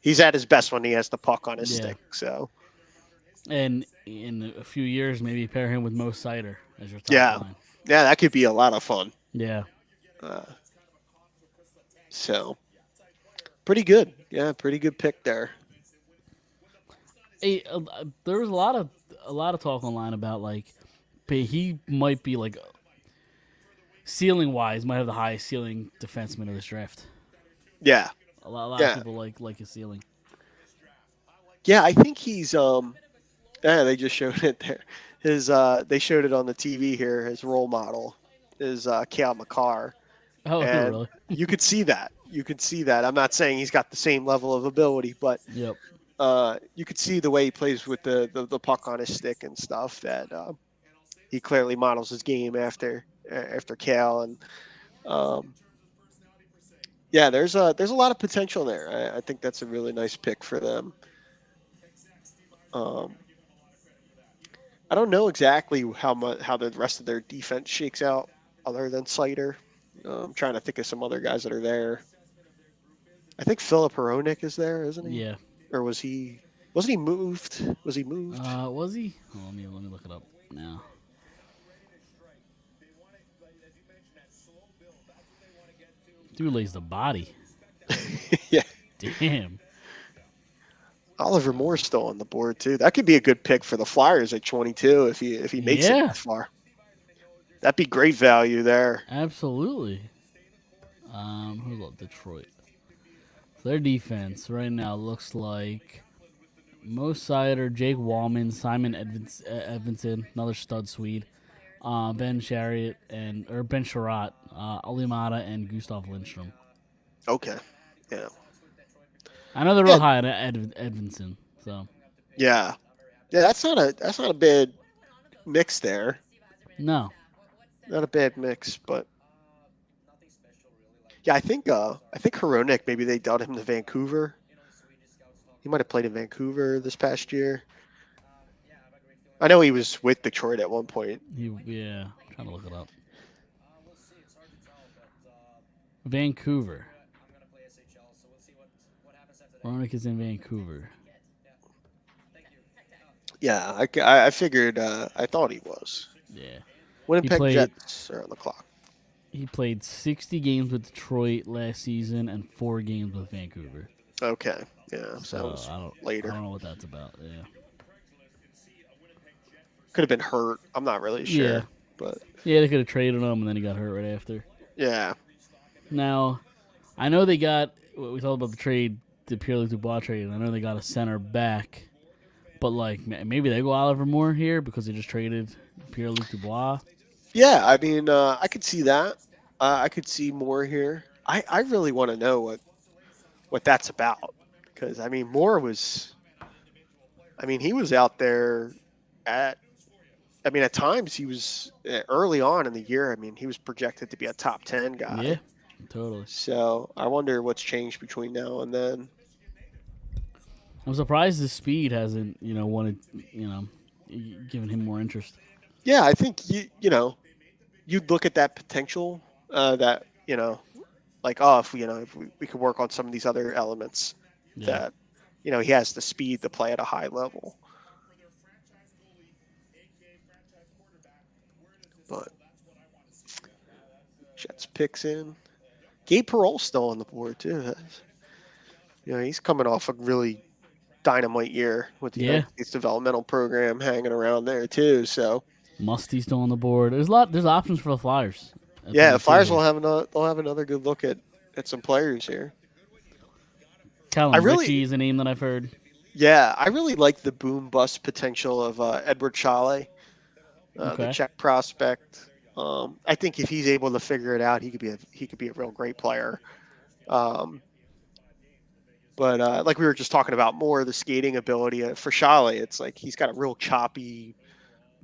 he's at his best when he has the puck on his stick. So, and in a few years, maybe pair him with Mo Sider as your top line. Yeah, that could be a lot of fun. Yeah. So, pretty good. Yeah, pretty good pick there. Hey, there was a lot of talk online about like he might be like ceiling wise might have the highest ceiling defenseman of this draft. Yeah, a lot of people like his ceiling. Yeah, I think he's they just showed it there. They showed it on the TV here. His role model is Cale Makar. Oh, and really? You could see that. I'm not saying he's got the same level of ability, but yep. You could see the way he plays with the puck on his stick and stuff that he clearly models his game after Cale, and there's a lot of potential there. I think that's a really nice pick for them. I don't know exactly how the rest of their defense shakes out other than Sider. I'm trying to think of some other guys that are there. I think Philip Hronek is there, isn't he? Yeah. Or wasn't he moved? Was he moved? Was he? Oh, let me look it up now. Dude lays the body. Yeah. Damn. Oliver Moore's still on the board too. That could be a good pick for the Flyers at 22 if he makes it that far. That'd be great value there. Absolutely. Who's up? Detroit. Their defense right now looks like Mo Sider, Jake Wallman, Simon Edvinsson, another stud Swede, Ben Sherratt, Alimata, and Gustav Lindstrom. Okay. Yeah. I know they're real high on Edvinson, so Yeah, that's not a bad mix there. no. Not a bad mix, but yeah, I think Hronek, maybe they dealt him to Vancouver. He might have played in Vancouver this past year. I know he was with Detroit at one point. Yeah, I'm trying to look it up. Vancouver. Ronick is in Vancouver. Yeah, I figured. I thought he was. Yeah. Winnipeg played- Jets are on the clock. He played 60 games with Detroit last season and 4 games with Vancouver. Okay, yeah, so that was I don't later. know what that's about. Yeah. Could have been hurt. I'm not really sure, Yeah. but Yeah, they could have traded him and then he got hurt right after. yeah, Now, I know they got we talked about the Pierre-Luc Dubois trade, and I know they got a center back, but like maybe they go Oliver Moore here because they just traded Pierre-Luc Dubois. yeah. I mean, I could see that. I could see more here. I really want to know what that's about because I mean, Moore was. I mean, he was out there at. I mean, at times he was early on in the year. I mean, he was projected to be a top 10 guy. Yeah, totally. So I wonder what's changed between now and then. I'm surprised the speed hasn't wanted given him more interest. Yeah, I think you'd look at that potential that like if we could work on some of these other elements that he has the speed to play at a high level. But Jets picks in. Gabe Perreault's still on the board too. He's coming off a really dynamite year with the United States developmental program hanging around there too. So Musty's still on the board. There's options for the Flyers. Yeah, the Flyers will have another good look at some players here. Callum Ritchie is a name that I've heard. Yeah, I really like the boom bust potential of Edward Chalet, the Czech prospect. I think if he's able to figure it out, he could be a real great player. But like we were just talking about more the skating ability for Chalet, it's like he's got a real choppy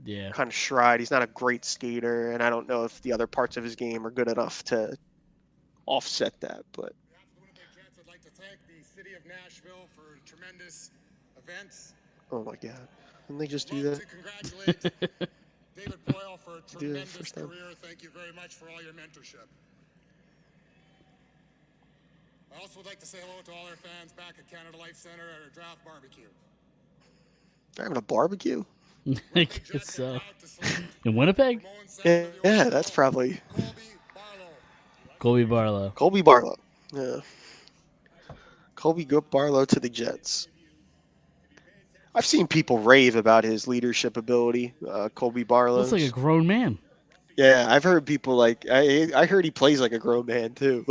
kind of stride. He's not a great skater, and I don't know if the other parts of his game are good enough to offset that. But I'd like to thank the city of Nashville for tremendous events. Oh my God, didn't they just do that? To congratulate David Boyle for a tremendous career. Thank you very much for all your mentorship. I also would like to say hello to all our fans back at Canada Life Center at our draft barbecue. They're having a barbecue? I guess so. In Winnipeg? Yeah, that's probably Colby Barlow. Colby Barlow. Yeah. Colby Barlow to the Jets. I've seen people rave about his leadership ability, Colby Barlow. Looks like a grown man. Yeah, I've heard people I heard he plays like a grown man too.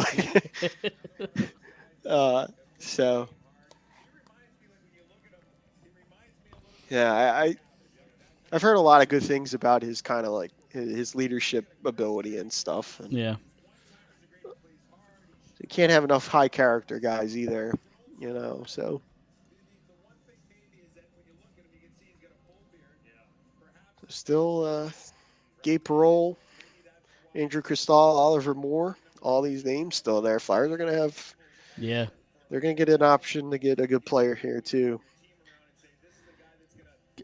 So yeah, I've heard a lot of good things about his kind of like his leadership ability and stuff. And yeah. You can't have enough high character guys either, so. Still, Gabe Perreault, Andrew Cristal, Oliver Moore, all these names still there. Flyers are going to have. Yeah. They're going to get an option to get a good player here too.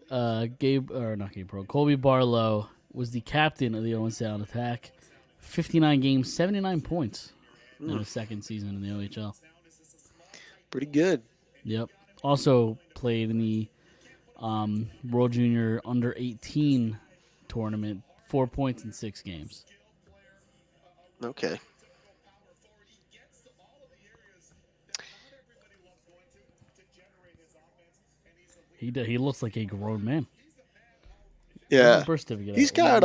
Colby Barlow was the captain of the Owen Sound Attack. 59 games, 79 points in his second season in the OHL. Pretty good. Yep. Also played in the World Junior Under 18 tournament, 4 points in 6 games. Okay. He looks like a grown man. Yeah. He's got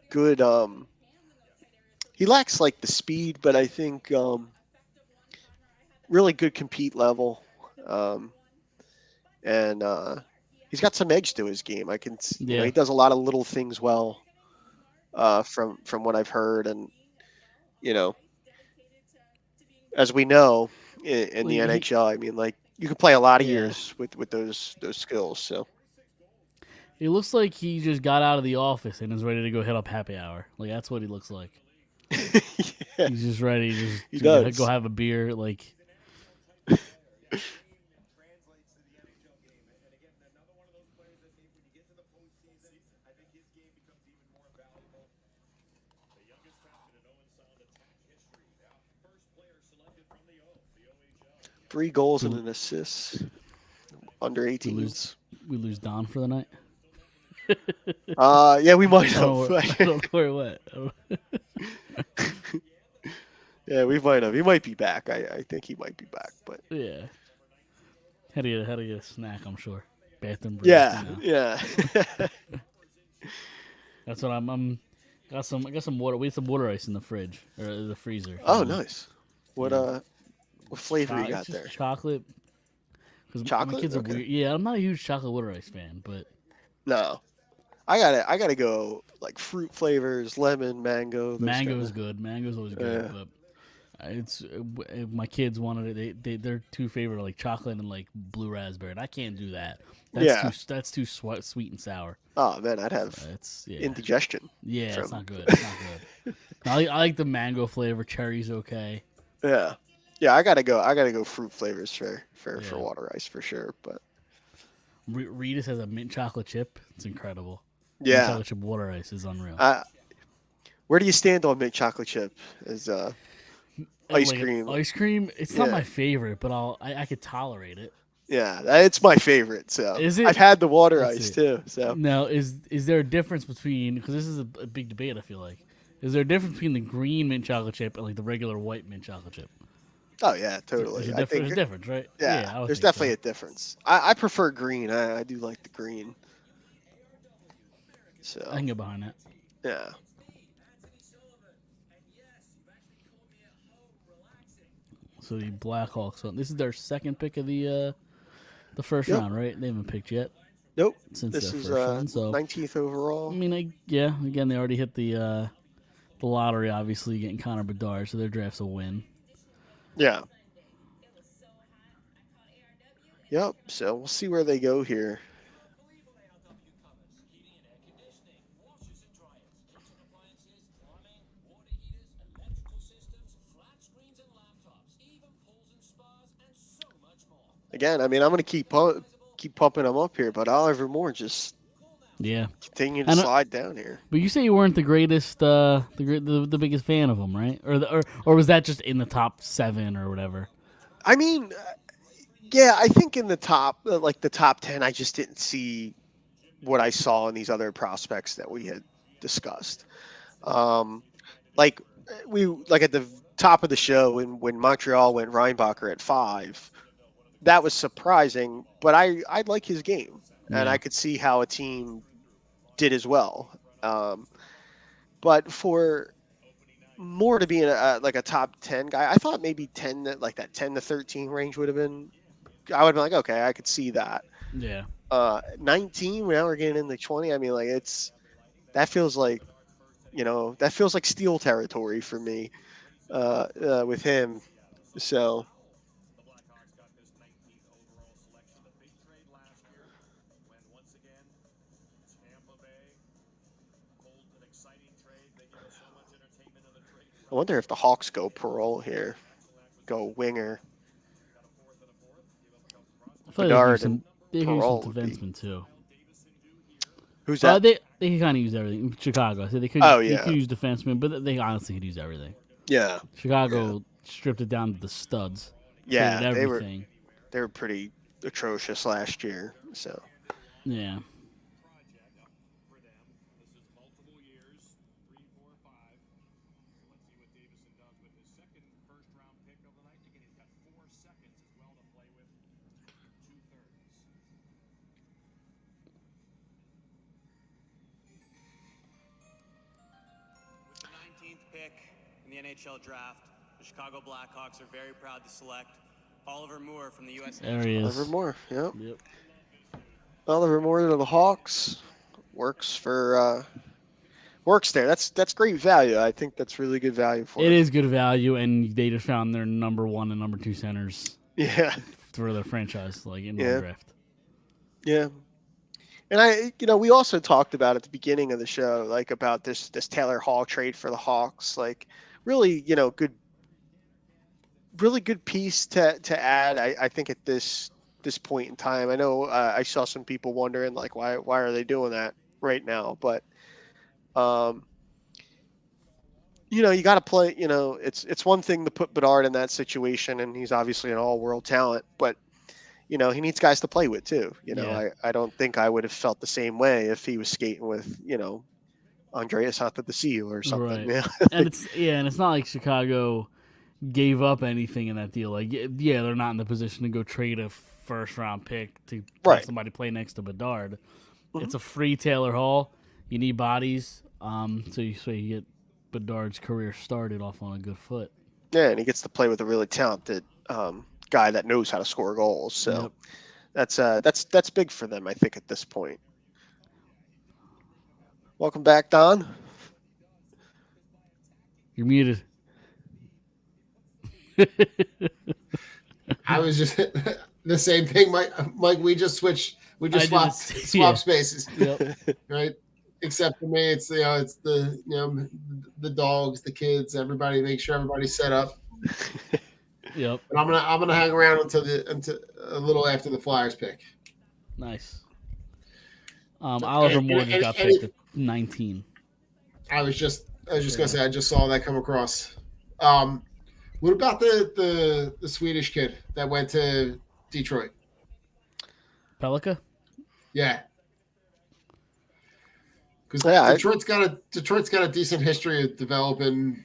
good he lacks like the speed, but I think really good compete level. And he's got some edge to his game. He does a lot of little things well. from what I've heard, and you know, as we know in the NHL, I mean, like you can play a lot of Yeah. years with those skills. So He looks like he just got out of the office and is ready to go hit up happy hour. Like that's what he looks like. yeah, He's just ready just he to go does. have a beer. Like Three goals and we, an assist under we lose 18s. we lose Don for the night. Yeah, we might I don't know have. I don't know where it went. I don't- Yeah, we might have. He might be back. I think he might be back, but yeah. Had to get a snack, I'm sure. Bathroom break. yeah, You know. yeah. That's what I'm I got some water. We had some water ice in the fridge or the freezer. Oh, nice. What Yeah. what flavor you It's got just there? chocolate. Because my Chocolate? kids are Okay. weird. Yeah, I'm not a huge chocolate water ice fan, but No, I gotta go like fruit flavors, lemon, mango, those mango kind is of. good. Mango's always good, but it's my kids wanted it. Their two favorite are like chocolate and like blue raspberry. And I can't do that. Yeah. That's too sweet and sour. Oh man, I'd So have it's yeah indigestion yeah. It's from. not good. It's not good. I like the mango flavor. Cherry's okay. Yeah, yeah. I gotta go fruit flavors for Yeah. water ice for sure. But Rita's has a mint chocolate chip. It's incredible. Mint yeah, chocolate chip water ice is unreal. where do you stand on mint chocolate chip as ice Like cream? ice cream, it's not Yeah. my favorite, but I could tolerate it. Yeah, it's my favorite. So Is it? I've had the water Let's ice see. too. So Now, is there a difference between because this is a big debate? I feel like is there a difference between the green mint chocolate chip and like the regular white mint chocolate chip? oh yeah, There's totally. a I think There's a difference, right? yeah, I would there's think definitely so. a difference. I prefer green. I do like the green. I So can get behind that. yeah, So the Blackhawks. So this is their second pick of the first Yep. round, right? They haven't picked yet nope. since This their is first round. So 19th I overall. mean, yeah. Again, they already hit the lottery. Obviously, getting Connor Bedard, so their draft's a win. Yeah. Yep. So we'll see where they go here. Again, I mean, I'm gonna keep pumping them up here, but Oliver Moore just Yeah. continue to I know- slide down here. But you say you weren't the greatest, the biggest fan of him, right? Or was that just in the top 7 or whatever? I mean, yeah, I think in the top, like the top 10, I just didn't see what I saw in these other prospects that we had discussed. Um, like like at the top of the show when Montreal went Reinbacher at 5, that was surprising, but I like his game, and Yeah. I could see how a team did as well. Um, but for more to be in like a top 10 guy, I thought maybe 10 like that 10 to 13 range would have been. I would have been like, okay, I could see that. Yeah. 19, now we're getting into 20. I mean, like that feels like that feels like steel territory for me with him. So I wonder if the Hawks go parole here, go winger. I feel like Bedard and they could use Perrault some would be. defensemen too. Who's that? They can kind of use everything. Chicago, so they could Oh, they yeah. could use defensemen, but they honestly could use everything. Yeah, Chicago stripped it down to the studs. yeah, Traded they everything. were pretty atrocious last year. So Yeah. With the 19th pick in the NHL Draft, the Chicago Blackhawks are very proud to select Oliver Moore from the U.S. There he Oliver is. Moore, yep. Yep. Oliver Moore to the Hawks works for works there. That's great value. I think that's really good value for It him. is good value, and they just found their number 1 and number 2 centers Yeah, for their franchise, like in one yeah, draft. yeah. And we also talked about at the beginning of the show, like about this Taylor Hall trade for the Hawks. Like, really, really good piece to add. I think at this point in time. I know I saw some people wondering like why are they doing that right now, but um, you got to play. It's one thing to put Bedard in that situation, and he's obviously an all-world talent, but he needs guys to play with too. Yeah. I don't think I would have felt the same way if he was skating with Andreas Antetokounmpo or something. Right. And it's not like Chicago gave up anything in that deal. Like, yeah, they're not in the position to go trade a first round pick to Right. have somebody play next to Bedard. Mhm. It's a free Taylor Hall. You need bodies, so you get Bedard's career started off on a good foot. Yeah, and he gets to play with a really talented guy that knows how to score goals. So that's big for them, I think, at this point. Welcome back, Don. You're muted. I was just the same thing, Mike. We just switched. We just swapped yeah. spaces, Yep. right? Except for me, it's it's the dogs, the kids, everybody. Make sure everybody's set up. Yep. But I'm gonna hang around until a little after the Flyers pick. Nice. Oliver Moore just got picked at 19. I was just gonna say I just saw that come across. What about the Swedish kid that went to Detroit? Pelika? Yeah. Because Yeah, Detroit's got a decent history of developing,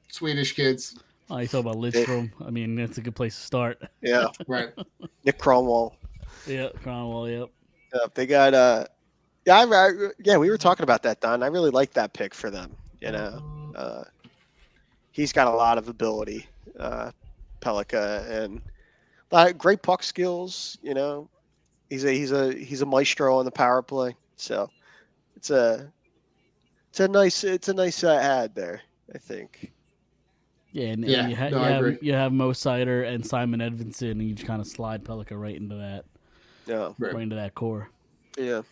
Swedish kids. Oh, you talk about Lidstrom. I mean, that's a good place to start. Yeah, Right. Nick Cromwell. Yeah, Cronwell, yep. They got we were talking about that, Don. I really like that pick for them. He's got a lot of ability, Pelika, and great puck skills. He's a maestro on the power play. So it's a nice ad there, I think. Yeah, and agree. you have Mo Sider and Simon Edvinson, and you just kind of slide Pelika right into that. Yeah, Right. Right into that core. yeah.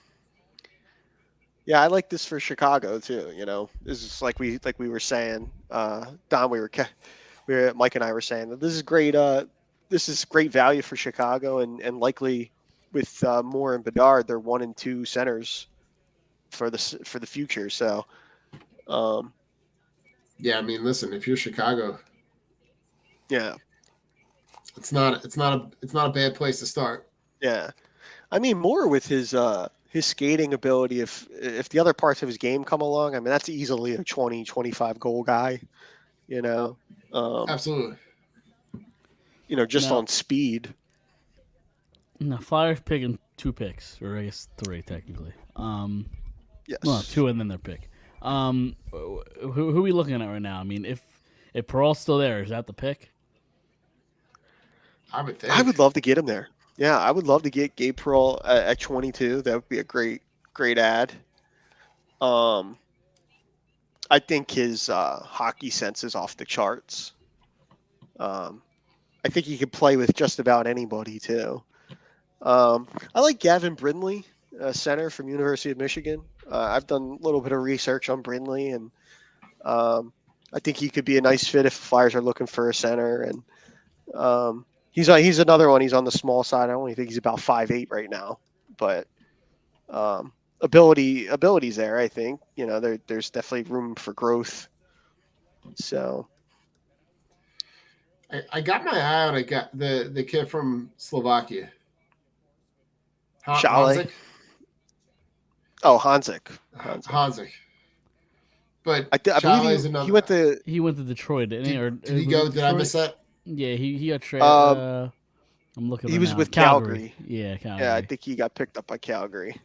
Yeah, I like this for Chicago too. This is like we were saying, Don. Mike and I were saying that this is great. This is great value for Chicago, and likely with Moore and Bedard, they're 1 and 2 centers for the future. So, Yeah, I mean, listen, if you're Chicago, yeah, it's not a bad place to start. yeah. I mean, Moore with his skating ability, if the other parts of his game come along, I mean, that's easily a 20, 25 goal guy. Absolutely. Just on speed. No, Flyers picking 2 picks, or I guess 3 technically. Yes. Well, 2 and then their pick. Who are we looking at right now? I mean, if Peralt's still there, is that the pick? I would think. I would love to get him there. Yeah, I would love to get Gabe Peralt at 22. That would be a great ad. I think his hockey sense is off the charts. I think he could play with just about anybody too. I like Gavin Brindley, center from University of Michigan. I've done a little bit of research on Brindley, and I think he could be a nice fit if the Flyers are looking for a center. And he's another one. He's on the small side. I only think he's about 5'8" right now, but ability's there. I think there's definitely room for growth. So I got my eye on the kid from Slovakia. Chalet. Hanzik? Oh, Hanzik. Hanzik. But I believe he went to Detroit, didn't he? Or did he go? Did I miss that? Yeah, he got traded. I'm looking. He was now. with Calgary. Yeah, Calgary. Yeah, I think he got picked up by Calgary.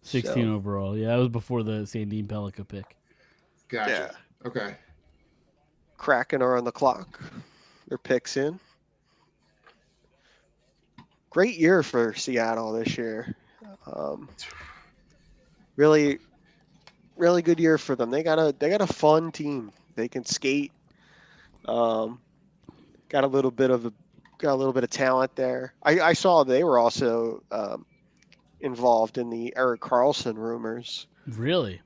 16 overall. Yeah, that was before the Sandin Pelika pick. Gotcha. Yeah. Okay. Kraken are on the clock. Their picks in. Great year for Seattle this year. Really, really good year for them. They got a fun team. They can skate. Got a little bit of talent there. I saw they were also involved in the Eric Carlson rumors. Really?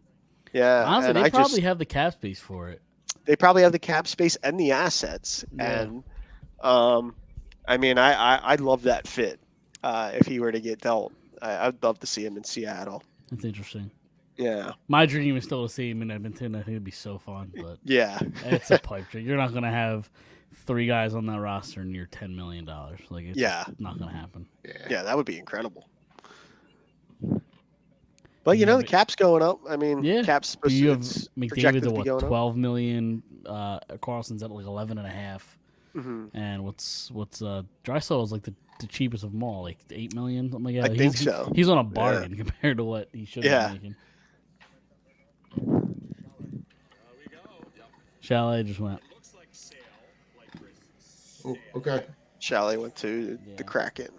Yeah, Honestly, and they probably have the cap space for it. they probably have the cap space and the assets. Yeah. And I mean, I'd love that fit if he were to get dealt. I'd love to see him in Seattle. That's interesting. Yeah. My dream is still to see him in Edmonton. I think it'd be so fun, but Yeah. it's a pipe dream. You're not gonna have 3 guys on that roster near $10 million. Like, it's just not gonna happen. Yeah, that would be incredible. But you know, the cap's going up. I mean, cap's supposed you have it's McDavid projected to to be what, going up. 12 million. Carlson's at like 11.5. Mhm. And what's Draisaitl is like the cheapest of them all, like 8 million, something like that. I think so. He's on a bargain compared to what he should be making. Chalet just went. Oh, okay. Chalet went to the Kraken.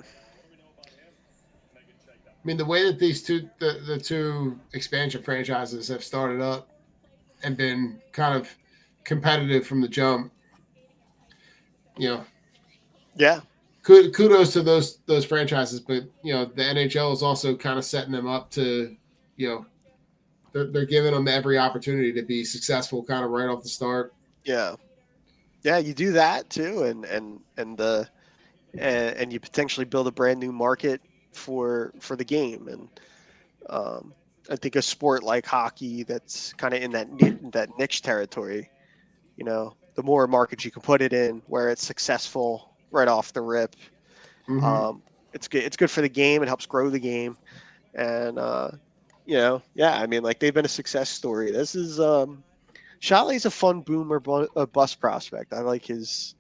I mean, the way that these the two expansion franchises have started up and been kind of competitive from the jump, you know. Yeah. Kudos to those franchises, but you know the NHL is also kind of setting them up to, you know, they're giving them every opportunity to be successful, kind of right off the start. Yeah. Yeah, you do that too, and you potentially build a brand new market for the game. And I think a sport like hockey that's kind of in that niche territory, you know, the more markets you can put it in where it's successful right off the rip, it's good. It's good for the game. It helps grow the game, and you know, yeah. I mean, like they've been a success story. This is Chalet's a fun boom or bust prospect. I like his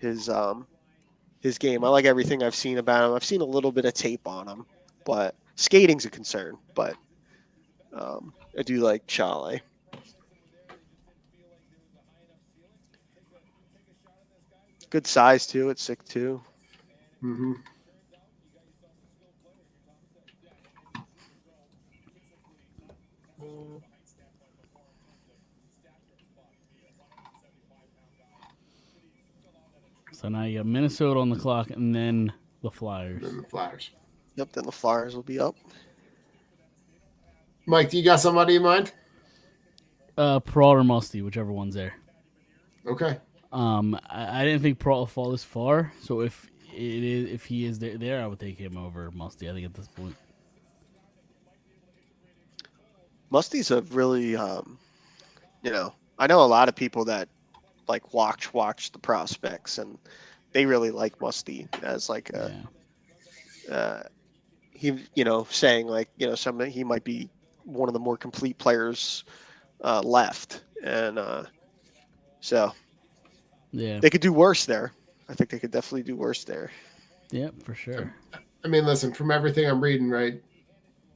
game. I like everything I've seen about him. I've seen a little bit of tape on him, but skating's a concern. But I do like Chalet. Good size too at 6'2". Mm-hmm. So now you got Minnesota on the clock, and then the Flyers. Then the Flyers. Yep. Then the Flyers will be up. Mike, do you got somebody in mind? Peralta or Musty, whichever one's there. Okay. I didn't think Peralta would fall this far, so if he is there, I would take him over Musty. I think at this point. Musty's a really, you know, I know a lot of people that like watch the prospects, and they really like Musty as like a, he, you know, saying like, you know, he might be one of the more complete players left, and so they could do worse there. I think they could definitely do worse there. Yep, for sure. I mean, listen, from everything I'm reading, right,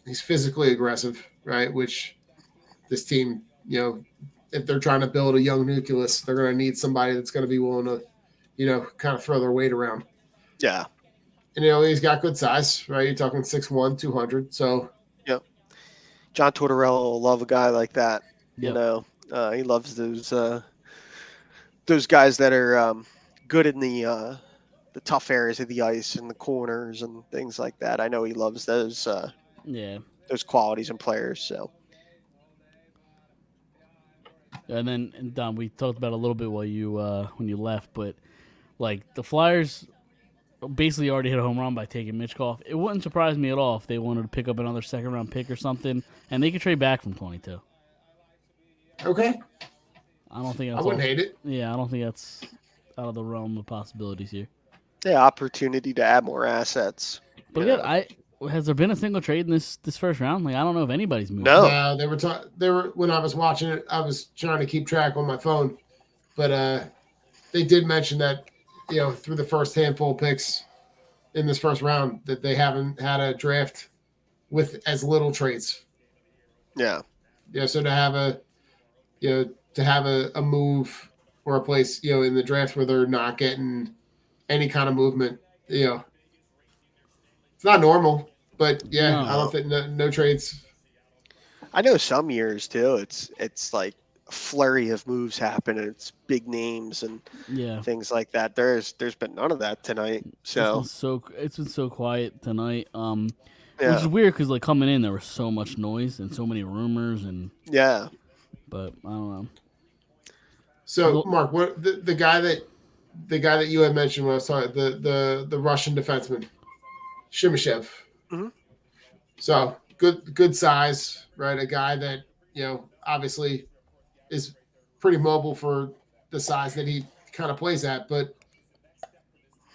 he's physically aggressive, right, which this team, you know, if they're trying to build a young nucleus, they're going to need somebody that's going to be willing to, you know, kind of throw their weight around. Yeah. And, you know, he's got good size, right? You're talking 6'1", 200. So, yep. John Tortorella will love a guy like that. Yep. You know, he loves those guys that are good in the tough areas of the ice and the corners and things like that. I know he loves those qualities in players. So. And then, Don, we talked about it a little bit while you when you left, but like the Flyers basically already hit a home run by taking Mitchkov. It wouldn't surprise me at all if they wanted to pick up another second-round pick or something, and they could trade back from 22. Okay. I don't think that's I wouldn't hate it. Yeah, I don't think that's out of the realm of possibilities here. Yeah, opportunity to add more assets. But yeah, has there been a single trade in this first round? Like, I don't know if anybody's moved. No, they were when I was watching it, I was trying to keep track on my phone, but they did mention that, you know, through the first handful of picks in this first round, that they haven't had a draft with as little trades. Yeah. Yeah. So to have a move or a place, you know, in the draft where they're not getting any kind of movement, you know, it's not normal. But yeah, I don't think no trades. I know some years too. It's like a flurry of moves happen, and it's big names and Yeah. things like that. There's been none of that tonight. So It's been so quiet tonight. Which yeah, is weird because like coming in there was so much noise and so many rumors yeah. but I don't know. So, Well- Mark, what the guy that you had mentioned when I was talking, the Russian defenseman, Shimashev. Mhm. So good size, right? A guy that obviously is pretty mobile for the size that he kind of plays at, but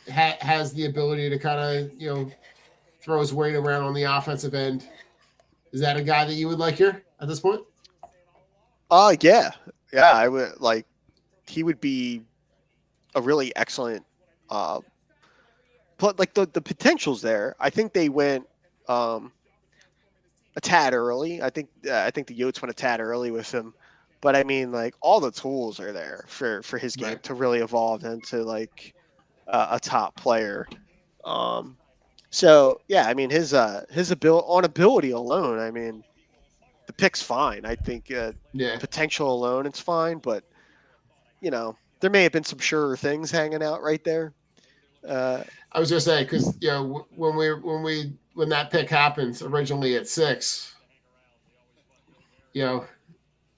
has the ability to kind of throw his weight around on the offensive end. Is that a guy that you would like here at this point? Yeah, yeah. I would like. He would be a really excellent. But like the potential's there. I think they went a tad early. I think the Yotes went a tad early with him. But I mean, like all the tools are there for his game Right. to really evolve into like a top player. Um, so yeah, I mean his ability alone. I mean, the pick's fine. I think Yeah. potential alone, it's fine. But there may have been some surer things hanging out right there. I was gonna say because when that pick happens originally at 6,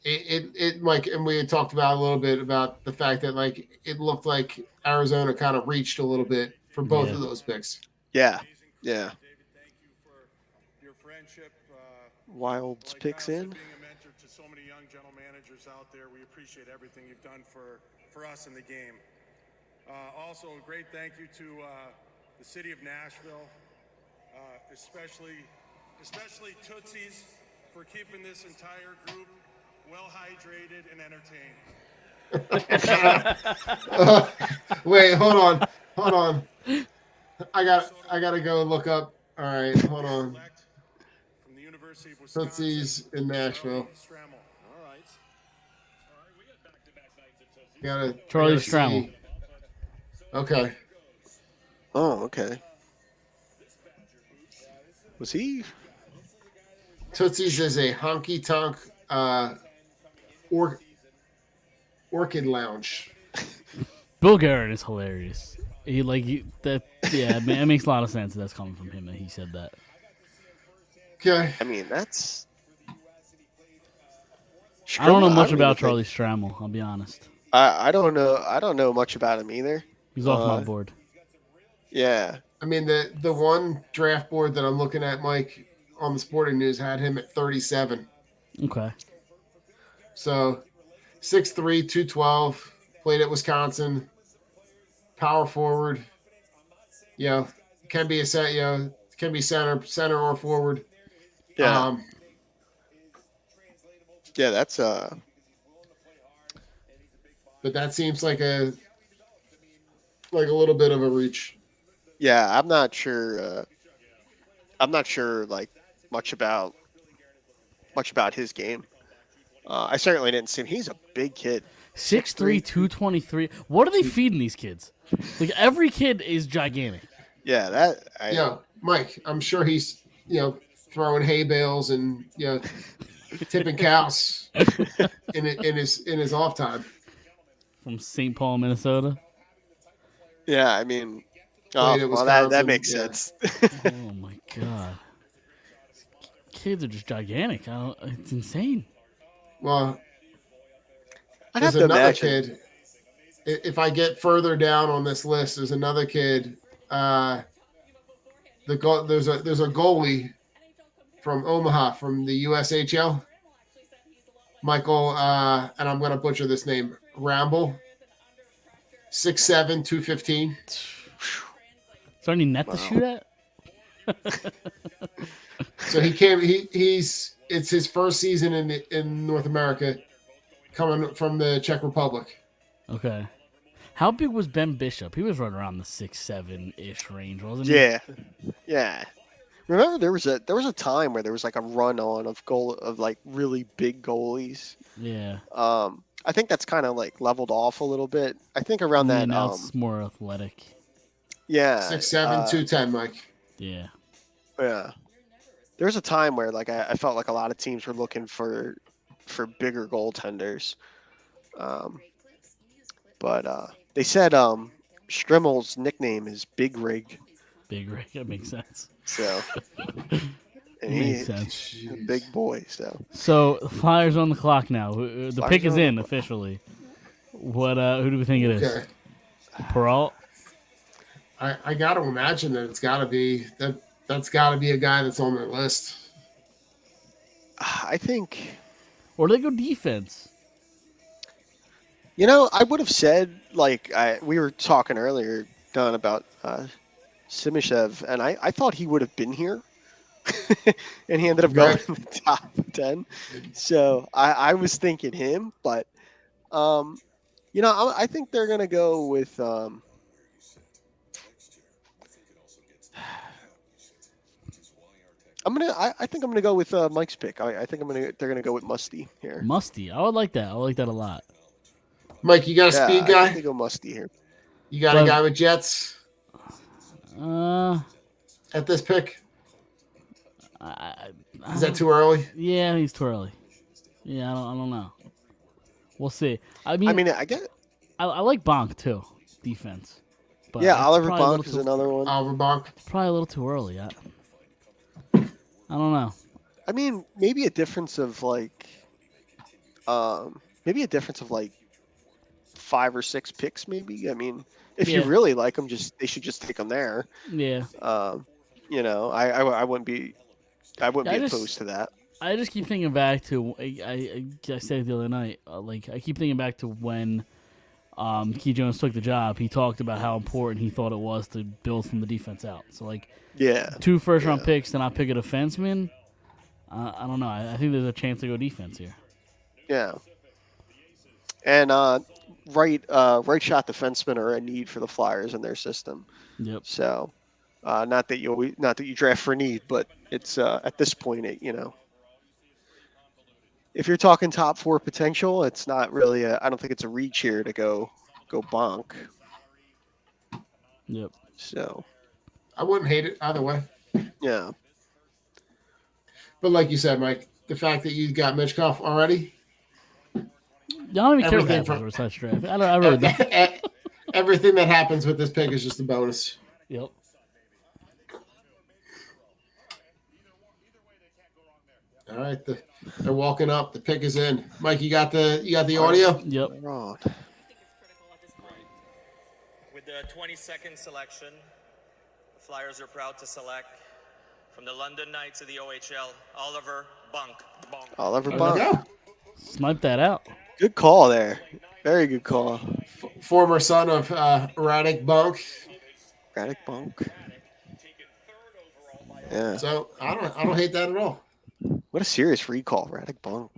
it like, and we had talked about a little bit about the fact that like it looked like Arizona kind of reached a little bit for both of those picks. Yeah, yeah. David, thank you for your friendship. Wilds Like picks Hassel in. being a mentor to so many young general managers out there. We appreciate everything you've done for us in the game. Also, a great thank you to the city of Nashville, especially Tootsie's for keeping this entire group well hydrated and entertained. Wait, hold on. I gotta go look up. All right, hold on. From the University of Wisconsin. Tootsie's in Nashville. Strammel. All right. Charlie I gotta Strammel. see. Okay. Oh, okay. Was he? Tootsie's is a honky tonk orchid lounge. Bill Garrett is hilarious. It makes a lot of sense. That's coming from him that he said that. Okay. I mean, that's. I don't know much even about think- Charlie Strammel. I'll be honest. I don't know. I don't know much about him either. He's off my board. Yeah. I mean, the one draft board that I'm looking at, Mike, on the Sporting News had him at 37. Okay. So 6'3", 212, played at Wisconsin, power forward. Can be can be center or forward. Yeah. Yeah, that's But that seems like a little bit of a reach. Yeah, I'm not sure. I'm not sure like much about his game. I certainly didn't see him. He's a big kid. 6'3", 223. What are they feeding these kids? Like every kid is gigantic. Yeah, that. Mike, I'm sure he's throwing hay bales and tipping cows in his off time. From St. Paul, Minnesota. Yeah, I mean, Played at well, that Wisconsin, makes yeah. sense. Oh my god. Kids are just gigantic. It's insane. Well, I'd there's have to another imagine. kid. If I get further down on this list, there's another kid. There's a goalie from Omaha from the USHL. Michael, and I'm going to butcher this name, Ramble. 6'7", 215. Is there any net to shoot at? So he's it's his first season in North America, coming from the Czech Republic. Okay. How big was Ben Bishop? He was right around the 6'7" range, wasn't he? Yeah, yeah. Remember there was a time where there was like a run on of like really big goalies. Yeah. I think that's kind of like leveled off a little bit. I think around that. Now it's more athletic. Yeah. 6'7", 210, Mike. Yeah. Yeah. There's a time where like I felt like a lot of teams were looking for bigger goaltenders. But they said Strimmel's nickname is Big Rig. Big Rig. That makes sense. So and Makes he's sense. a big boy. So the Flyers on the clock now. The Flyers pick is are on in the clock. officially. What? Who do we think it is? Okay. Peralt. I got to imagine that it's got to be that's got to be a guy that's on their list. I think. Or do they go defense? I would have said like we were talking earlier, Don, about Simishev, and I thought he would have been here, and he ended up going in the top 10. So I was thinking him, but I think they're gonna go with. I think I'm gonna go with Mike's pick. I think they're gonna go with Musty here. Musty. I would like that. I would like that a lot. Mike, you got a speed I guy? think they go Musty here. You got a guy with Jets at this pick? Is that too early? Yeah, he's too early. Yeah, I don't know. We'll see. I mean, I get it. I like Bonk too, defense. But Yeah, it's Oliver probably a little Bonk is too- another one. Oliver Bonk. Probably a little too early. I don't know. I mean, maybe a difference of like 5 or 6 picks, maybe. I mean, if you Yeah. really like them, they should just take them there. Yeah. I wouldn't be opposed to that. I just keep thinking back to I said it the other night. I keep thinking back to when Key Jones took the job. He talked about how important he thought it was to build from the defense out. So 2 first-round picks, then I pick a defenseman. I don't know. I think there's a chance to go defense here. Yeah. And right shot defensemen are a need for the Flyers in their system. Yep. So, not that you draft for need, but it's at this point, if you're talking top 4 potential, it's not really I don't think it's a reach here to go Bonk. Yep. So, I wouldn't hate it either way. yeah. But like you said, Mike, the fact that you got Mitchkov already, I don't even care Everything about from- that such draft. I really don't. everything that happens with this pick is just a bonus. Yep. All right, they're walking up. The pick is in. Mike, you got the audio? Yep. Right. With the 22nd selection, the Flyers are proud to select from the London Knights of the OHL, Oliver Bonk. Oliver There we Bonk. go. Snipe that out. Good call there. Very good call. Former son of Radek Bonk. Radek Bonk. Yeah. So I don't hate that at all. What a serious recall, Radek Bonk.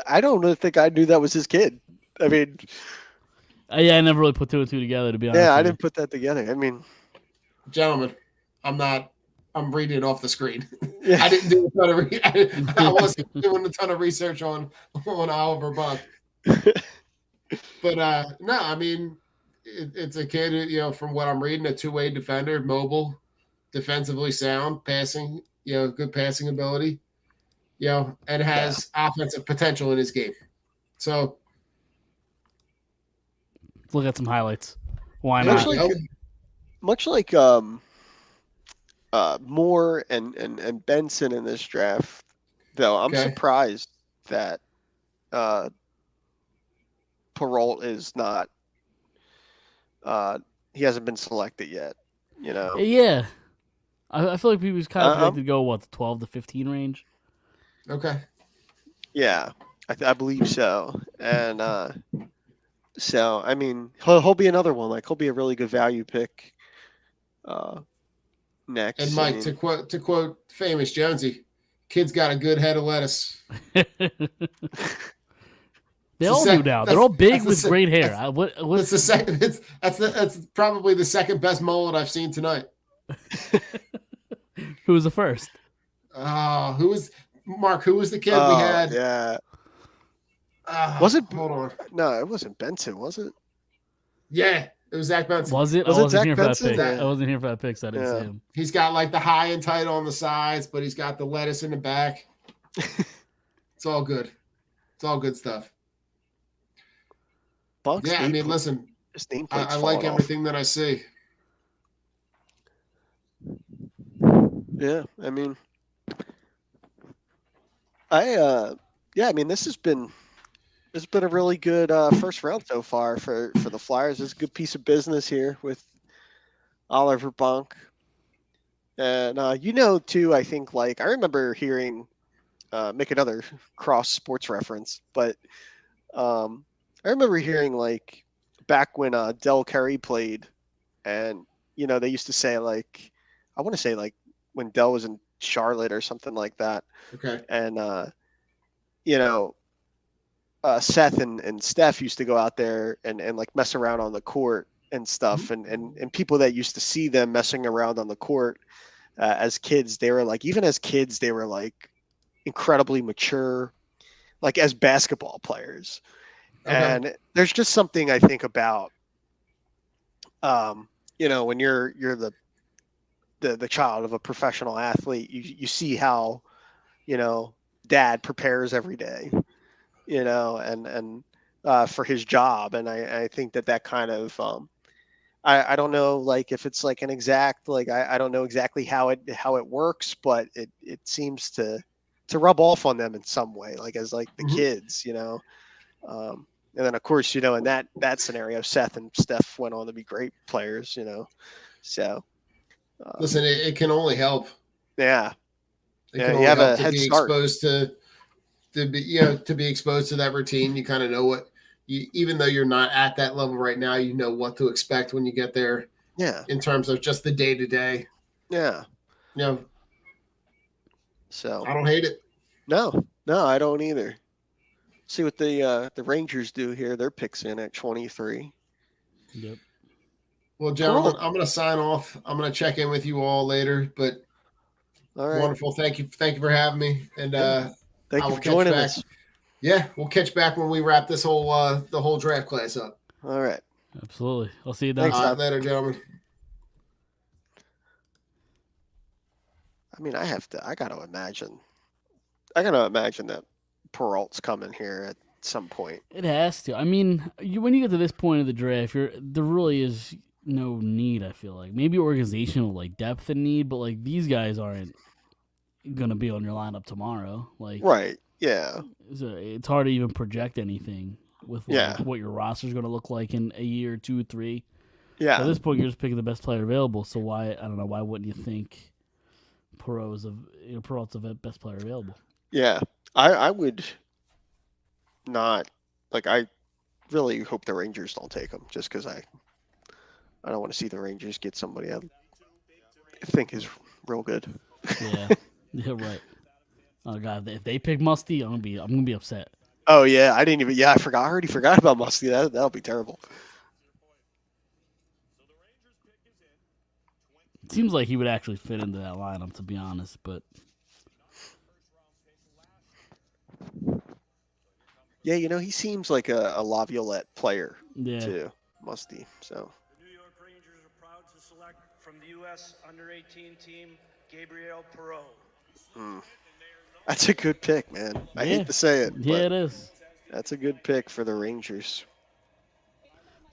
I don't think I knew that was his kid. I mean, Yeah, I never really put 2 and 2 together, to be honest. yeah, I with you. didn't put that together. I mean, Gentlemen, I'm reading it off the screen. yeah. I didn't do a ton of I wasn't doing a ton of research on Oliver Bonk. But no, I mean, it's a kid, from what I'm reading, a two-way defender, mobile, defensively sound, passing, good passing ability, and has offensive potential in his game. So Let's look at some highlights. Why Much not? like- Much like Moore and Benson in this draft, though, I'm Okay. surprised that Peralt is not. He hasn't been selected yet. Yeah. I feel like he was kind of Uh-huh. predicted to go, the 12 to 15 range? okay. Yeah, I believe so. And so I mean, he'll be another one. Like he'll be a really good value pick. Next. And I Mike, mean, to quote famous Jonesy, kid's got a good head of lettuce. They all do now. They're all big with great hair. That's the second. That's probably the second best mullet I've seen tonight. Who was the first? Who was Mark? Who was the kid we had? Yeah. Ah, Was it- Hold on. No, it wasn't Benson, was it? Yeah, It was Zach Benson. Was it? Was I it wasn't Zach here for that Benson? pick. Yeah. I wasn't here for that pick, so I didn't see Yeah. him. He's got like the high and tight on the sides, but he's got the lettuce in the back. It's all good. It's all good stuff. Bunk's Yeah, I mean, name- listen, his nameplate's I like falling off. everything that I see. Yeah, I mean, I mean, this has been a really good first round so far for the Flyers. It's a good piece of business here with Oliver Bunk, and too. I think I remember hearing make another cross sports reference, but I remember hearing back when Del Curry played, and they used to say I want to say when Del was in Charlotte or something like that. Okay. And Seth and Steph used to go out there and mess around on the court and stuff, and people that used to see them messing around on the court as kids, they were even as kids they were incredibly mature, as basketball players. Okay. And there's just something I think about when you're the child of a professional athlete, you see how dad prepares every day, and for his job. And I think that kind of I don't know if it's an exact I don't know exactly how it works, but it seems to rub off on them in some way, as the kids, and then of course in that scenario, Seth and Steph went on to be great players, so Listen, it can only help. Yeah. It Yeah, can you only have help a to head be start. exposed to be exposed to that routine. You kind of know what even though you're not at that level right now, you know what to expect when you get there. Yeah. In terms of just the day to day. Yeah. So I don't hate it. No, I don't either. See what the Rangers do here. Their picks in at 23. Yep. Well, gentlemen, Cool. I'm going to sign off. I'm going to check in with you all later, but All right. wonderful. Thank you for having me. And Thank I you will for catch joining back. us. Yeah, we'll catch back when we wrap this whole the whole draft class up. All right. Absolutely. I'll see you down. Thanks, All right, Doc. later, gentlemen. I mean, I gotta imagine that Peralt's coming here at some point. It has to. I mean, when you get to this point of the draft, there really is no need. I feel like maybe organizational depth and need, but these guys aren't gonna be on your lineup tomorrow. Right. Yeah. So it's hard to even project anything with what your roster is gonna look like in a year, 2, 3. Yeah. So at this point, you're just picking the best player available. So why wouldn't you think Peralt's the best player available? Yeah. I would not I really hope the Rangers don't take him, just because I don't want to see the Rangers get somebody I think is real good. Yeah. Yeah. Right. Oh God! If they pick Musty, I'm gonna be upset. Oh yeah, I didn't even. Yeah, I already forgot about Musty. That'll be terrible. It seems like he would actually fit into that lineup, to be honest. But yeah, he seems like a Laviolette player yeah, too, Musty. So The New York Rangers are proud to select from the U.S. Under-18 team Gabriel Perreault. that's a good pick, man. I Yeah. hate to say it, yeah, but it is. that's a good pick for the Rangers.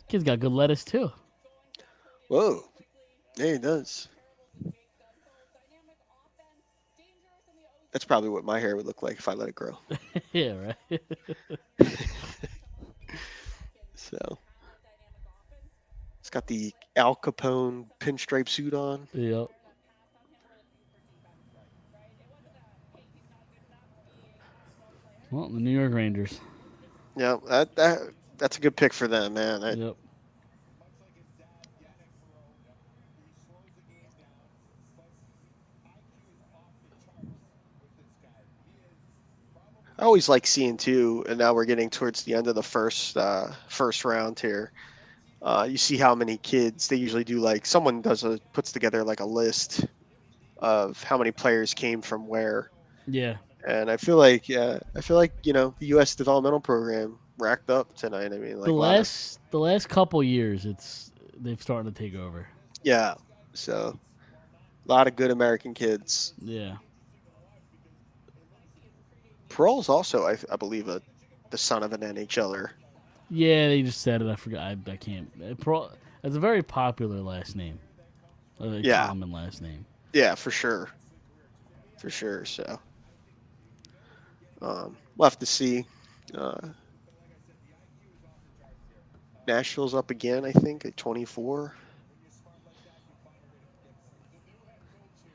Kid's got good lettuce too. Whoa, yeah, he does. That's probably what my hair would look like if I let it grow. Yeah, right. So it's got the Al Capone pinstripe suit on. Yep. Well, the New York Rangers. Yeah, that's a good pick for them, man. Yep. I always like seeing too, and now we're getting towards the end of the first round here. You see how many kids they usually do. Someone puts together a list of how many players came from where. Yeah. And I feel like the U.S. developmental program racked up tonight. I mean, The last couple years, it's they've started to take over. Yeah. So a lot of good American kids. Yeah. Pearl's also, I believe, the son of an NHLer. Yeah, they just said it. I forgot. I can't. It's a very popular last name. A Yeah. common last name. Yeah, for sure. For sure. So we'll have to see. Nashville's up again, I think, at 24.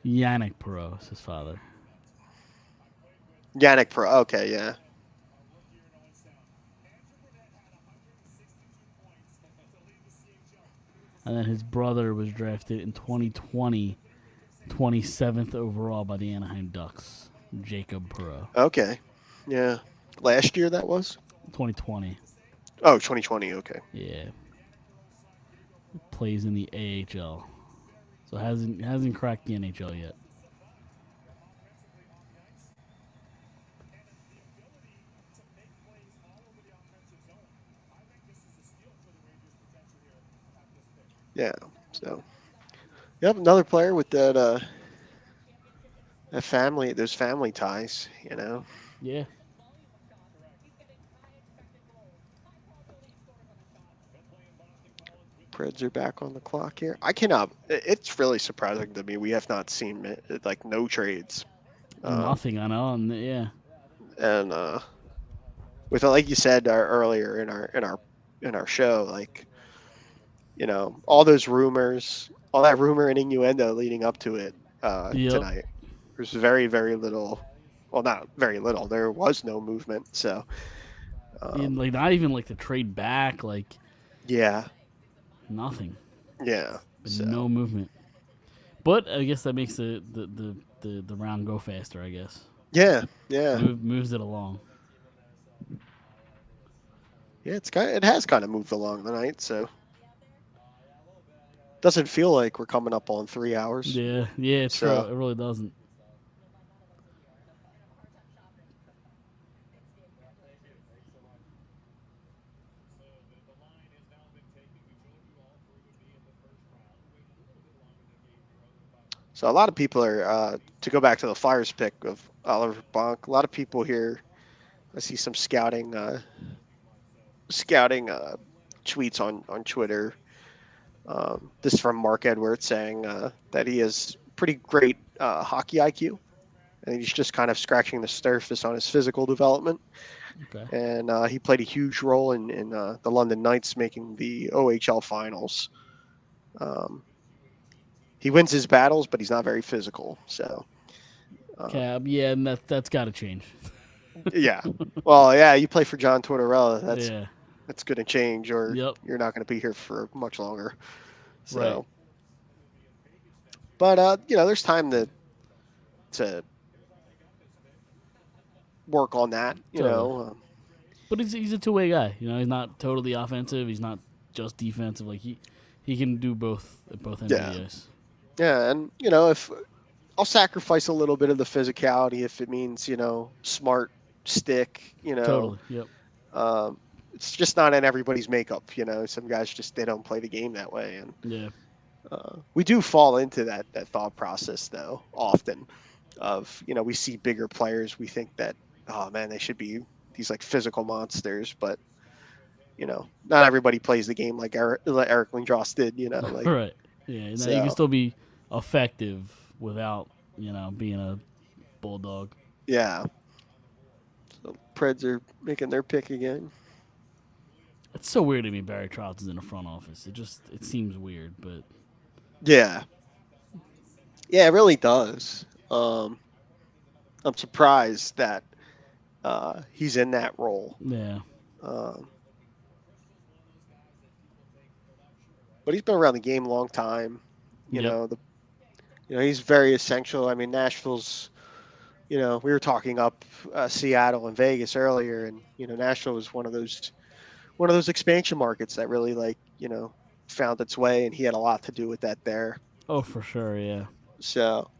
Yannick Perot is his father. Yannick Pro. Okay, yeah. And then his brother was drafted in 2020, 27th overall by the Anaheim Ducks, Jacob Perot. Okay. Yeah. Last year that was? 2020. Oh, 2020. Okay. Yeah. Plays in the AHL. So hasn't cracked the NHL yet. Yeah. So, yep, another player with that family, those family ties, you know. Yeah. Preds are back on the clock here. I cannot. It's really surprising to me we have not seen like no trades. Nothing, I know. And yeah. And with like you said earlier in our show, like, you know, all those rumors, all that rumor and innuendo leading up to it Yep. tonight. There's very, very little. Well, not very little. There was no movement. So, Like not even like the trade back, like yeah, nothing. yeah. But So, no movement. But I guess that makes the round go faster, I guess. yeah, yeah, Moves it along. yeah. It has kind of moved along the night. So, doesn't feel like we're coming up on 3 hours. Yeah, it's So- true. It really doesn't. So a lot of people are to go back to the Flyers pick of Oliver Bonk. A lot of people here. I see some scouting tweets on Twitter. This is from Mark Edwards saying that he has pretty great hockey IQ, and he's just kind of scratching the surface on his physical development. Okay. And he played a huge role in the London Knights making the OHL finals. He wins his battles, but he's not very physical. So, Cab, yeah, and that's got to change. yeah. Well, yeah, you play for John Tortorella. Yeah. That's going to change, or Yep. you're not going to be here for much longer. So, Right. but you know, there's time to work on that. You Totally. know, But he's a two-way guy. You know, he's not totally offensive. He's not just defensive. Like he can do both at both ends of the ice. yeah, and you know, if I'll sacrifice a little bit of the physicality if it means, you know, smart stick. You know, Totally. Yep. It's just not in everybody's makeup. You know, some guys they don't play the game that way, and Yeah. we do fall into that thought process though often. Of, you know, we see bigger players, we think that, oh man, they should be these like physical monsters, but you know, not everybody plays the game like Eric Lindros did. You know, like Right. Yeah. You can still be effective without, you know, being a bulldog. yeah. So Preds are making their pick again. It's so weird to me Barry Trotz is in the front office. It seems weird, but Yeah. Yeah, it really does. I'm surprised that he's in that role. yeah. But he's been around the game a long time. You Yep. know, he's very essential. I mean, Nashville's, you know, we were talking up Seattle and Vegas earlier, and you know, Nashville was one of those expansion markets that really, like, you know, found its way, and he had a lot to do with that there. Oh, for sure, yeah. So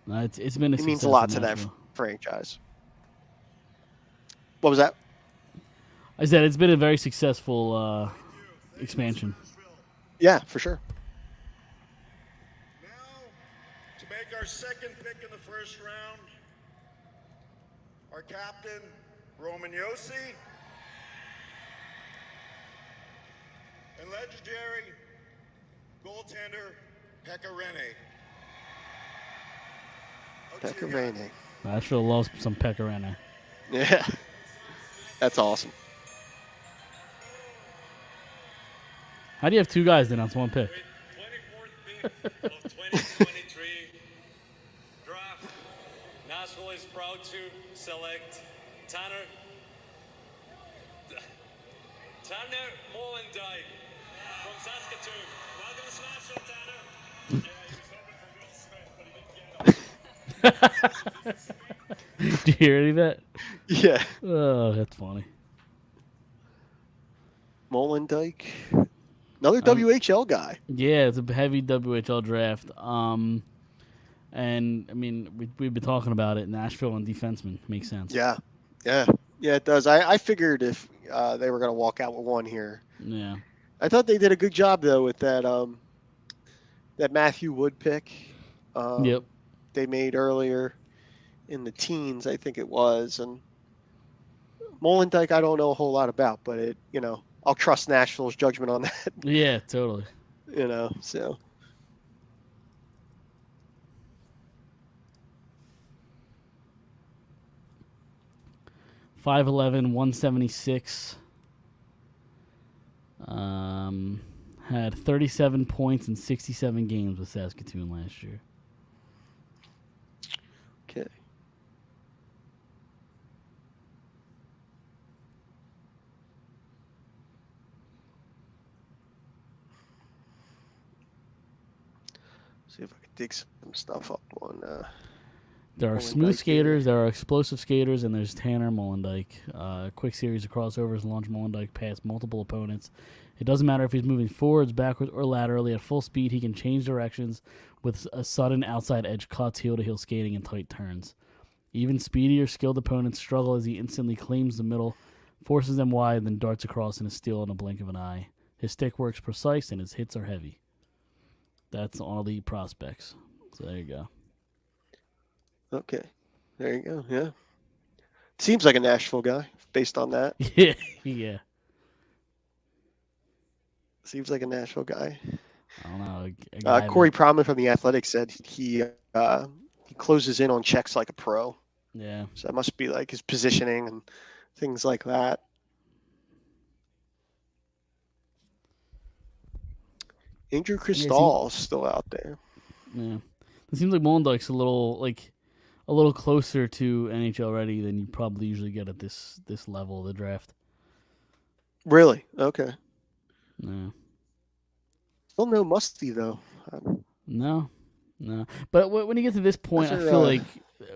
No, it's been a it means a success lot in to that Nashville. franchise. What was that? I said it's been a very successful expansion. Yeah, for sure. Now, to make our second pick in the first round, our captain, Roman Yossi, and legendary goaltender, Pekka Rinne. Pecorine. Nashville loves some Pecorino. Yeah, that's awesome. How do you have two guys then on one pick? With 24th pick of 2023 draft, Nashville is proud to select Tanner Molendyke from Saskatoon. Welcome to Nashville, Tanner. Yeah, he was hoping for Will Smith, but he didn't get him. Did you hear any of that? Yeah, Oh, that's funny. Molendyke, another WHL guy. Yeah, it's a heavy WHL draft. And I mean, we've been talking about it. Nashville and defenseman makes sense. Yeah, yeah, yeah. It does. I figured if they were going to walk out with one here. Yeah. I thought they did a good job though with that Matthew Wood pick. Yep. They made earlier in the teens, I think it was, and Molendyke I don't know a whole lot about, but I'll trust Nashville's judgment on that. Yeah, totally. So. 5'11", 176. Had 37 points in 67 games with Saskatoon last year. Okay. See if I can dig some stuff up on. There are Molendyke smooth skaters, here. there are explosive skaters, and there's Tanner Molendyke. Quick series of crossovers launch Molendyke past multiple opponents. It doesn't matter if he's moving forwards, backwards, or laterally. At full speed, he can change directions with a sudden outside edge cuts, heel-to-heel skating, and tight turns. Even speedier, skilled opponents struggle as he instantly claims the middle, forces them wide, then darts across in a steal in a blink of an eye. His stick works precise, and his hits are heavy. That's all the prospects. So there you go. Okay, there you go. Yeah, seems like a Nashville guy based on that. Yeah, yeah. Seems like a Nashville guy. I don't know. A guy Corey Proman from the Athletic said he closes in on checks like a pro. Yeah. So that must be like his positioning and things like that. Andrew Cristall is still out there. Yeah. It seems like Molendyke's a little closer to NHL ready than you probably usually get at this level of the draft. Really? Okay. Yeah. Still no Musty though. No. But when you get to this point, I feel like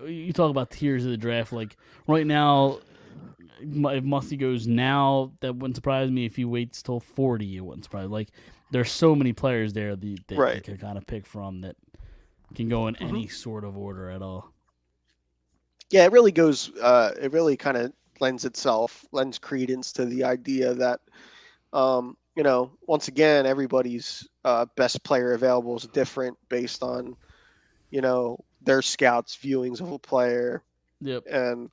you talk about tiers of the draft. Like right now, if Musty goes now, that wouldn't surprise me. If he waits till 40, it wouldn't surprise. Like there's so many players there that you can kind of pick from that can go in any sort of order at all. Yeah, it really goes. It really kind of lends credence to the idea that, once again, everybody's best player available is different based on, their scouts' viewings of a player. Yep. And,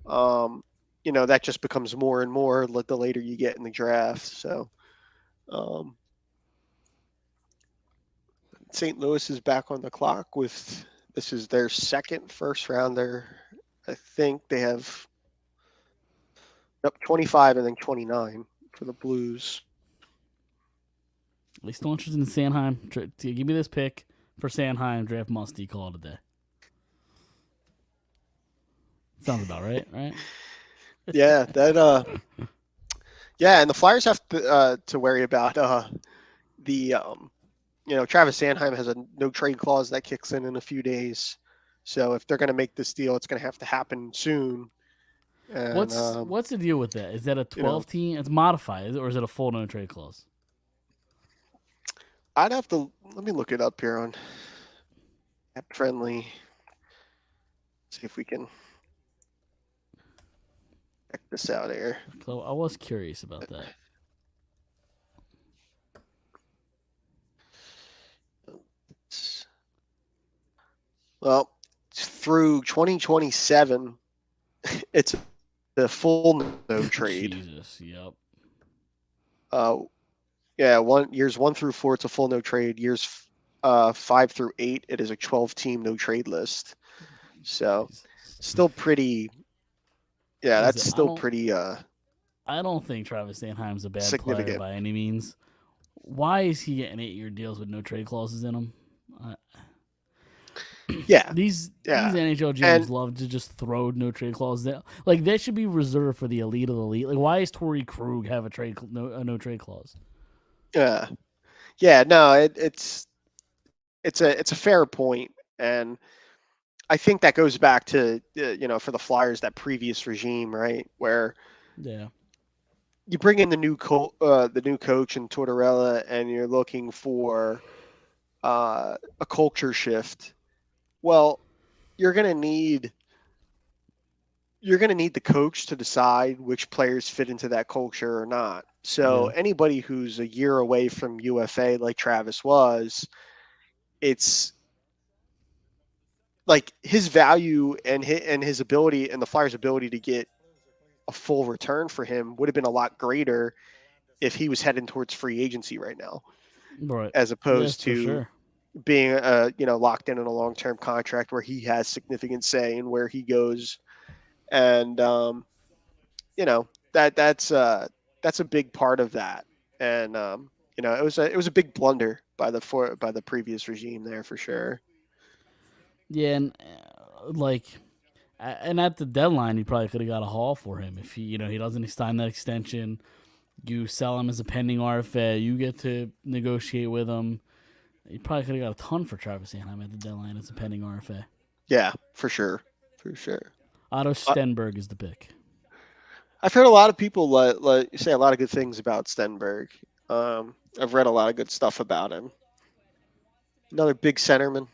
that just becomes more and more the later you get in the draft. So, St. Louis is back on the clock this is their second first rounder. I think they have 25 and then 29 for the Blues. Are they still interested in Sanheim? Give me this pick for Sanheim, draft Musty, call it a day. Sounds about right, right? Yeah, and the Flyers have to worry about Travis Sanheim has a no trade clause that kicks in a few days. So if they're going to make this deal, it's going to have to happen soon. And, what's the deal with that? Is that a 12 team? It's modified, or is it a full no trade clause? I'd have to let me look it up here on App Friendly. See if we can check this out here. So I was curious about that. Well, through 2027, it's a full no trade. Jesus. Yep. Uh, yeah, years 1 through 4, it's a full no trade. Years 5 through 8, it is a 12-team no trade list. So Jesus. still pretty. Yeah, Listen, that's still pretty I don't think Travis Sanheim's a bad player significant. by any means. Why is he getting 8-year deals with no trade clauses in them? Yeah, These yeah, NHL GMs and love to just throw no trade clauses out. Like that should be reserved for the elite of the elite. Like why does Torrey Krug have a no trade clause? yeah, no, it's a fair point, and I think that goes back to for the Flyers, that previous regime, right, where Yeah. you bring in the new coach in Tortorella, and you're looking for a culture shift. Well, you're gonna need the coach to decide which players fit into that culture or not. So Yeah. anybody who's a year away from UFA, like Travis was, it's like his value and his ability and the Flyers' ability to get a full return for him would have been a lot greater if he was heading towards free agency right now, Right. as Yes, opposed for to sure. being locked in a long-term contract where he has significant say in where he goes. And that's a big part of that. And it was a big blunder by the previous regime there, for sure. Yeah, and and at the deadline, he probably could have got a haul for him if he doesn't sign that extension. You sell him as a pending RFA. You get to negotiate with him. You probably could have got a ton for Travis Sanheim at the deadline as a pending RFA. Yeah, for sure, for sure. Otto Stenberg is the pick. I've heard a lot of people say a lot of good things about Stenberg. I've read a lot of good stuff about him. Another big centerman.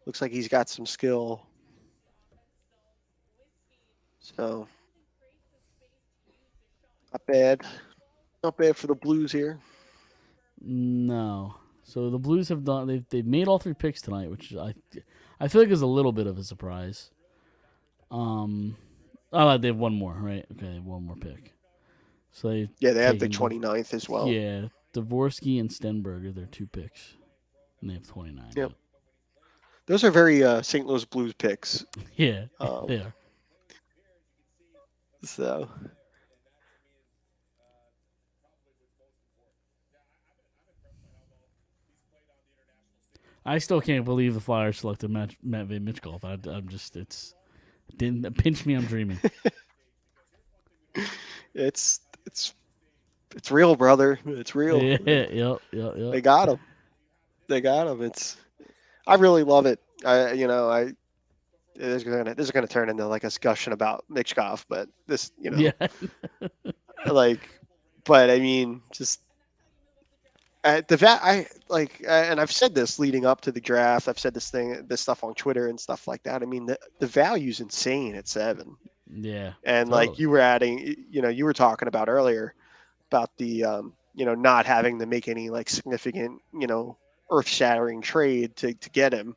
Looks like he's got some skill. So not bad. Not bad for the Blues here. No. So the Blues have done. They've made all 3 picks tonight, which I feel like is a little bit of a surprise. They have one more, right? Okay, they have one more pick. So they have the 29th as well. Yeah, Dvorsky and Stenberg are their 2 picks, and they have 29. Yep. Those are very St. Louis Blues picks. Yeah, they are. So. I still can't believe the Flyers selected Matvey Michkov. I'm just didn't pinch me. I'm dreaming. It's real, brother. It's real. Yep. They got him. I really love it. This is gonna turn into like a discussion about Michkov, but this, Yeah. but I mean, just and I've said this leading up to the draft. I've said this stuff on Twitter and stuff like that. I mean, the value's insane at 7. Yeah. And totally. like you were adding, you were talking about earlier about the, not having to make any like significant, earth-shattering trade to get him.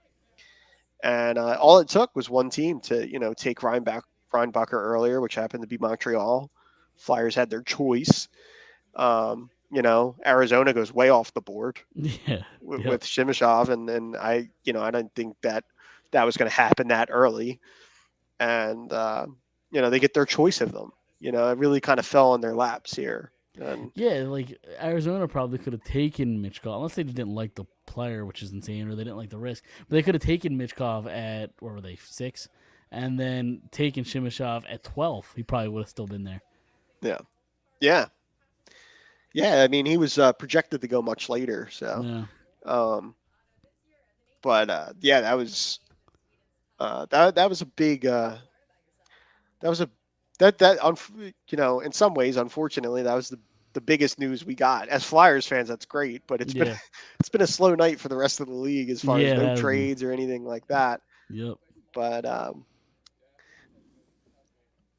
And all it took was one team to, take Reinbacher earlier, which happened to be Montreal. Flyers had their choice. Arizona goes way off the board. Yeah. With Shimashov, and I didn't think that was going to happen that early. And they get their choice of them. It really kind of fell in their laps here. And yeah, like Arizona probably could have taken Michkov, unless they just didn't like the player, which is insane, or they didn't like the risk. But they could have taken Michkov at, what were they, 6, and then taken Shimashov at 12. He probably would have still been there. Yeah. I mean, he was projected to go much later. So, yeah. But that was that was a big in some ways, unfortunately, that was the biggest news we got. As Flyers fans, that's great, but it's been a slow night for the rest of the league as far as no trades or anything like that. Yep. But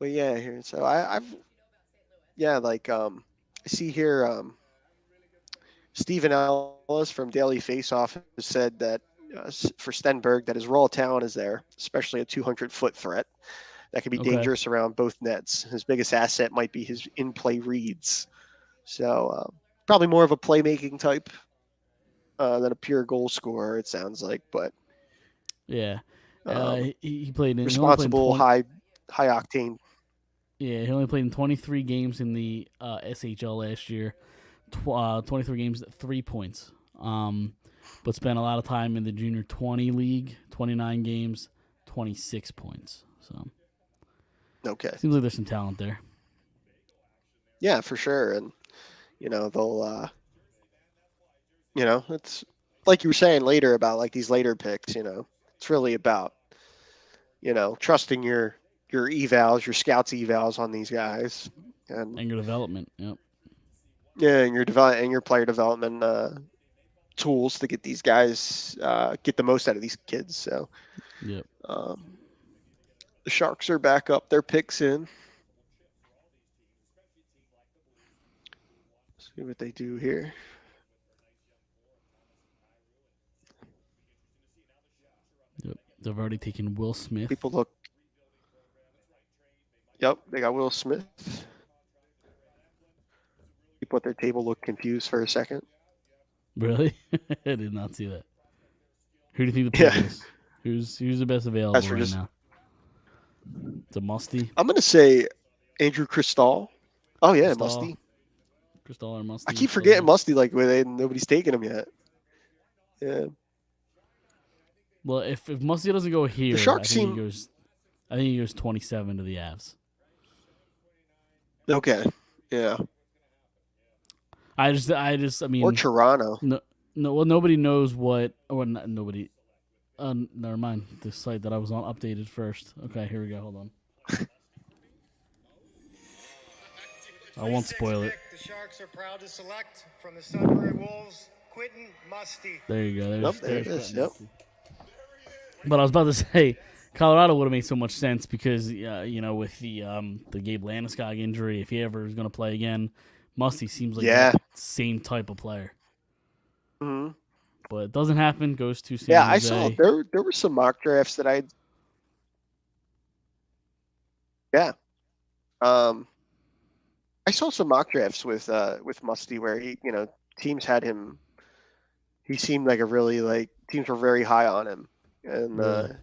yeah, here. So I see here Stephen Ellis from Daily Faceoff has said that for Stenberg that his raw talent is there, especially a 200-foot threat that can be Okay. dangerous around both nets. His biggest asset might be his in-play reads. So probably more of a playmaking type than a pure goal scorer, it sounds like. But Yeah. um, He played in. He only played in responsible, 20, high octane. Yeah, he only played in 23 games in the SHL last year. 23 games, 3 points. But spent a lot of time in the junior 20 league. 29 games, 26 points. So Okay. seems like there's some talent there. Yeah, for sure. And they'll it's like you were saying later about like these later picks. It's really about trusting your evals, your scouts evals on these guys, and Anger development. Yep. yeah, and your player development tools to get these guys get the most out of these kids. So Yep. The Sharks are back up their picks in. See what they do here. Yep. They've already taken Will Smith. People look. Yep, they got Will Smith. People at their table look confused for a second. Really? I did not see that. Who do you think the pick Yeah. is? Who's the best available That's right just- now? It's a Musty. I'm gonna say Andrew Cristal. Oh yeah, Cristal. Musty. Cristal or Musty. I keep forgetting Musty. Like nobody's taking him yet. Yeah. Well, if Musty doesn't go here, Sharks I think seem- he goes 27 to the Avs. Okay. Yeah. I mean, Or Toronto. no, well, nobody knows what, or not, nobody. Never mind. The site that I was on updated first. Okay, here we go. Hold on. I won't spoil it. The Sharks are proud to select from the Sudbury Wolves, Quentin Musty. There you go. Yep, there it there's is. Quentin Yep. Musty. But I was about to say, Colorado would have made so much sense because with the Gabe Landeskog injury, if he ever is going to play again, Musty seems like Yeah. that same type of player. hmm But it doesn't happen. Goes to San Yeah, I Jose. saw there were some mock drafts that I. Yeah. I saw some mock drafts with Musty where teams had him. He seemed like a really teams were very high on him, and Really?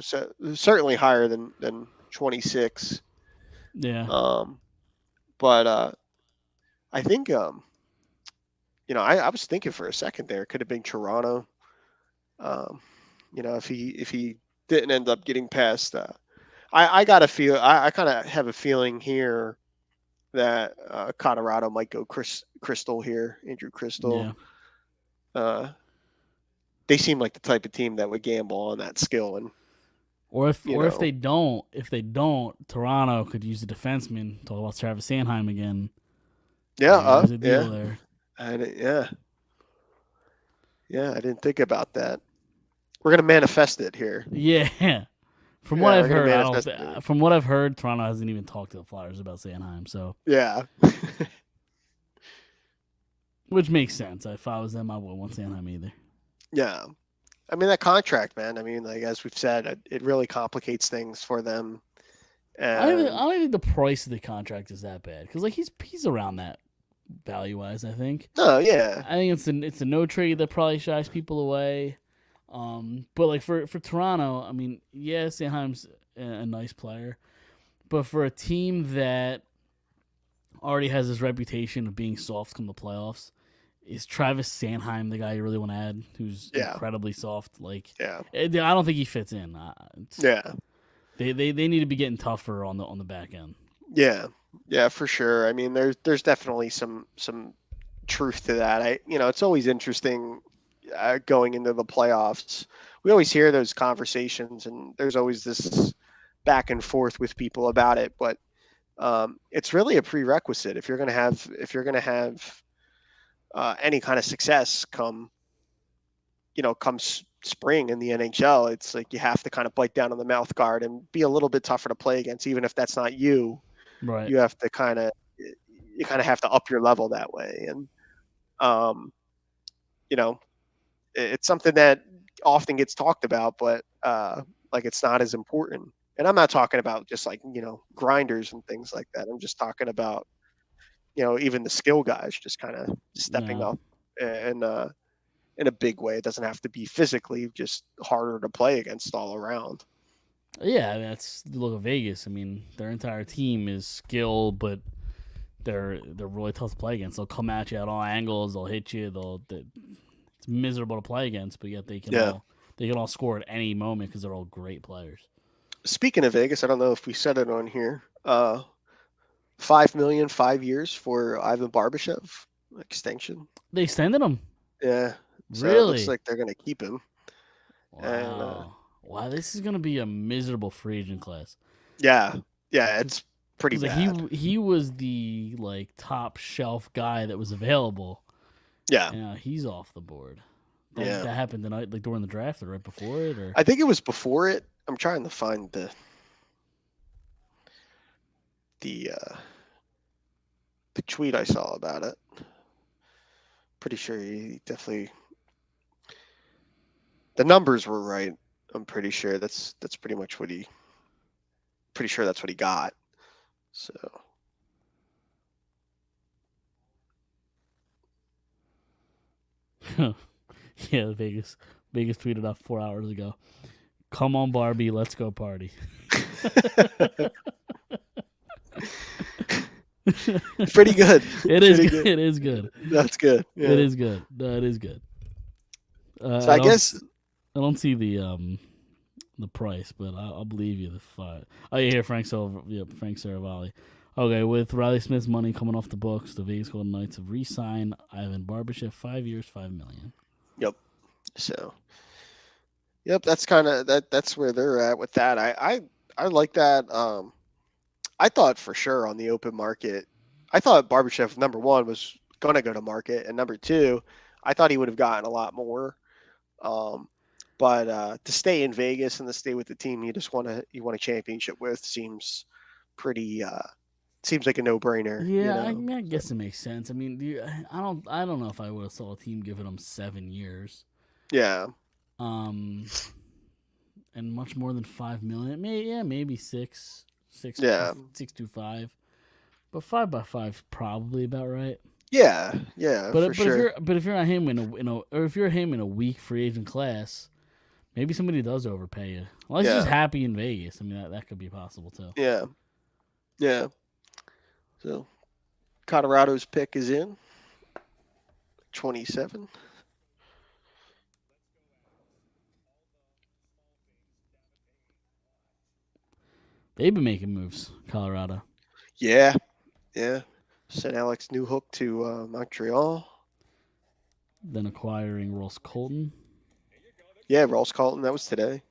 so certainly higher than 26. Yeah. But I think I was thinking for a second there it could have been Toronto. If he didn't end up getting past. I got a feel. I kind of have a feeling here that Colorado might go Crystal here, Andrew Crystal. Yeah. They seem like the type of team that would gamble on that skill, and Or if they don't, Toronto could use the defenseman. Talk about Travis Sanheim again. There's a deal there. Yeah, I didn't think about that. We're gonna manifest it here. Yeah. From what Yeah, I've we're gonna heard, manifest it. from what I've heard, Toronto hasn't even talked to the Flyers about Sanheim. So, Yeah. which makes sense. If I was them, I wouldn't want Sanheim either. Yeah. I mean, that contract, man. I mean, like as we've said, it really complicates things for them. I don't And think the price of the contract is that bad because he's around that value wise. I think. no, yeah. I think it's a no trade that probably shies people away. But like for Toronto, I mean, yeah, Sanheim's a nice player, but for a team that already has this reputation of being soft come the playoffs, is Travis Sanheim the guy you really want to add? Who's Yeah. incredibly soft? Like, Yeah. I don't think he fits in. Yeah. They need to be getting tougher on the back end. Yeah. Yeah, for sure. I mean, there's definitely some truth to that. It's always interesting going into the playoffs. We always hear those conversations, and there's always this back and forth with people about it. But it's really a prerequisite if you're going to have any kind of success come spring in the NHL. It's like you have to kind of bite down on the mouth guard and be a little bit tougher to play against, even if that's not you. Right. You have to kind of have to up your level that way. And it's something that often gets talked about, but like it's not as important. And I'm not talking about just like, grinders and things like that. I'm just talking about, even the skill guys just kind of stepping Yeah. up and in a big way. It doesn't have to be physically, just harder to play against all around. Yeah, that's the look of Vegas. I mean, their entire team is skill, but they're really tough to play against. They'll come at you at all angles. They'll hit you. It's miserable to play against, but yet they can all score at any moment because they're all great players. Speaking of Vegas, I don't know if we said it on here. $5 million, 5 years for Ivan Barbashev extension. They extended him. Yeah. So Really? it looks like they're going to keep him. Wow. Wow, this is gonna be a miserable free agent class. Yeah, it's pretty 'Cause, bad. he was the top shelf guy that was available. Yeah. And he's off the board. Yeah. That happened tonight, during the draft or right before it, or I think it was before it. I'm trying to find the tweet I saw about it. Pretty sure he definitely the numbers were right. I'm pretty sure that's pretty much what he. Pretty sure that's what he got. So. Yeah, Vegas tweeted out 4 hours ago. Come on, Barbie, let's go party. Pretty good. It is good. It is good. That's good. Yeah. It is good. No, it is good. So I guess I don't see the price, but I'll believe you the $5. Oh, yeah, here Frank Saravalli. Okay, with Riley Smith's money coming off the books, the Vegas Golden Knights have re-signed Ivan Barbashev, 5 years, $5 million. Yep. So. Yep, that's kind of that's where they're at with that. I like that. I thought for sure on the open market, I thought Barbashev, number one, was going to go to market, and number two, I thought he would have gotten a lot more. But to stay in Vegas and to stay with the team you want a championship with seems pretty. Seems like a no-brainer. Yeah, I guess it makes sense. I mean, I don't know if I would have saw a team giving him 7 years. Yeah. And much more than $5 million. Maybe 6. 6.25. But 5x5 probably about right. Yeah, but sure. If you're not him if you're him in a weak free agent class, maybe somebody does overpay you. Unless he's just happy in Vegas. I mean, that could be possible too. Yeah. So, Colorado's pick is in 27. They've been making moves, Colorado. Yeah. Sent Alex Newhook to Montreal. Then acquiring Ross Colton. Yeah, Ross Colton. That was today.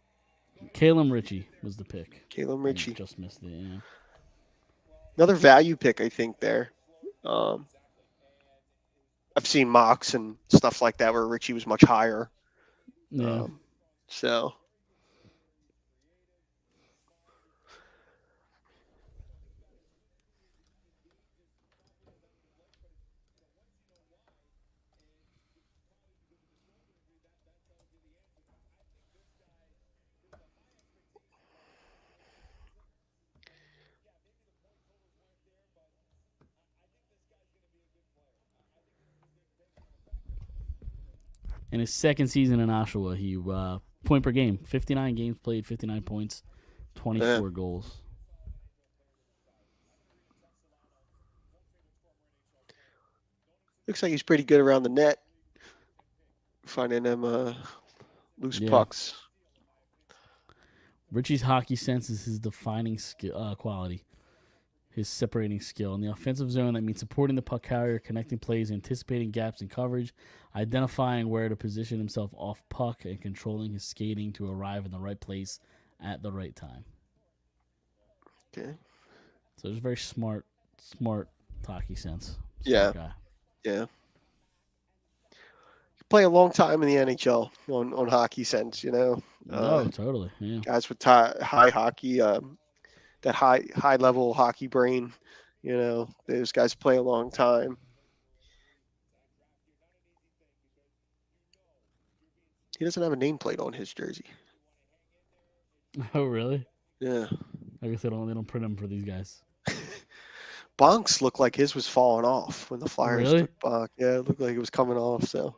Calum Ritchie was the pick. Calum Ritchie. Just missed it, yeah. Another value pick, I think, there. I've seen mocks and stuff like that where Ritchie was much higher. Yeah. So. In his second season in Oshawa, he point per game, 59 games played, 59 points, 24 goals. Looks like he's pretty good around the net, finding them loose pucks. Ritchie's hockey sense is his defining quality, his separating skill. In the offensive zone, that means supporting the puck carrier, connecting plays, anticipating gaps in coverage, identifying where to position himself off puck, and controlling his skating to arrive in the right place at the right time. Okay. So it's very smart hockey sense. Yeah. Guy. Yeah. Play a long time in the NHL on hockey sense, Totally. Yeah. Guys with high hockey, that high level hockey brain, those guys play a long time. He doesn't have a nameplate on his jersey. Oh, really? Yeah. I guess they don't print them for these guys. Bonks looked like his was falling off when the Flyers Really? took Bonk. Yeah, it looked like it was coming off. So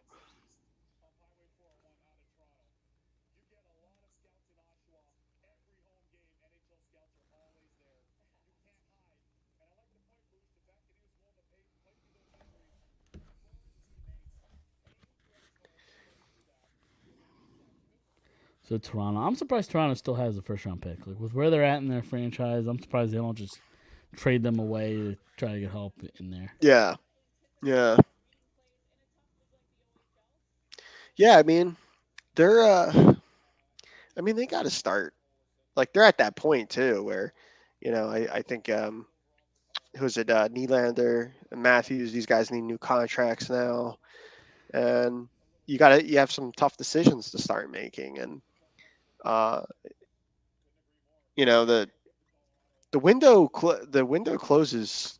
So Toronto, I'm surprised Toronto still has a first round pick. Like with where they're at in their franchise, I'm surprised they don't just trade them away to try to get help in there. yeah, yeah, yeah. I mean, they're. I mean, they got to start. Like they're at that point too, where, I think who's it? Nylander and Matthews. These guys need new contracts now, and you have some tough decisions to start making, and uh, the window closes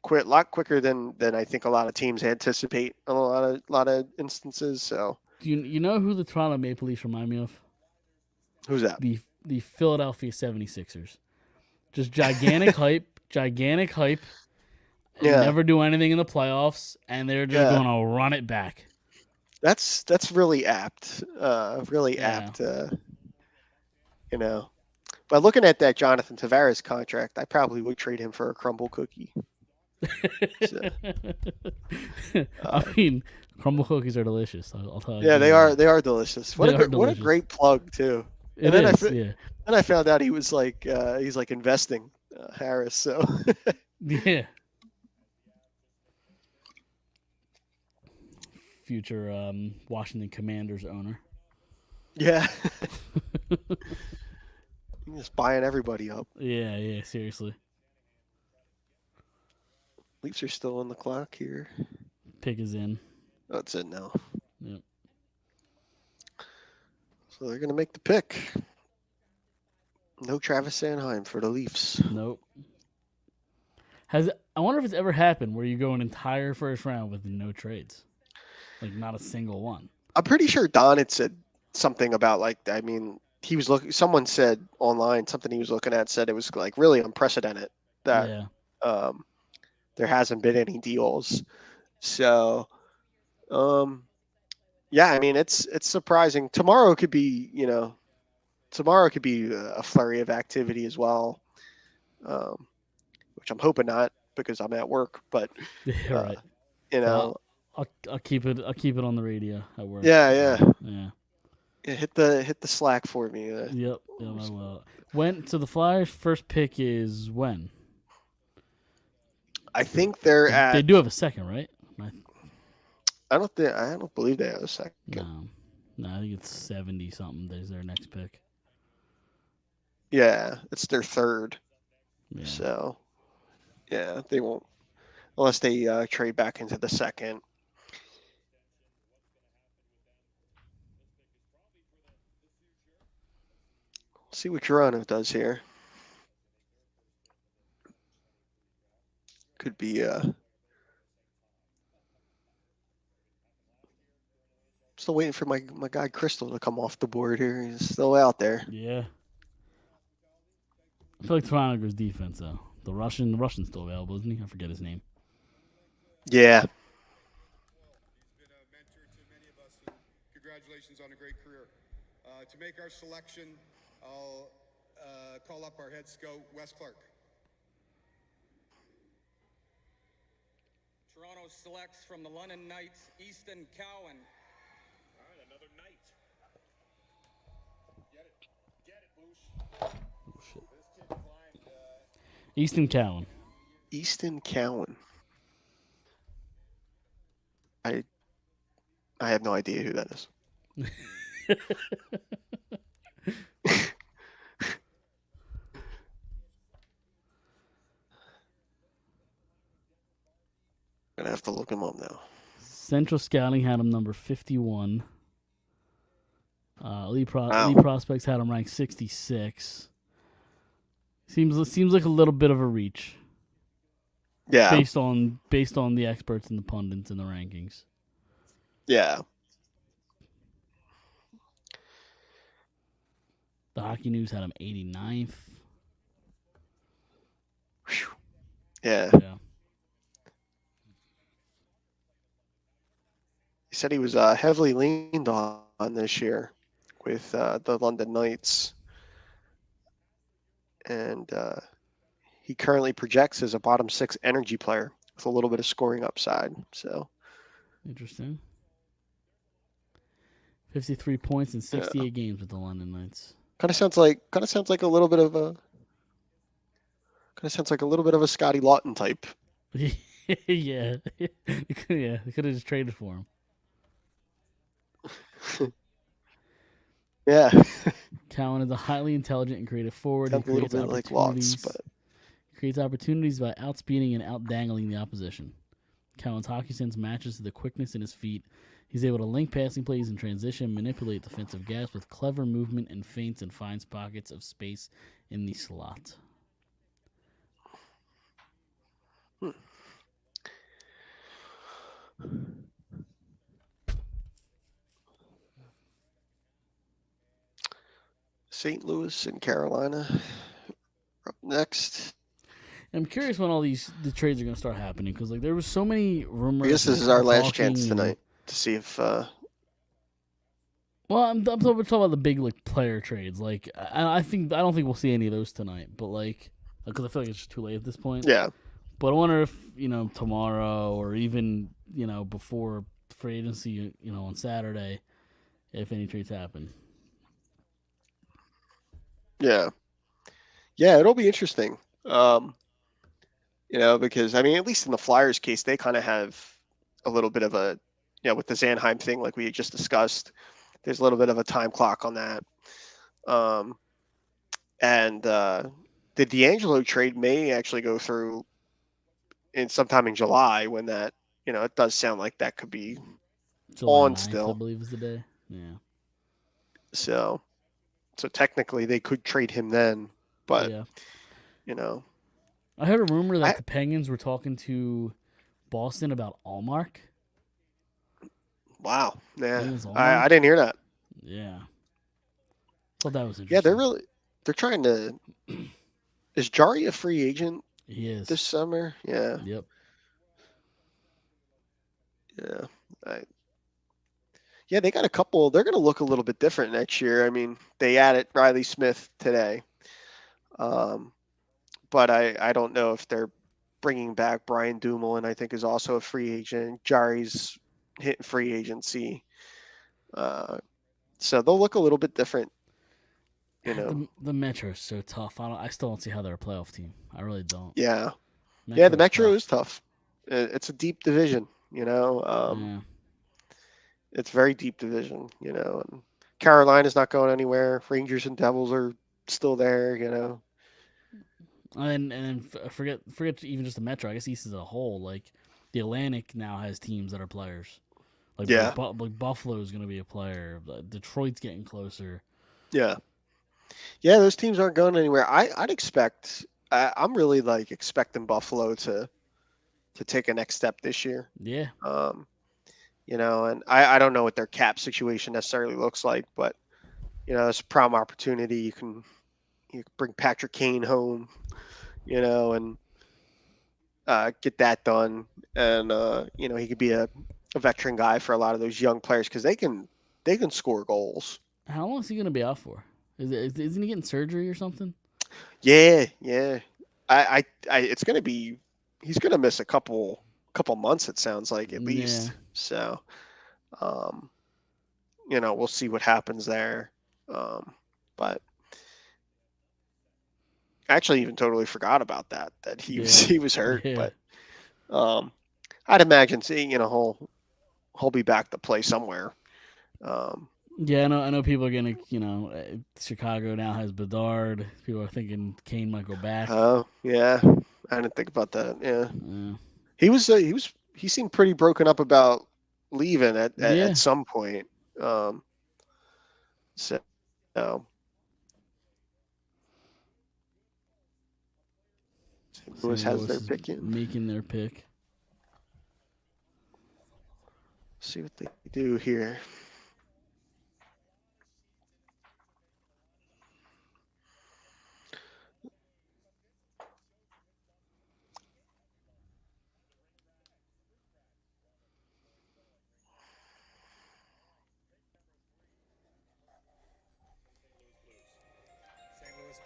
a lot quicker than I think a lot of teams anticipate in a lot of instances. So Do you know who the Toronto Maple Leafs remind me of? who's that? The Philadelphia 76ers. Just gigantic hype, and Yeah. never do anything in the playoffs, and they're just Yeah. going to run it back. That's really apt. Really Yeah. apt. But looking at that Jonathan Tavares contract, I probably would trade him for a crumble cookie. So, I mean, crumble cookies are delicious. I'll tell you. yeah, they are. They are delicious. What a delicious. great plug too. It And then is, yeah. Then I found out he was like he's like investing Harris. So Yeah. Future Washington Commanders owner. yeah, he's just buying everybody up. Yeah, seriously. Leafs are still on the clock here. Pick is in. That's it now. Yep. So they're gonna make the pick. No Travis Sanheim for the Leafs. Nope. I wonder if it's ever happened where you go an entire first round with no trades, like not a single one. I'm pretty sure Don had said something about he was looking. Someone said online something he was looking at said it was like really unprecedented that there hasn't been any deals. So, yeah, I mean it's surprising. Tomorrow could be a flurry of activity as well, which I'm hoping not because I'm at work. But right. I'll keep it on the radio at work. Yeah. Yeah. Hit the Slack for me. Yep, I will. So the Flyers' first pick is when? I think they do have a second, right? I don't believe they have a second. No, I think it's 70 something. There's their next pick. Yeah, it's their third. Yeah. So, yeah, they won't unless they trade back into the second. See what Toronto does here. Could be still waiting for my guy Crystal to come off the board here. He's still out there. Yeah. I feel like Toronto goes defense though. The Russian's still available, isn't he? I forget his name. Yeah. He's been a mentor to many of us, and congratulations on a great career. To make our selection, I'll call up our head scout, Wes Clark. Toronto selects from the London Knights, Easton Cowan. All right, another Knight. Get it, Boosh. Oh, shit. This kid climbed. Easton Cowan. Easton Cowan. I have no idea who that is. I'm gonna have to look him up now. Central Scouting had him number 51. Elite Prospects had him ranked 66. Seems like a little bit of a reach. Yeah. Based on the experts and the pundits and the rankings. Yeah. The Hockey News had him 89th. Yeah. Yeah. He said he was heavily leaned on this year with the London Knights. And he currently projects as a bottom 6 energy player with a little bit of scoring upside. So Interesting. 53 points in 68 games with the London Knights. Kind of sounds like a little bit of a Scotty Lawton type. Yeah. Yeah, they could have just traded for him. Yeah. Cowan is a highly intelligent and creative forward. He Sounds a little creates bit like Lots, but creates opportunities by outspeeding and outdangling the opposition. Cowan's hockey sense matches to the quickness in his feet. He's able to link passing plays in transition, manipulate defensive gaps with clever movement and feints, and finds pockets of space in the slot. St. Louis and Carolina are up next. I'm curious when all the trades are going to start happening, because like there was so many rumors. I guess this is our last chance tonight to see if. Well, I'm talking about the big like player trades. Like I don't think we'll see any of those tonight. But like, because I feel like it's just too late at this point. Yeah. But I wonder if tomorrow or even before free agency on Saturday, if any trades happen. Yeah. Yeah, it'll be interesting. Because I mean, at least in the Flyers case, they kind of have a little bit of a, with the Zanheim thing, like we just discussed, there's a little bit of a time clock on that. And the D'Angelo trade may actually go through sometime in July, when that, it does sound like that could be July on 9th, still. I believe is the day. Yeah. So technically they could trade him then, but yeah. I heard a rumor that the Penguins were talking to Boston about Allmark. Wow. Yeah. Allmark? I didn't hear that. Yeah. Thought that was interesting. Yeah, they're trying to. Is Jari a free agent? He is. This summer? Yeah. Yep. Yeah. Yeah, they got a couple. They're going to look a little bit different next year. I mean, they added Riley Smith today. But I don't know if they're bringing back Brian Dumoulin, I think is also a free agent. Jari's hitting free agency. So they'll look a little bit different. The Metro is so tough. I still don't see how they're a playoff team. I really don't. Yeah. The Metro is tough. It's a deep division, Yeah. It's very deep division, and Carolina's not going anywhere. Rangers and Devils are still there, And then forget even just the Metro. I guess East as a whole. Like the Atlantic now has teams that are players. Like like Buffalo is going to be a player. Detroit's getting closer. Yeah. Yeah, those teams aren't going anywhere. I'd expect. I'm really expecting Buffalo to take a next step this year. Yeah. And I don't know what their cap situation necessarily looks like, but it's a prime opportunity. You can bring Patrick Kane home, and get that done. And he could be a veteran guy for a lot of those young players, because they can score goals. How long is he going to be out for? Isn't he getting surgery or something? Yeah. It's going to be. He's going to miss a couple months, it sounds like, at least. Yeah. So, we'll see what happens there. But I actually even totally forgot about that he was hurt. Yeah. But I'd imagine seeing, he'll be back to play somewhere. Yeah, I know people are gonna, Chicago now has Bedard. People are thinking Kane might go back. Oh, yeah. I didn't think about that. Yeah. He seemed pretty broken up about leaving at some point. So St. Louis has their pick in. Making their pick. See what they do here.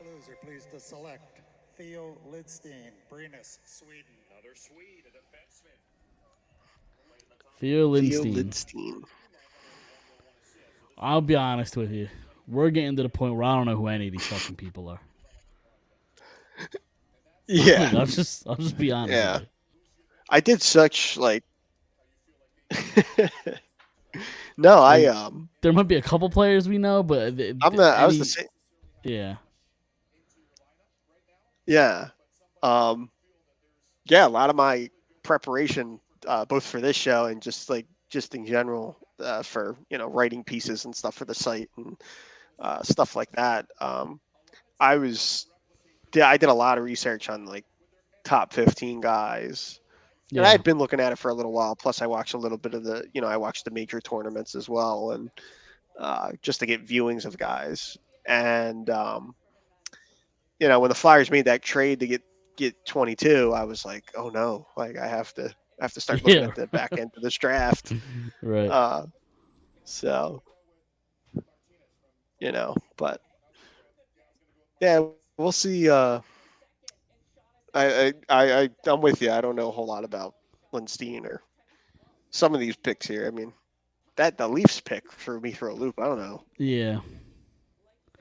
Blues are pleased to select Theo Lidstein, Brynäs, Sweden. Another Swede, a defenseman. Theo Theo Lindstein. Lidstein. I'll be honest with you. We're getting to the point where I don't know who any of these fucking people are. Yeah. I'll just be honest Yeah. with you. I did such like No, Like, I There might be a couple players we know, but I was the same. Yeah. Yeah. Yeah, a lot of my preparation both for this show and just in general for, writing pieces and stuff for the site and stuff like that. I did a lot of research on like top 15 guys. And I Yeah. had been looking at it for a little while. Plus, I watched a little bit of I watched the major tournaments as well, and just to get viewings of guys. And when the Flyers made that trade to get 22, I was like, oh no, like I have to start looking Yeah. at the back end of this draft. Right. So, but yeah, we'll see. I'm with you. I don't know a whole lot about Lindstein or some of these picks here. I mean, the Leafs pick threw me through a loop. I don't know. Yeah.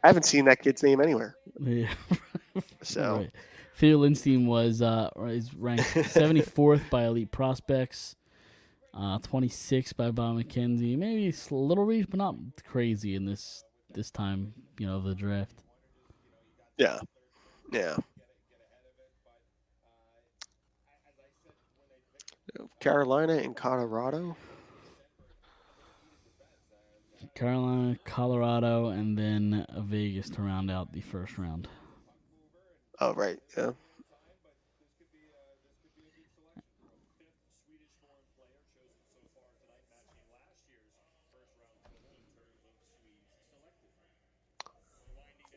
I haven't seen that kid's name anywhere. Yeah. So Right. Theo Lindstein is ranked 74th by Elite Prospects, 26th by Bob McKenzie. Maybe it's a little reach, but not crazy in this time, of the draft. yeah. Carolina and Colorado. Carolina, Colorado, and then Vegas to round out the first round. Oh, right. Yeah.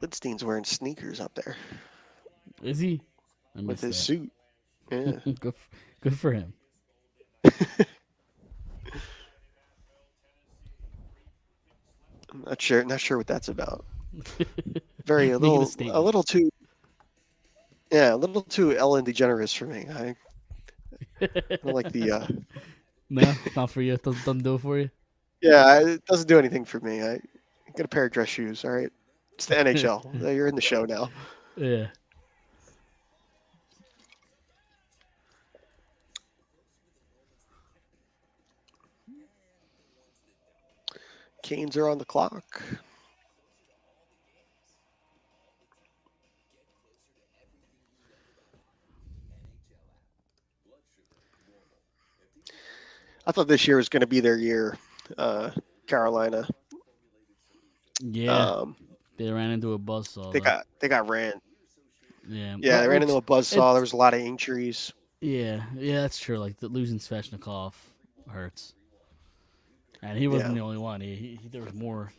Lindstein's wearing sneakers up there Is he? with his suit. Yeah. Good for him. I'm not sure what that's about. A little too Ellen DeGeneres for me. I don't like the No, not for you. It doesn't do it for you. yeah, it doesn't do anything for me. I get a pair of dress shoes, all right? It's the NHL. You're in the show now. Yeah. Canes are on the clock. I thought this year was going to be their year, Carolina. Yeah. They ran into a buzzsaw. They got ran. Yeah. Yeah, they ran into a buzzsaw. There was a lot of injuries. Yeah, that's true. Like losing Svechnikov hurts, and he wasn't the only one. There was more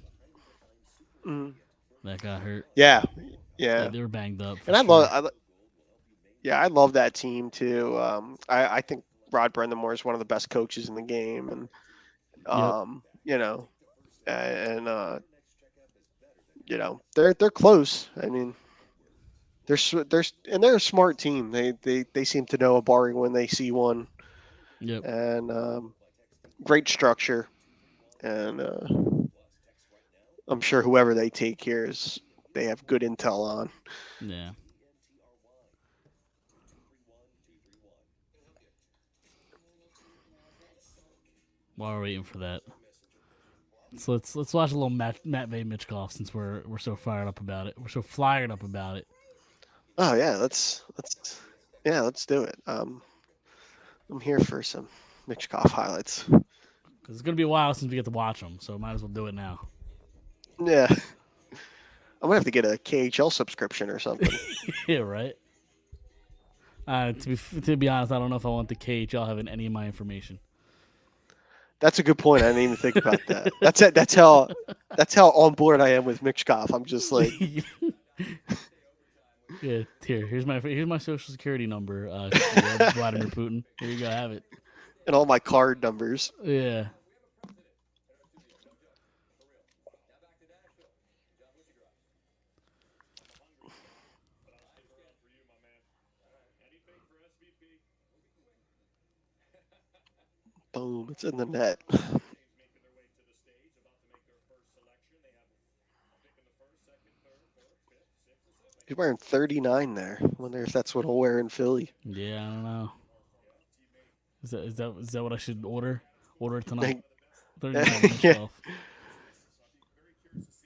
that got hurt. Yeah. They were banged up. And I love that team too. I think Rod Brendamore is one of the best coaches in the game, and they're close. I mean, they're a smart team. They seem to know a barring when they see one. Yep. And great structure, and I'm sure whoever they take here they have good intel on. Yeah. While we're waiting for that, so let's watch a little Matt Mitchkoff since we're so fired up about it. We're so flyered up about it. Oh yeah, let's do it. I'm here for some Mitchkoff highlights. Because it's gonna be a while since we get to watch them, so might as well do it now. Yeah, I'm gonna have to get a KHL subscription or something. Yeah, right. To be honest, I don't know if I want the KHL having any of my information. That's a good point. I didn't even think about that. That's how on board I am with Mitchkoff. I'm just like, yeah. Here's my social security number. Vladimir Putin. Here you go, have it. And all my card numbers. Yeah. Boom! It's in the net. He's wearing 39 there. Wonder if that's what he'll wear in Philly. Yeah, I don't know. Is that what I should order? Order it tonight. 39 Yeah. Mitchell.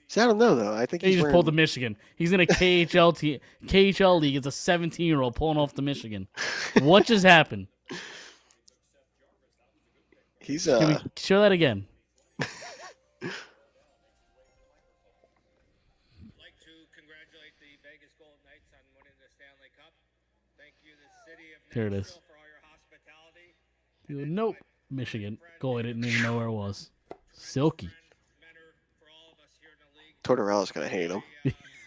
See, I don't know though. I think He he's just wearing. pulled the Michigan. He's in a KHL league. It's a 17-year-old pulling off the Michigan. What just happened? He's Can we show that again? I'd like to congratulate the Vegas Golden Knights on winning the Stanley Cup. Thank you, the city of Here it is. Nashville, for all your hospitality. Nope. Michigan. Goal, I didn't even know where it was. Silky. Tortorella's gonna hate him.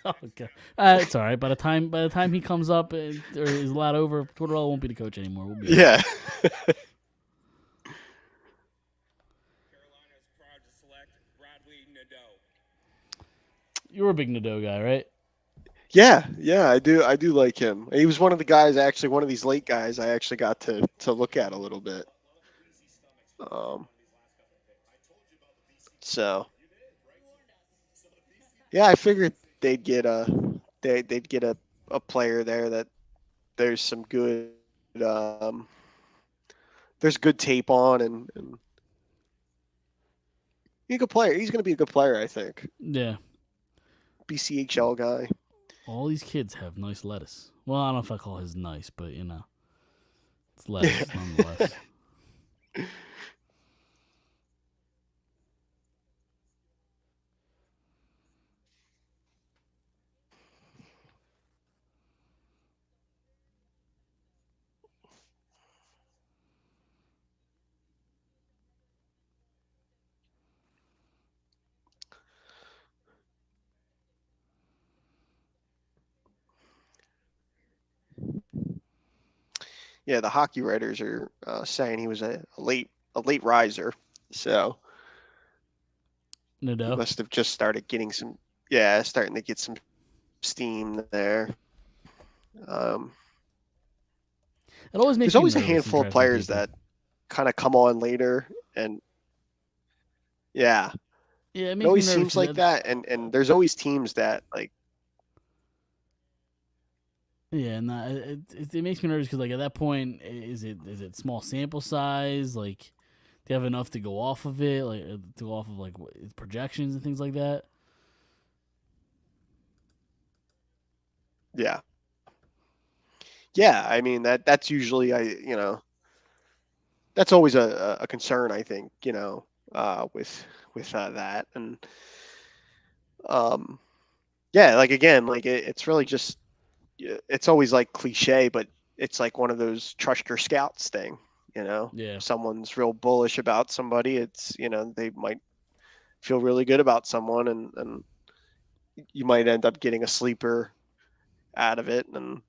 Oh, okay. It's all right. By the time he comes up or is allowed over, Tortorella won't be the coach anymore. We'll be Yeah. Carolina's proud to select Bradley Nadeau. You're a big Nadeau guy, right? Yeah, I do like him. He was one of the guys, actually, one of these late guys I actually got to look at a little bit. So yeah, I figured they'd get a player there that there's some good there's good tape on and he's a good player. He's gonna be a good player, I think. Yeah. BCHL guy. All these kids have nice lettuce. Well, I don't know if I call his nice, but it's lettuce nonetheless. Yeah, the hockey writers are saying he was a late riser, so Nadeau. he must have just starting to get some steam there. It always makes There's always a me nervous handful of drafting players people. that kind of come on later, and yeah, Yeah, it it makes always me nervous seems like that, and there's always teams that like. Yeah, and it makes me nervous because like at that point, is it small sample size? Like, do you have enough to go off of it? Like to go off of like projections and things like that? Yeah. Yeah, I mean that's usually that's always a concern, I think, with that. And yeah, like again, like it's really just it's always like cliche, but it's like one of those trust your scouts thing, Yeah. If someone's real bullish about somebody, it's they might feel really good about someone, and you might end up getting a sleeper out of it. And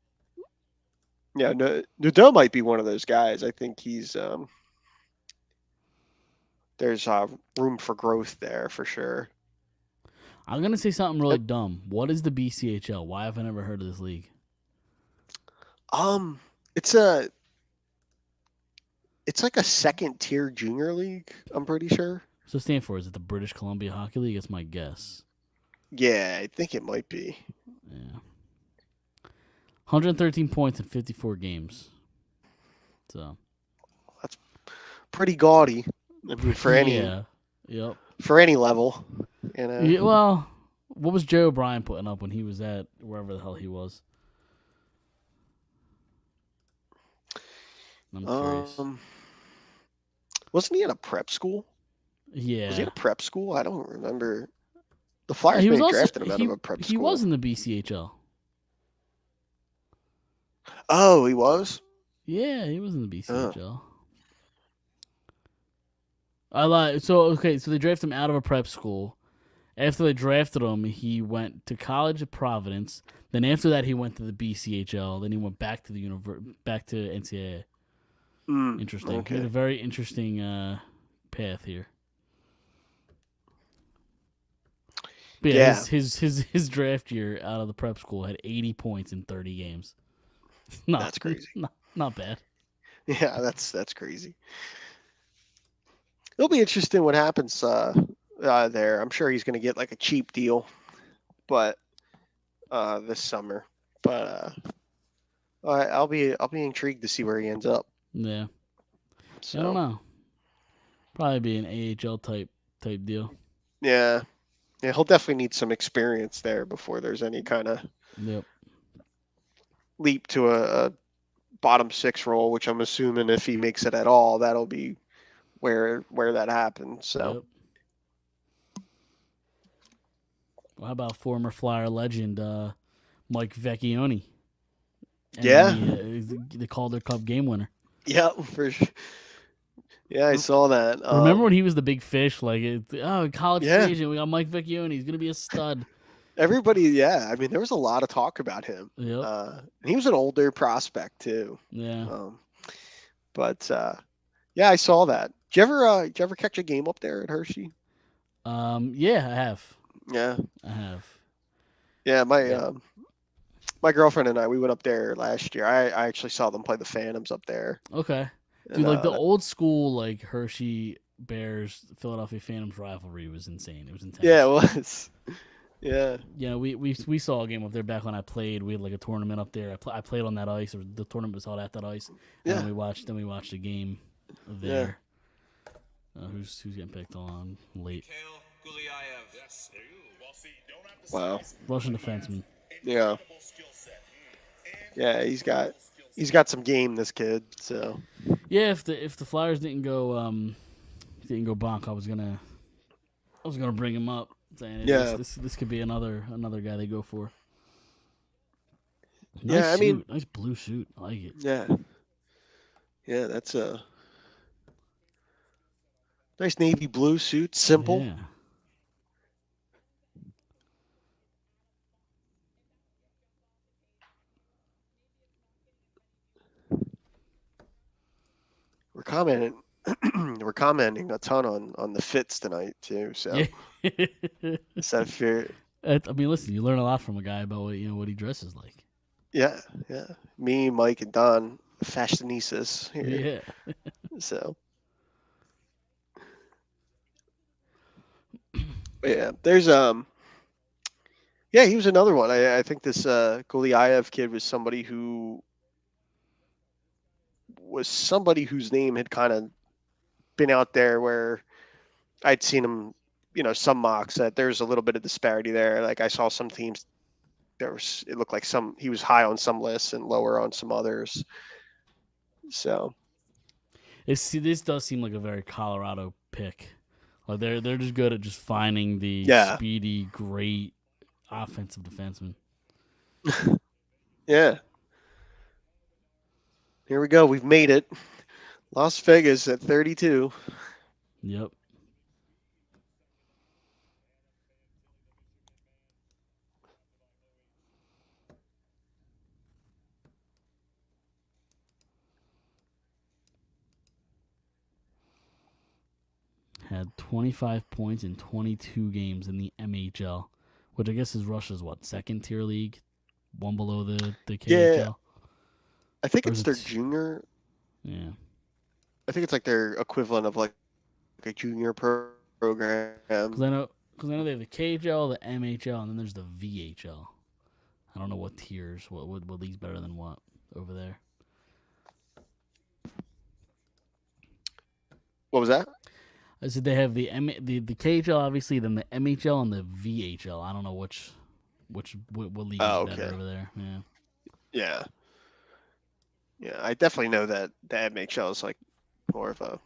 yeah, Nadeau might be one of those guys. I think he's there's room for growth there for sure. I'm gonna say something really dumb. What is the BCHL? Why have I never heard of this league? It's like a second tier junior league, I'm pretty sure. So stand for is it the British Columbia Hockey League? It's my guess. Yeah, I think it might be. Yeah. 113 points in 54 games. So that's pretty gaudy. I mean, for any for any level, Yeah, well, what was Joe O'Brien putting up when he was at wherever the hell he was? I'm curious. Wasn't he at a prep school? Yeah. Was he at a prep school? I don't remember. The Flyers may have drafted him out of a prep school. He was in the BCHL. Oh, he was? Yeah, he was in the BCHL. I lied. So they drafted him out of a prep school. After they drafted him, he went to college at Providence. Then after that, he went to the BCHL. Then he went back to the back to NCAA. Interesting. Okay. He had a very interesting path here. But yeah, his draft year out of the prep school had 80 points in 30 games. That's crazy. Not bad. Yeah, that's crazy. It'll be interesting what happens there. I'm sure he's going to get like a cheap deal, but this summer. But I'll be intrigued to see where he ends up. Yeah. So I don't know. Probably be an AHL type deal. yeah, he'll definitely need some experience there before there's any kind of Yep. leap to a bottom six role, which I'm assuming if he makes it at all, that'll be where that happens. So. Yep. Well, how about former Flyer legend Mike Vecchione? Yeah. The Calder Cup game winner. Yeah, for sure. Yeah, I saw that. Remember when he was the big fish? Like, college free Yeah. agent. We got Mike Vecchione. He's gonna be a stud. Everybody, yeah. I mean, there was a lot of talk about him. Yep. And he was an older prospect too. Yeah. But yeah, I saw that. Did you ever catch a game up there at Hershey? Yeah, I have. Yeah. I have. Yeah, my girlfriend and I, we went up there last year. I actually saw them play the Phantoms up there. Okay. Dude, And, like the old school, like Hershey Bears, Philadelphia Phantoms rivalry was insane. It was intense. Yeah, it was. Yeah. Yeah, we saw a game up there back when I played. We had like a tournament up there. I played on that ice. The tournament was held at that ice. And Yeah. then we watched a game there. Who's getting picked on late? Yes. Wow. Russian defenseman. Yeah. Yeah, he's got some game, this kid. So Yeah, if the Flyers didn't go bonk, I was gonna bring him up, saying this could be another guy they go for. Nice Yeah, I mean- suit. Nice blue suit. I like it. yeah. Yeah, that's a nice navy blue suit, simple. Yeah. We're commenting we're commenting a ton on the fits tonight too. So Yeah. is that fair? I mean, listen, you learn a lot from a guy about what he dresses like. Yeah, yeah. Me, Mike, and Don, fashionistas here. Yeah. So yeah, there's yeah, he was another one. I think this Goliath kid was somebody whose name had kind of been out there where I'd seen him, some mocks that there's a little bit of disparity there. Like I saw some teams it looked like he was high on some lists and lower on some others. So This does seem like a very Colorado pick. Like they're just good at just finding the speedy, great offensive defenseman. yeah. Here we go. We've made it. Las Vegas at 32. Yep. Had 25 points in 22 games in the MHL, which I guess is Russia's second tier league, one below the KHL. Yeah. I think Or it's is their it- junior. Yeah. I think it's like their equivalent of like a junior program. Because I know they have the KHL, the MHL, and then there's the VHL. I don't know what tiers, what league's better than what over there. What was that? I said they have the KHL obviously, then the MHL and the VHL. I don't know what league is better over there. Yeah. Yeah. Yeah, I definitely know that the MHL is like more of a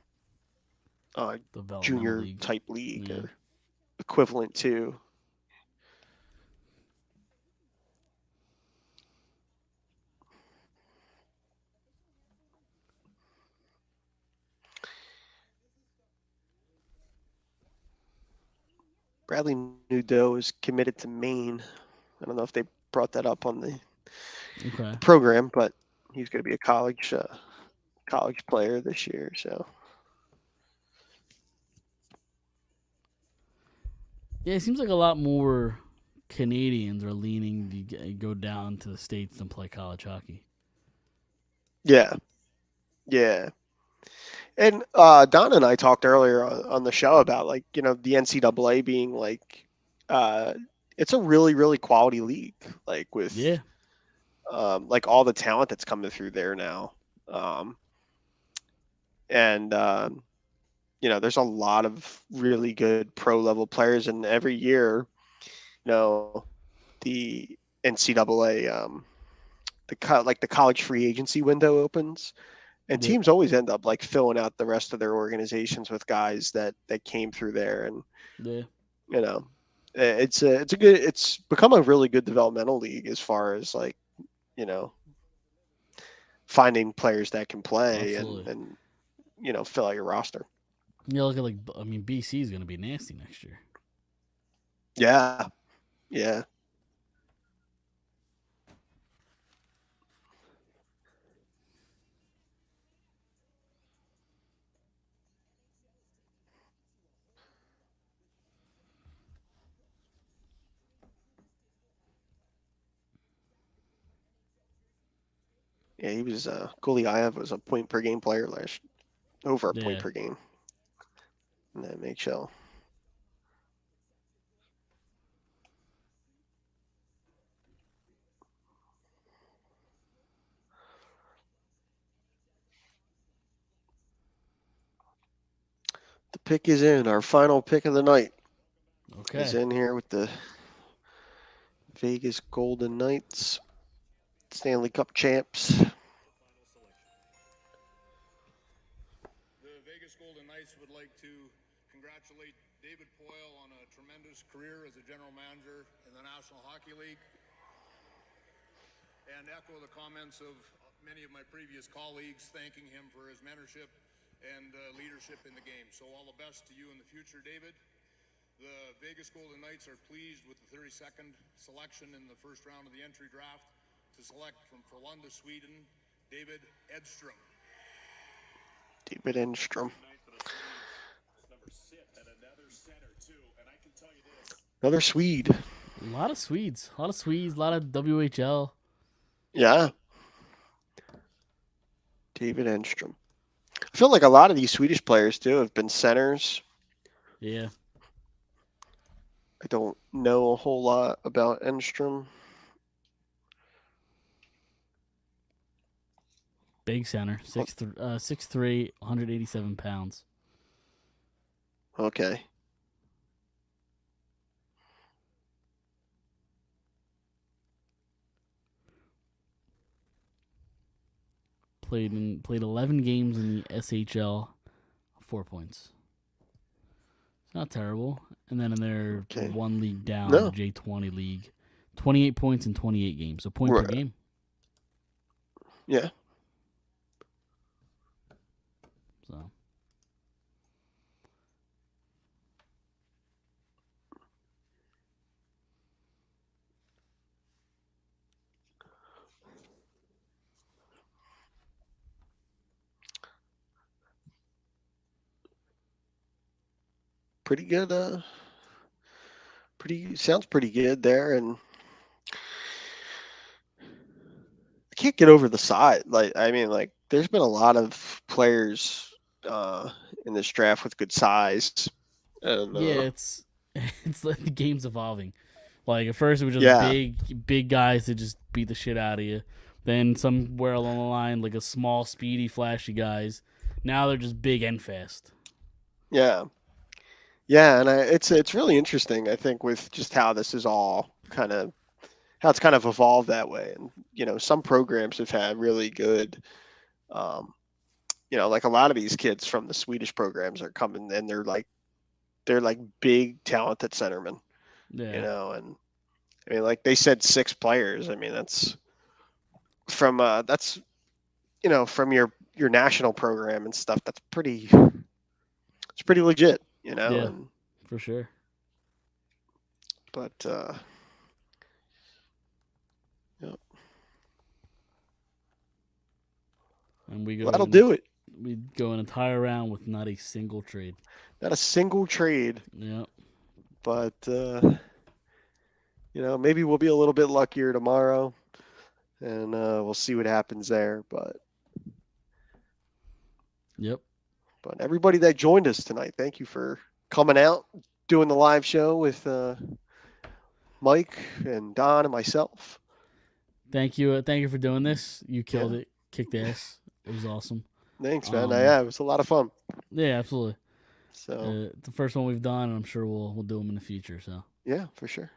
Developmental junior league. type league Yeah. or equivalent to. Bradley Nudo is committed to Maine. I don't know if they brought that up on the Okay. program, but he's going to be a college player this year. So Yeah, it seems like a lot more Canadians are leaning to go down to the States and play college hockey. yeah, And Don and I talked earlier on the show about like the NCAA being like it's a really really quality league, like with Yeah. like all the talent that's coming through there now, and there's a lot of really good pro level players, and every year, the NCAA like the college free agency window opens. And Yep. teams always end up like filling out the rest of their organizations with guys that came through there, and Yeah. it's become a really good developmental league as far as like you know finding players that can play and Absolutely. fill out your roster. Yeah, look at BC is going to be nasty next year. Yeah, yeah. Yeah, he was Gulyayev was a point per game player over a point Yeah. per game in the NHL. The pick is in. Our final pick of the night is Okay. in here with the Vegas Golden Knights, Stanley Cup champs. The Vegas Golden Knights would like to congratulate David Poile on a tremendous career as a general manager in the National Hockey League and echo the comments of many of my previous colleagues thanking him for his mentorship and leadership in the game. So all the best to you in the future, David. The Vegas Golden Knights are pleased with the 32nd selection in the first round of the entry draft to select from Frölunda, Sweden, David Edstrom. David Enstrom. Another Swede. A lot of Swedes. A lot of Swedes. A lot of WHL. Yeah. David Enstrom. I feel like a lot of these Swedish players too have been centers. Yeah. I don't know a whole lot about Enstrom. Big center. 6'3", 187 pounds. Okay. Played 11 games in the SHL, 4 points. It's not terrible. And then in their Okay. one league down, No. the J20 league, 28 points in 28 games. So point per Right. game. Yeah. So Pretty good. Sounds pretty good there, and I can't get over the size. Like, I mean, like, there's been a lot of players in this draft with good size, and yeah, it's it's like the game's evolving. Like at first it was just yeah, big guys that just beat the shit out of you. Then somewhere along the line, like a small, speedy, flashy guys. Now they're just big and fast. yeah, yeah, and it's really interesting. I think with just how this is all how it's kind of evolved that way, and some programs have had really good. Um, like a lot of these kids from the Swedish programs are coming, and they're like big, talented centermen. Yeah. And I mean, like they said, 6 players. I mean, that's from your national program and stuff. It's pretty legit. Yeah, And for sure. but yeah, And we well, that'll do it. We go an entire round with not a single trade. Not a single trade, Yeah. but maybe we'll be a little bit luckier tomorrow, and we'll see what happens there. But Yep. But everybody that joined us tonight, thank you for coming out, doing the live show with Mike and Don and myself. Thank you for doing this. You killed it, kicked ass. It was awesome. Thanks, man. Yeah, it was a lot of fun. Yeah, absolutely. So the first one we've done, and I'm sure we'll do them in the future. So yeah, for sure.